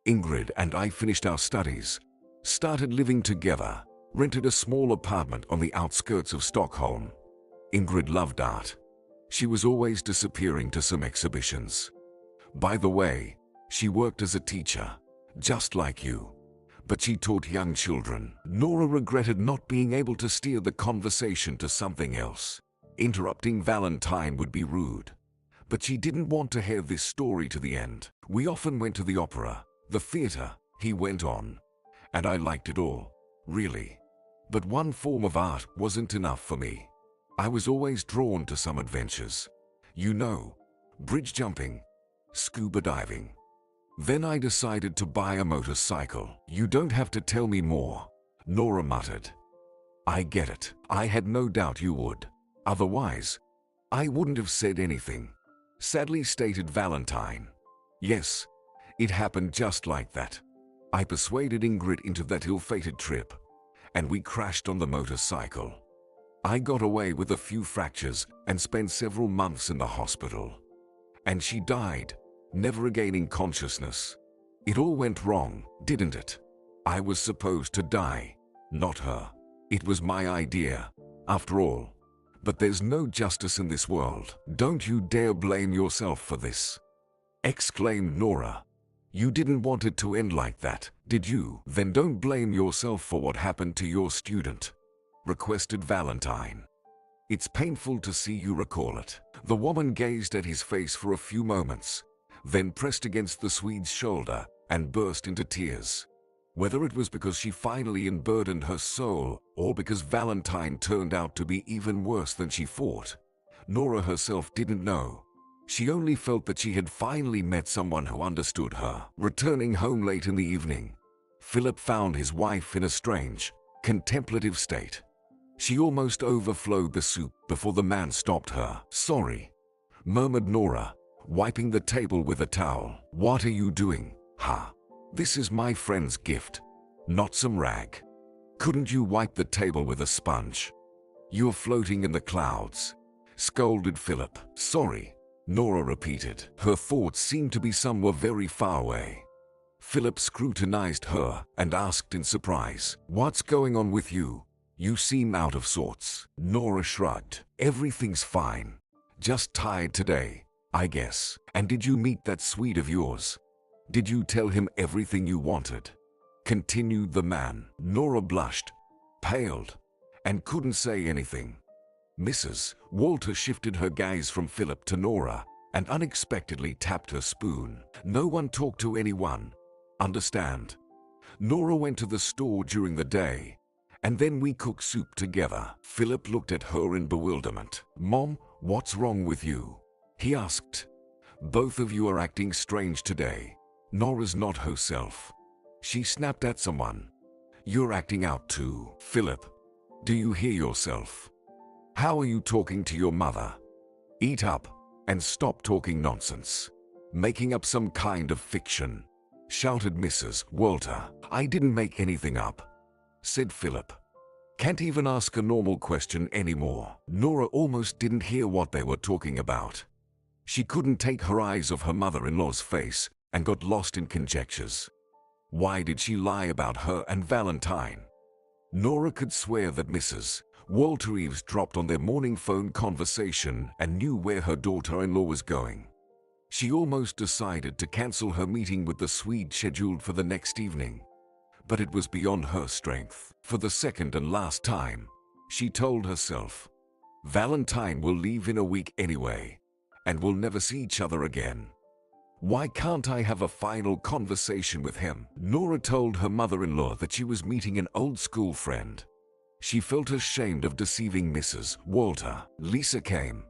"Ingrid and I finished our studies, started living together, rented a small apartment on the outskirts of Stockholm. Ingrid loved art. She was always disappearing to some exhibitions. By the way, she worked as a teacher, just like you. But she taught young children." Nora regretted not being able to steer the conversation to something else. Interrupting Valentine would be rude. But she didn't want to hear this story to the end. "We often went to the opera, the theater," he went on. "And I liked it all, really. But one form of art wasn't enough for me. I was always drawn to some adventures. You know, bridge jumping, scuba diving. Then I decided to buy a motorcycle." "You don't have to tell me more," Nora muttered. "I get it. I had no doubt you would. Otherwise, I wouldn't have said anything," sadly stated Valentine. "Yes, it happened just like that. I persuaded Ingrid into that ill-fated trip, and we crashed on the motorcycle. I got away with a few fractures and spent several months in the hospital. And she died, never regaining consciousness. It all went wrong, didn't it? I was supposed to die, not her. It was my idea, after all. But there's no justice in this world." "Don't you dare blame yourself for this," exclaimed Nora. "You didn't want it to end like that, did you?" "Then don't blame yourself for what happened to your student," requested Valentine. "It's painful to see you recall it." The woman gazed at his face for a few moments, then pressed against the Swede's shoulder and burst into tears. Whether it was because she finally unburdened her soul or because Valentine turned out to be even worse than she thought, Nora herself didn't know. She only felt that she had finally met someone who understood her. Returning home late in the evening, Philip found his wife in a strange, contemplative state. She almost overflowed the soup before the man stopped her. "Sorry," murmured Nora, wiping the table with a towel. "What are you doing, huh? This is my friend's gift, not some rag. Couldn't you wipe the table with a sponge? You're floating in the clouds," scolded Philip. "Sorry," Nora repeated. Her thoughts seemed to be somewhere very far away. Philip scrutinized her and asked in surprise, "What's going on with you? You seem out of sorts." Nora shrugged. "Everything's fine. Just tired today. I guess. And did you meet that Swede of yours? Did you tell him everything you wanted? Continued the man. Nora blushed, paled, and couldn't say anything. Mrs. Walter shifted her gaze from Philip to Nora and unexpectedly tapped her spoon. No one talked to anyone. Understand? Nora went to the store during the day, and then we cooked soup together. Philip looked at her in bewilderment. Mom, what's wrong with you? He asked. Both of you are acting strange today. Nora's not herself. She snapped at someone. You're acting out too. Philip, do you hear yourself? How are you talking to your mother? Eat up and stop talking nonsense. Making up some kind of fiction, shouted Mrs. Walter. I didn't make anything up, said Philip. Can't even ask a normal question anymore. Nora almost didn't hear what they were talking about. She couldn't take her eyes off her mother-in-law's face and got lost in conjectures. Why did she lie about her and Valentine? Nora could swear that Mrs. Walter eavesdropped on their morning phone conversation and knew where her daughter-in-law was going. She almost decided to cancel her meeting with the Swede scheduled for the next evening. But it was beyond her strength. For the second and last time, she told herself, Valentine will leave in a week anyway, and we'll never see each other again. Why can't I have a final conversation with him? Nora told her mother-in-law that she was meeting an old school friend. She felt ashamed of deceiving Mrs. Walter. Lisa came.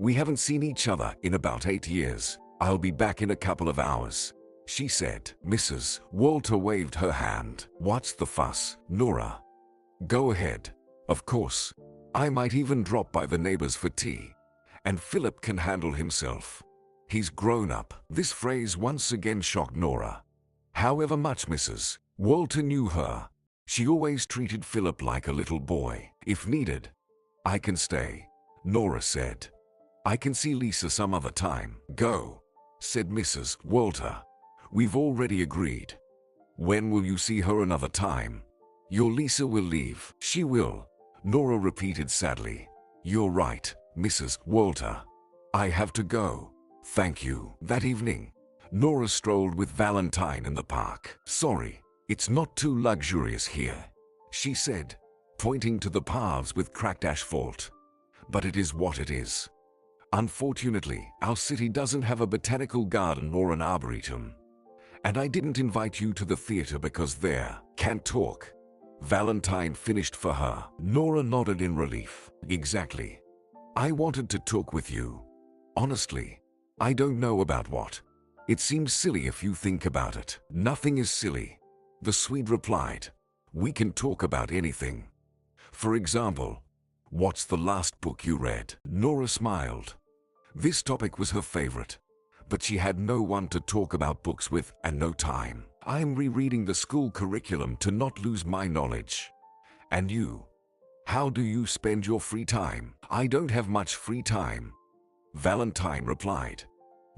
We haven't seen each other in about 8 years. I'll be back in a couple of hours, she said. Mrs. Walter waved her hand. What's the fuss, Nora? Go ahead. Of course. I might even drop by the neighbors for tea. And Philip can handle himself. He's grown up. This phrase once again shocked Nora. However much Mrs. Walter knew her, she always treated Philip like a little boy. If needed, I can stay, Nora said. I can see Lisa some other time. Go, said Mrs. Walter. We've already agreed. When will you see her another time? Your Lisa will leave. She will, Nora repeated sadly. You're right, Mrs. Walter. I have to go. Thank you. That evening, Nora strolled with Valentine in the park. Sorry, it's not too luxurious here, she said, pointing to the paths with cracked asphalt. But it is what it is. Unfortunately, our city doesn't have a botanical garden or an arboretum. And I didn't invite you to the theater because there, can't talk. Valentine finished for her. Nora nodded in relief. Exactly. I wanted to talk with you. Honestly, I don't know about what. It seems silly if you think about it. Nothing is silly, the Swede replied. We can talk about anything. For example, what's the last book you read? Nora smiled. This topic was her favorite, but she had no one to talk about books with and no time. I'm rereading the school curriculum to not lose my knowledge. And you? How do you spend your free time? I don't have much free time, Valentine replied.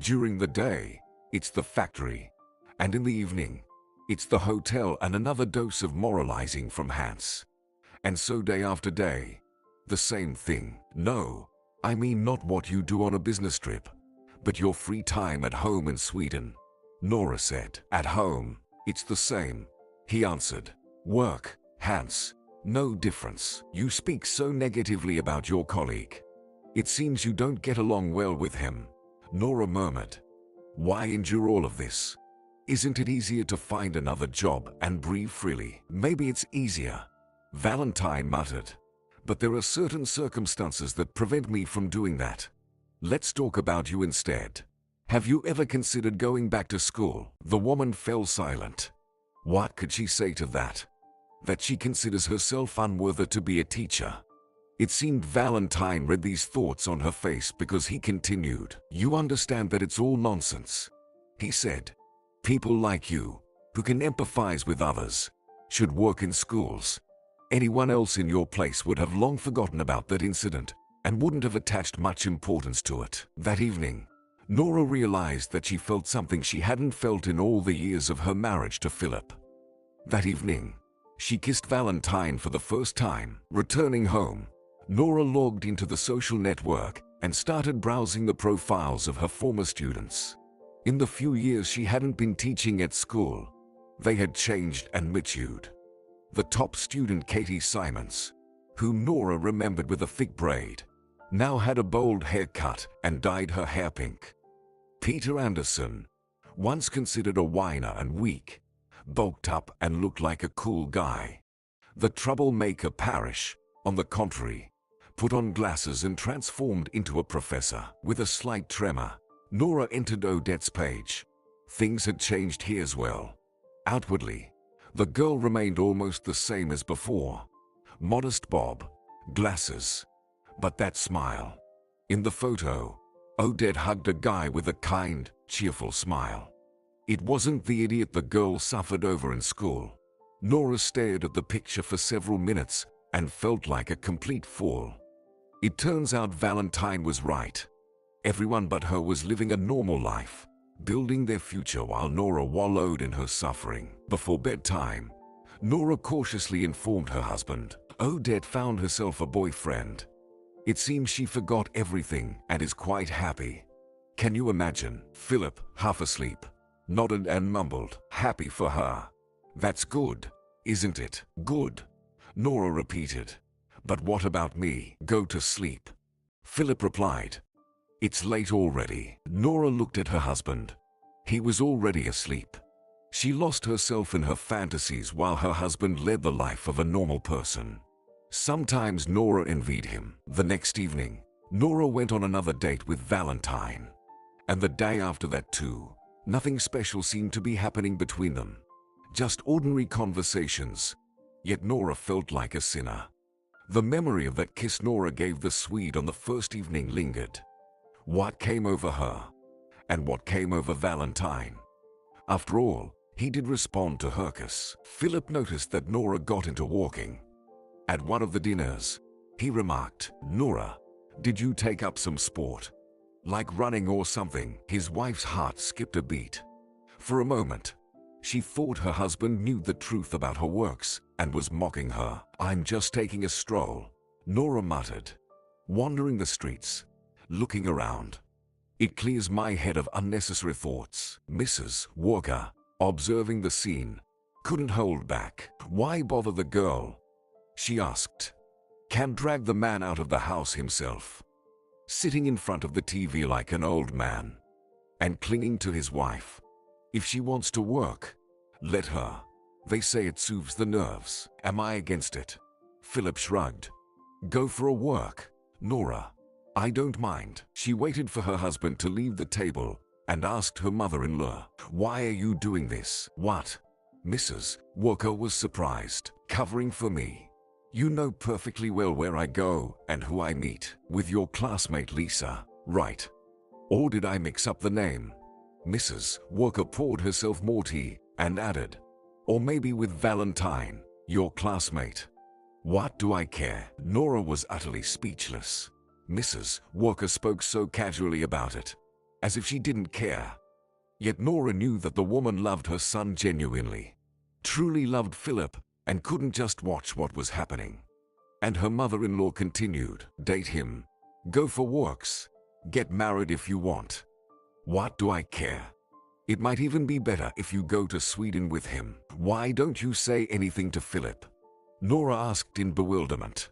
During the day, it's the factory, and in the evening, it's the hotel and another dose of moralizing from Hans. And so day after day, the same thing. No, I mean not what you do on a business trip, but your free time at home in Sweden, Nora said. At home, it's the same, he answered. Work, Hans, no difference. You speak so negatively about your colleague. It seems you don't get along well with him, Nora murmured. Why endure all of this? Isn't it easier to find another job and breathe freely? Maybe it's easier, Valentine muttered. But there are certain circumstances that prevent me from doing that. Let's talk about you instead. Have you ever considered going back to school? The woman fell silent. What could she say to that? That she considers herself unworthy to be a teacher. It seemed Valentine read these thoughts on her face because he continued. You understand that it's all nonsense, he said. People like you, who can empathize with others, should work in schools. Anyone else in your place would have long forgotten about that incident and wouldn't have attached much importance to it. That evening, Nora realized that she felt something she hadn't felt in all the years of her marriage to Philip. That evening, she kissed Valentine for the first time. Returning home, Nora logged into the social network and started browsing the profiles of her former students. In the few years she hadn't been teaching at school, they had changed and matured. The top student, Katie Simons, whom Nora remembered with a thick braid, now had a bold haircut and dyed her hair pink. Peter Anderson, once considered a whiner and weak, bulked up and looked like a cool guy. The troublemaker Parrish, on the contrary, put on glasses and transformed into a professor. With a slight tremor, Nora entered Odette's page. Things had changed here as well. Outwardly, the girl remained almost the same as before. Modest bob, glasses, but that smile. In the photo, Odette hugged a guy with a kind, cheerful smile. It wasn't the idiot the girl suffered over in school. Nora stared at the picture for several minutes and felt like a complete fool. It turns out Valentine was right. Everyone but her was living a normal life, building their future while Nora wallowed in her suffering. Before bedtime, Nora cautiously informed her husband. Odette found herself a boyfriend. It seems she forgot everything and is quite happy. Can you imagine? Philip, half asleep, nodded and mumbled, "Happy for her. That's good, isn't it?" "Good," Nora repeated. "But what about me?" "Go to sleep," Philip replied. "It's late already." Nora looked at her husband. He was already asleep. She lost herself in her fantasies while her husband led the life of a normal person. Sometimes Nora envied him. The next evening, Nora went on another date with Valentine. And the day after that too. Nothing special seemed to be happening between them. Just ordinary conversations. Yet Nora felt like a sinner. The memory of that kiss Nora gave the Swede on the first evening lingered. What came over her? And what came over Valentine? After all, he did respond to her kiss. Philip noticed that Nora got into walking. At one of the dinners, he remarked, "Nora, did you take up some sport? Like running or something?" His wife's heart skipped a beat. For a moment, she thought her husband knew the truth about her works and was mocking her. "I'm just taking a stroll," Nora muttered, wandering the streets, looking around. "It clears my head of unnecessary thoughts." Mrs. Walker, observing the scene, couldn't hold back. "Why bother the girl?" she asked. "Can drag the man out of the house himself." Sitting in front of the TV like an old man, and clinging to his wife. "If she wants to work, let her. They say it soothes the nerves." "Am I against it?" Philip shrugged. "Go for a work, Nora. I don't mind." She waited for her husband to leave the table and asked her mother-in-law, "Why are you doing this?" "What?" Mrs. Walker was surprised. "Covering for me. You know perfectly well where I go and who I meet." "With your classmate Lisa, right? Or did I mix up the name?" Mrs. Walker poured herself more tea and added, "Or maybe with Valentine, your classmate." "What do I care?" Nora was utterly speechless. Mrs. Walker spoke so casually about it, as if she didn't care. Yet Nora knew that the woman loved her son genuinely, truly loved Philip, and couldn't just watch what was happening. And her mother-in-law continued, "Date him, go for walks, get married if you want. What do I care? It might even be better if you go to Sweden with him." "Why don't you say anything to Philip?" Nora asked in bewilderment.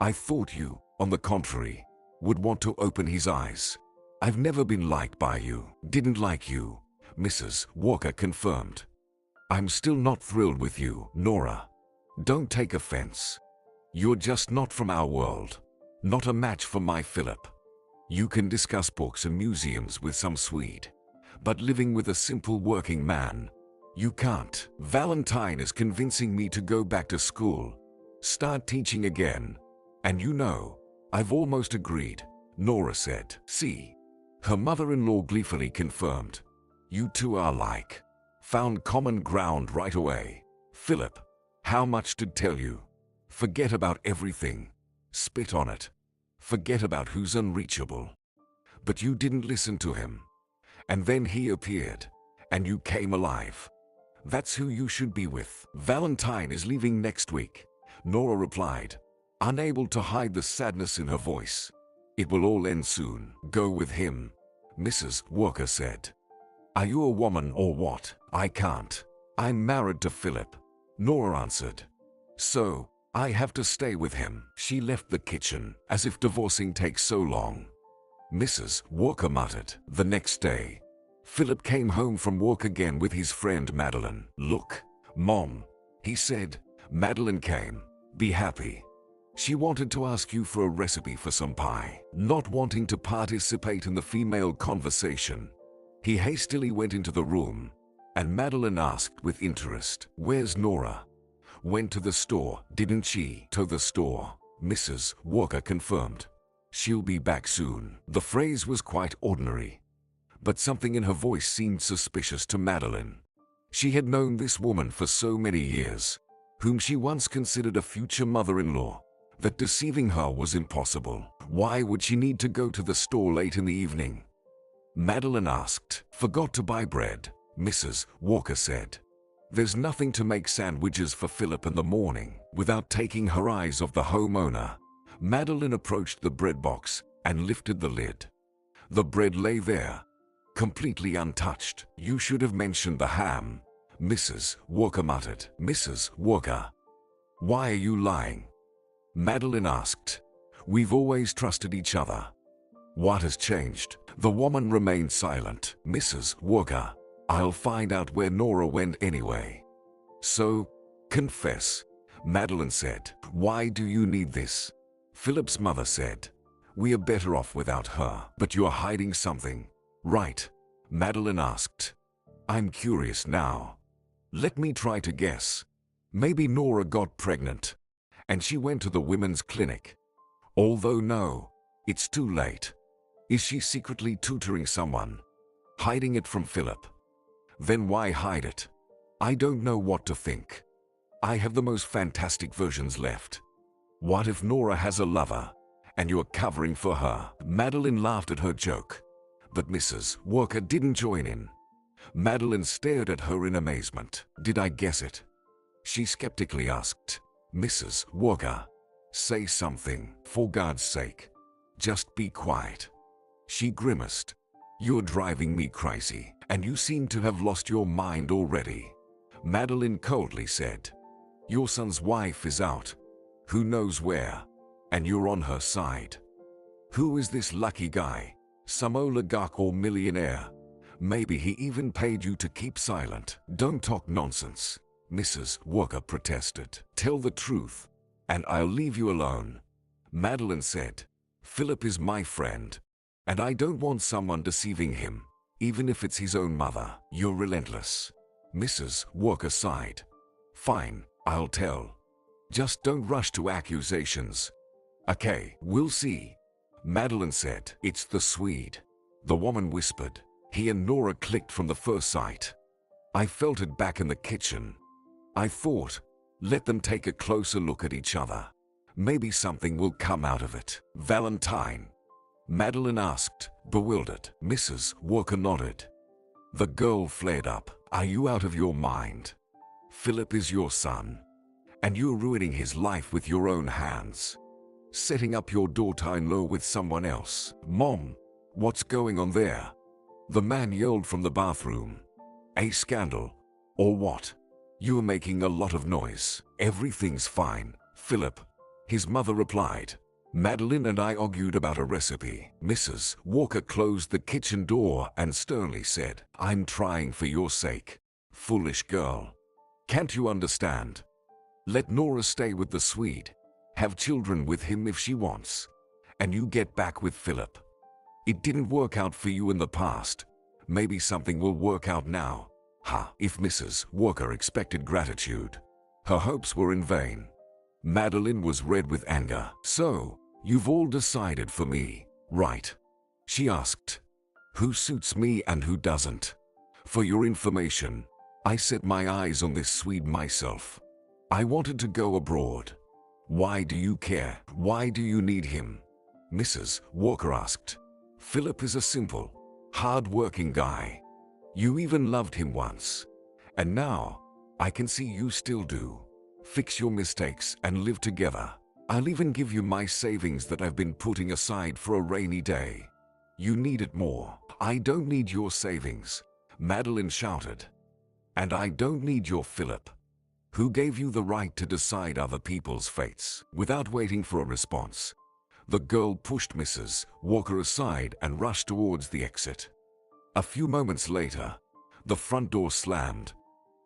"I thought you, on the contrary, would want to open his eyes. I've never been liked by you." "Didn't like you," Mrs. Walker confirmed. "I'm still not thrilled with you, Nora. Don't take offense. You're just not from our world. Not a match for my Philip. You can discuss books and museums with some Swede, but living with a simple working man, you can't." "Valentine is convincing me to go back to school, start teaching again. And you know, I've almost agreed," Nora said. "See," her mother-in-law gleefully confirmed. "You two are like, found common ground right away." "Philip, how much to tell you? Forget about everything. Spit on it. Forget about who's unreachable." But you didn't listen to him. And then he appeared, and you came alive. That's who you should be with. "Valentine is leaving next week," Nora replied, unable to hide the sadness in her voice. It will all end soon. Go with him, Mrs. Walker said. Are you a woman or what? I can't. I'm married to Philip, Nora answered. So, I have to stay with him. She left the kitchen, as if divorcing takes so long. Mrs. Walker muttered. The next day, Philip came home from work again with his friend Madeline. Look, Mom, he said. Madeline came. Be happy. She wanted to ask you for a recipe for some pie. Not wanting to participate in the female conversation, he hastily went into the room, and Madeline asked with interest, Where's Nora? Went to the store, didn't she? To the store, Mrs. Walker confirmed. She'll be back soon. The phrase was quite ordinary, but something in her voice seemed suspicious to Madeline. She had known this woman for so many years, whom she once considered a future mother-in-law, that deceiving her was impossible. Why would she need to go to the store late in the evening? Madeline asked. Forgot to buy bread, Mrs. Walker said. There's nothing to make sandwiches for Philip in the morning. Without taking her eyes off the homeowner, Madeline approached the bread box and lifted the lid. The bread lay there, completely untouched. You should have mentioned the ham, Mrs. Walker muttered. Mrs. Walker, why are you lying? Madeline asked. We've always trusted each other. What has changed? The woman remained silent. Mrs. Walker, I'll find out where Nora went anyway. So, confess, Madeline said. Why do you need this? Philip's mother said. We are better off without her. But you are hiding something, right? Madeline asked. I'm curious now. Let me try to guess. Maybe Nora got pregnant, and she went to the women's clinic. Although no, it's too late. Is she secretly tutoring someone? Hiding it from Philip? Then why hide it? I don't know what to think. I have the most fantastic versions left. What if Nora has a lover, and you're covering for her? Madeline laughed at her joke, but Mrs. Walker didn't join in. Madeline stared at her in amazement. Did I guess it? She skeptically asked. Mrs. Walker, say something, for God's sake. Just be quiet. She grimaced. You're driving me crazy, and you seem to have lost your mind already. Madeline coldly said. Your son's wife is out, who knows where, and you're on her side. Who is this lucky guy? Some oligarch or millionaire? Maybe he even paid you to keep silent. Don't talk nonsense, Mrs. Walker protested. Tell the truth, and I'll leave you alone. Madeline said. Philip is my friend, and I don't want someone deceiving him, even if it's his own mother. You're relentless. Mrs. Walker sighed. Fine, I'll tell. Just don't rush to accusations. Okay, we'll see. Madeline said. It's the Swede. The woman whispered. He and Nora clicked from the first sight. I felt it back in the kitchen. I thought, let them take a closer look at each other. Maybe something will come out of it. Valentine? Madeline asked, bewildered. Mrs. Walker nodded. The girl flared up. Are you out of your mind? Philip is your son, and you're ruining his life with your own hands. Setting up your daughter-in-law with someone else. Mom, what's going on there? The man yelled from the bathroom. A scandal? Or what? You're making a lot of noise. Everything's fine, Philip, his mother replied. Madeline and I argued about a recipe. Mrs. Walker closed the kitchen door and sternly said, I'm trying for your sake. Foolish girl. Can't you understand? Let Nora stay with the Swede. Have children with him if she wants. And you get back with Philip. It didn't work out for you in the past. Maybe something will work out now. Ha! If Mrs. Walker expected gratitude, her hopes were in vain. Madeline was red with anger. So, you've all decided for me, right? She asked. Who suits me and who doesn't? For your information, I set my eyes on this Swede myself. I wanted to go abroad. Why do you care? Why do you need him? Mrs. Walker asked. Philip is a simple, hard-working guy. You even loved him once. And now, I can see you still do. Fix your mistakes and live together. I'll even give you my savings that I've been putting aside for a rainy day. You need it more." "I don't need your savings," Madeline shouted. "And I don't need your Philip. Who gave you the right to decide other people's fates?" Without waiting for a response, the girl pushed Mrs. Walker aside and rushed towards the exit. A few moments later, the front door slammed,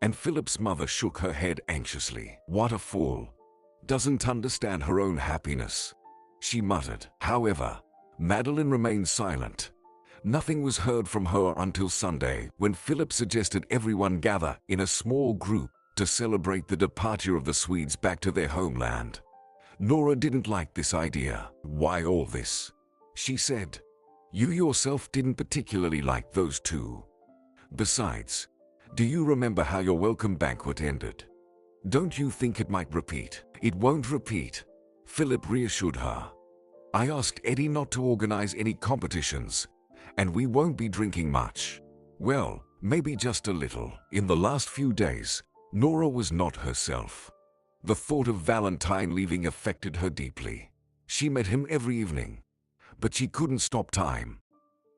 and Philip's mother shook her head anxiously. "What a fool. Doesn't understand her own happiness," she muttered. However, Madeline remained silent. Nothing was heard from her until Sunday, when Philip suggested everyone gather in a small group to celebrate the departure of the Swedes back to their homeland. Nora didn't like this idea. "Why all this?" she said. "You yourself didn't particularly like those two. Besides, do you remember how your welcome banquet ended? Don't you think it might repeat?" "It won't repeat," Philip reassured her. "I asked Eddie not to organize any competitions, and we won't be drinking much. Well, maybe just a little." In the last few days, Nora was not herself. The thought of Valentine leaving affected her deeply. She met him every evening, but she couldn't stop time.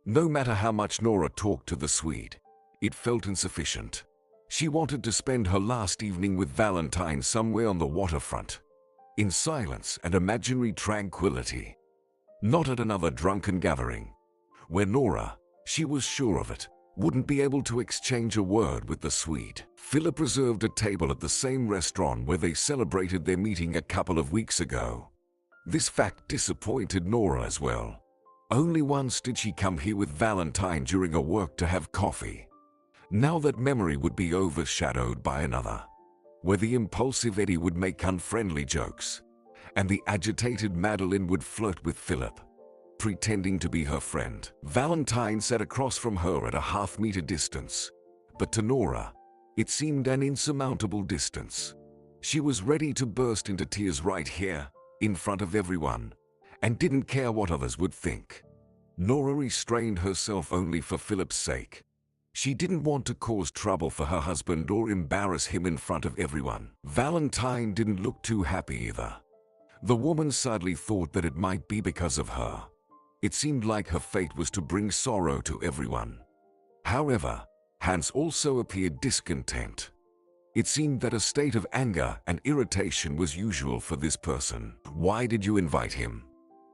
No matter how much Nora talked to the Swede, it felt insufficient. She wanted to spend her last evening with Valentine somewhere on the waterfront, in silence and imaginary tranquility. Not at another drunken gathering, where Nora, she was sure of it, wouldn't be able to exchange a word with the Swede. Philip reserved a table at the same restaurant where they celebrated their meeting a couple of weeks ago. This fact disappointed Nora as well. Only once did she come here with Valentine during her work to have coffee. Now that memory would be overshadowed by another, where the impulsive Eddie would make unfriendly jokes, and the agitated Madeline would flirt with Philip, pretending to be her friend. Valentine sat across from her at a half-meter distance, but to Nora, it seemed an insurmountable distance. She was ready to burst into tears right here, in front of everyone, and didn't care what others would think. Nora restrained herself only for Philip's sake. She didn't want to cause trouble for her husband or embarrass him in front of everyone. Valentine didn't look too happy either. The woman sadly thought that it might be because of her. It seemed like her fate was to bring sorrow to everyone. However, Hans also appeared discontent. It seemed that a state of anger and irritation was usual for this person. "Why did you invite him?"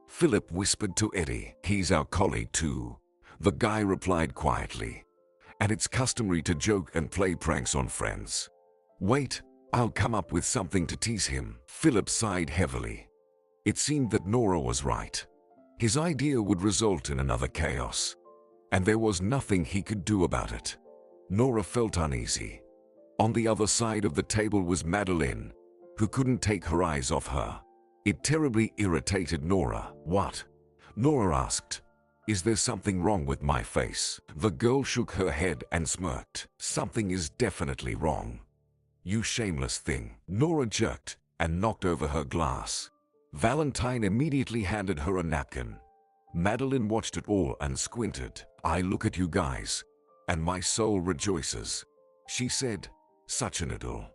Philip whispered to Eddie. "He's our colleague too," the guy replied quietly. "And it's customary to joke and play pranks on friends. Wait, I'll come up with something to tease him." Philip sighed heavily. It seemed that Nora was right. His idea would result in another chaos, and there was nothing he could do about it. Nora felt uneasy. On the other side of the table was Madeline, who couldn't take her eyes off her. It terribly irritated Nora. "What?" Nora asked. "Is there something wrong with my face?" The girl shook her head and smirked. "Something is definitely wrong. You shameless thing." Nora jerked and knocked over her glass. Valentine immediately handed her a napkin. Madeline watched it all and squinted. "I look at you guys, and my soul rejoices," she said. "Such an idyll.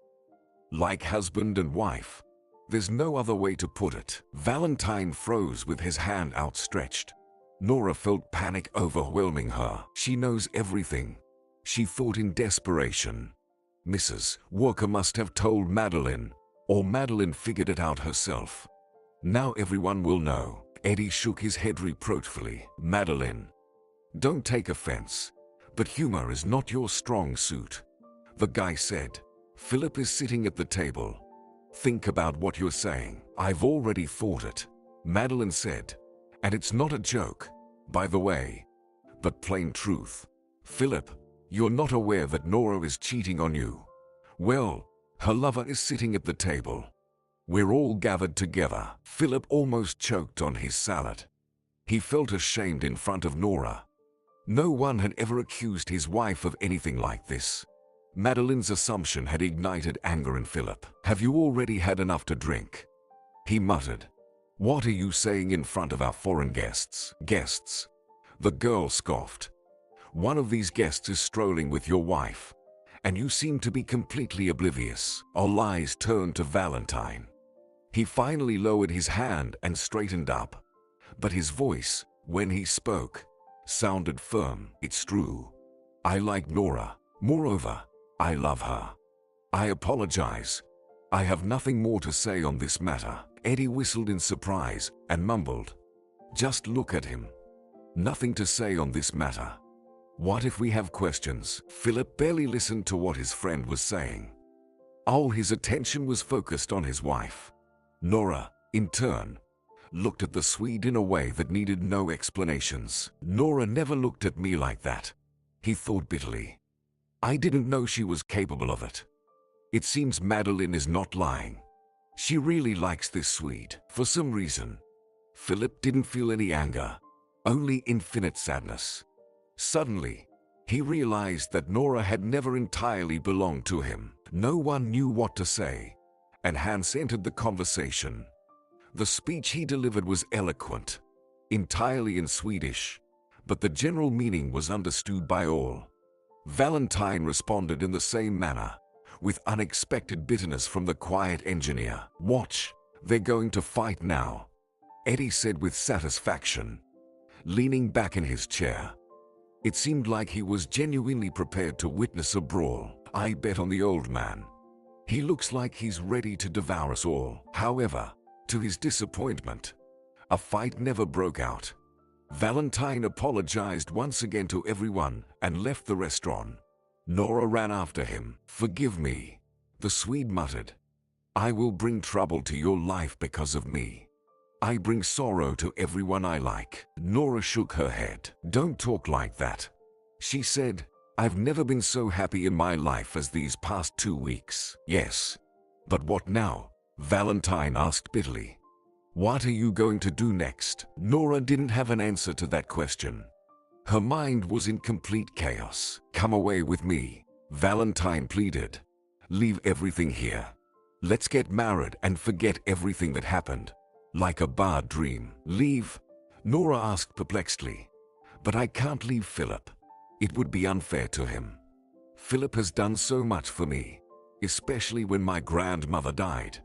Like husband and wife. There's no other way to put it." Valentine froze with his hand outstretched. Nora felt panic overwhelming her. "She knows everything," she thought in desperation. Mrs. Walker must have told Madeline, or Madeline figured it out herself. Now everyone will know. Eddie shook his head reproachfully. "Madeline, don't take offense, but humor is not your strong suit," the guy said. "Philip is sitting at the table. Think about what you're saying." "I've already thought it," Madeline said. "And it's not a joke, by the way, but plain truth. Philip, you're not aware that Nora is cheating on you. Well, her lover is sitting at the table. We're all gathered together." Philip almost choked on his salad. He felt ashamed in front of Nora. No one had ever accused his wife of anything like this. Madeline's assumption had ignited anger in Philip. "Have you already had enough to drink?" he muttered. "What are you saying in front of our foreign guests?" "Guests?" the girl scoffed. "One of these guests is strolling with your wife, and you seem to be completely oblivious." All eyes turned to Valentine. He finally lowered his hand and straightened up. But his voice, when he spoke, sounded firm. It's true. I like Nora. Moreover, I love her. I apologize. I have nothing more to say on this matter. Eddie whistled in surprise and mumbled, "Just look at him. Nothing to say on this matter. What if we have questions?" Philip barely listened to what his friend was saying. All his attention was focused on his wife. Nora, in turn, looked at the Swede in a way that needed no explanations. "Nora never looked at me like that," he thought bitterly. "I didn't know she was capable of it. It seems Madeline is not lying. She really likes this Swede for some reason." Philip didn't feel any anger, only infinite sadness. Suddenly, he realized that Nora had never entirely belonged to him. No one knew what to say, and Hans entered the conversation. The speech he delivered was eloquent, entirely in Swedish, but the general meaning was understood by all. Valentine responded in the same manner, with unexpected bitterness from the quiet engineer. "Watch, they're going to fight now," Eddie said with satisfaction, leaning back in his chair. It seemed like he was genuinely prepared to witness a brawl. "I bet on the old man. He looks like he's ready to devour us all." However, to his disappointment, a fight never broke out. Valentine apologized once again to everyone and left the restaurant. Nora ran after him. "Forgive me," the Swede muttered. "I will bring trouble to your life because of me. I bring sorrow to everyone I like." Nora shook her head. "Don't talk like that," she said. "I've never been so happy in my life as these past 2 weeks." "Yes, but what now?" Valentine asked bitterly. "What are you going to do next?" Nora didn't have an answer to that question. Her mind was in complete chaos. "Come away with me," Valentine pleaded. "Leave everything here. Let's get married and forget everything that happened. Like a bad dream." "Leave?" Nora asked perplexedly. "But I can't leave Philip. It would be unfair to him. Philip has done so much for me, especially when my grandmother died.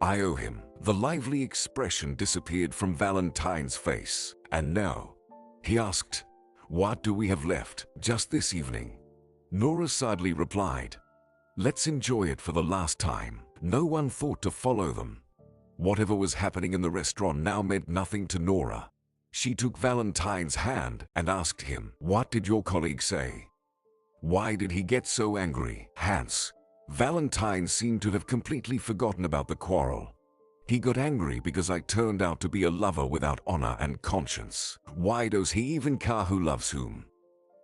I owe him." The lively expression disappeared from Valentine's face. "And now?" he asked. "What do we have left?" "Just this evening," Nora sadly replied. "Let's enjoy it for the last time." No one thought to follow them. Whatever was happening in the restaurant now meant nothing to Nora. She took Valentine's hand and asked him, "What did your colleague say? Why did he get so angry?" "Hans." Valentine seemed to have completely forgotten about the quarrel. "He got angry because I turned out to be a lover without honor and conscience." "Why does he even care who loves whom?"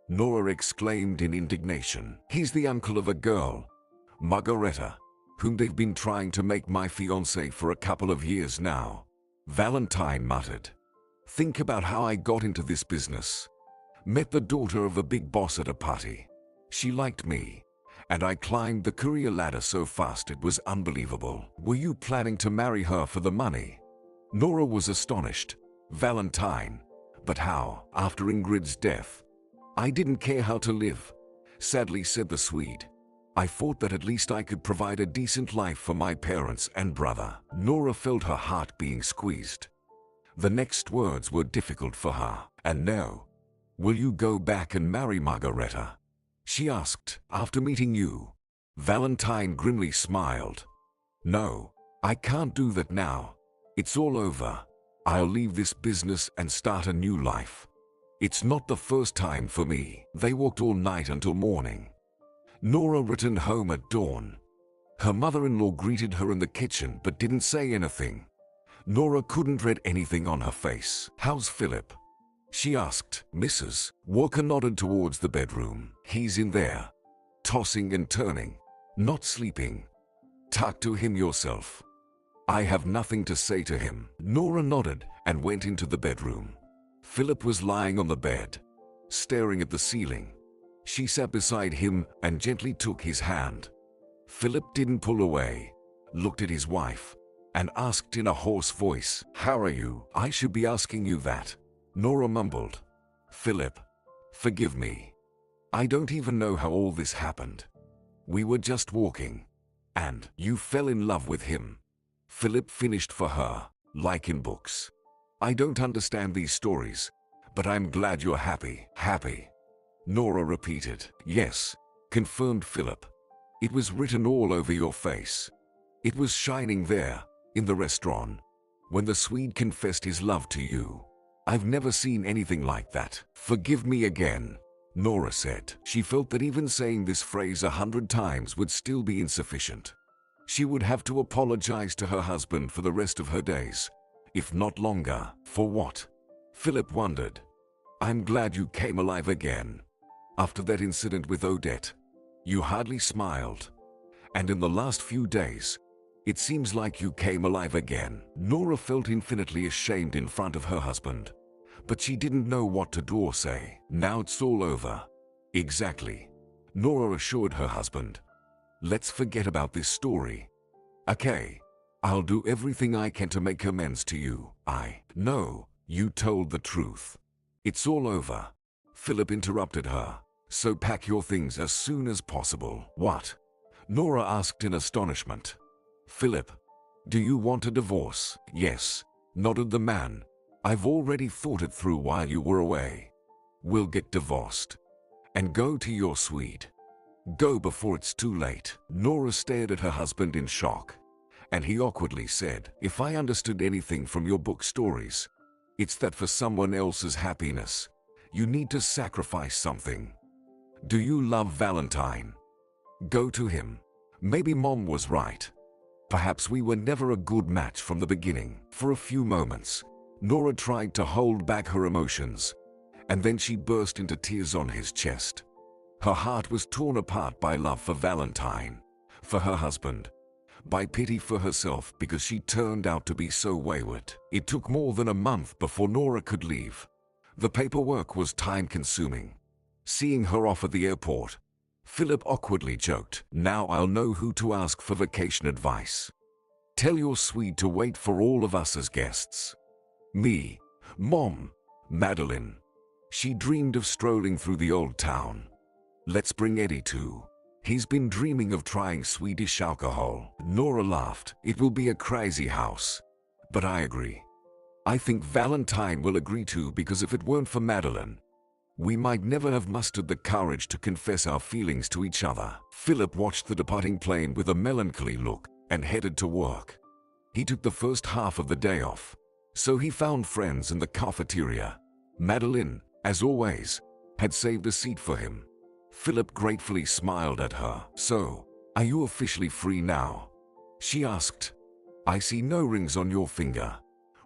Nora exclaimed in indignation. "He's the uncle of a girl, Margareta, whom they've been trying to make my fiancée for a couple of years now." Valentine muttered. "Think about how I got into this business. Met the daughter of a big boss at a party. She liked me, and I climbed the career ladder so fast it was unbelievable." "Were you planning to marry her for the money?" Nora was astonished. "Valentine, but how? After Ingrid's death, I didn't care how to live," sadly said the Swede. "I thought that at least I could provide a decent life for my parents and brother." Nora felt her heart being squeezed. The next words were difficult for her. "And now, will you go back and marry Margareta?" she asked. "After meeting you?" Valentine grimly smiled. "No, I can't do that now. It's all over. I'll leave this business and start a new life. It's not the first time for me." They walked all night until morning. Nora returned home at dawn. Her mother-in-law greeted her in the kitchen but didn't say anything. Nora couldn't read anything on her face. "How's Philip?" she asked. Mrs. Walker nodded towards the bedroom. "He's in there, tossing and turning, not sleeping. Talk to him yourself. I have nothing to say to him." Nora nodded and went into the bedroom. Philip was lying on the bed, staring at the ceiling. She sat beside him and gently took his hand. Philip didn't pull away, looked at his wife, and asked in a hoarse voice, "How are you?" "I should be asking you that," Nora mumbled. "Philip, forgive me. I don't even know how all this happened. We were just walking, and you fell in love with him." Philip finished for her, like in books. I don't understand these stories, but I'm glad you're happy. Happy? Nora repeated. Yes, confirmed Philip. It was written all over your face. It was shining there, in the restaurant, when the Swede confessed his love to you. I've never seen anything like that. Forgive me again, Nora said. She felt that even saying this phrase 100 times would still be insufficient. She would have to apologize to her husband for the rest of her days, if not longer. For what? Philip wondered. I'm glad you came alive again. After that incident with Odette, you hardly smiled. And in the last few days, it seems like you came alive again. Nora felt infinitely ashamed in front of her husband, but she didn't know what to do or say. Now it's all over. Exactly. Nora assured her husband. Let's forget about this story. Okay. I'll do everything I can to make amends to you. I know you told the truth. It's all over. Philip interrupted her. So pack your things as soon as possible. What? Nora asked in astonishment. Philip, do you want a divorce? Yes, nodded the man. I've already thought it through while you were away. We'll get divorced. And go to your Swede. Go before it's too late. Nora stared at her husband in shock. And he awkwardly said, if I understood anything from your book stories, it's that for someone else's happiness, you need to sacrifice something. Do you love Valentine? Go to him. Maybe Mom was right. Perhaps we were never a good match from the beginning. For a few moments, Nora tried to hold back her emotions, and then she burst into tears on his chest. Her heart was torn apart by love for Valentine, for her husband, by pity for herself because she turned out to be so wayward. It took more than a month before Nora could leave. The paperwork was time-consuming. Seeing her off at the airport, Philip awkwardly joked, now I'll know who to ask for vacation advice. Tell your Swede to wait for all of us as guests. Me, Mom, Madeline. She dreamed of strolling through the old town. Let's bring Eddie too. He's been dreaming of trying Swedish alcohol. Nora laughed. It will be a crazy house. But I agree. I think Valentine will agree too, because if it weren't for Madeline, we might never have mustered the courage to confess our feelings to each other. Philip watched the departing plane with a melancholy look and headed to work. He took the first half of the day off, so he found friends in the cafeteria. Madeline, as always, had saved a seat for him. Philip gratefully smiled at her. So, are you officially free now? She asked. I see no rings on your finger.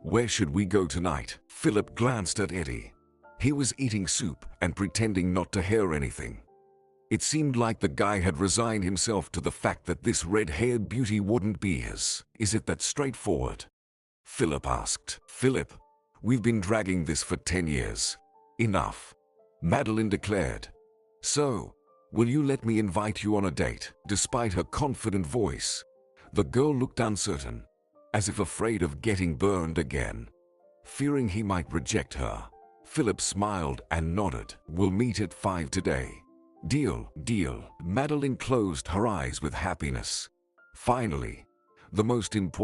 Where should we go tonight? Philip glanced at Eddie. He was eating soup and pretending not to hear anything. It seemed like the guy had resigned himself to the fact that this red-haired beauty wouldn't be his. Is it that straightforward? Philip asked. Philip, we've been dragging this for 10 years. Enough. Madeline declared. So, will you let me invite you on a date? Despite her confident voice, the girl looked uncertain, as if afraid of getting burned again. Fearing he might reject her, Philip smiled and nodded. We'll meet at 5 today. Deal, deal. Madeline closed her eyes with happiness. Finally, the most important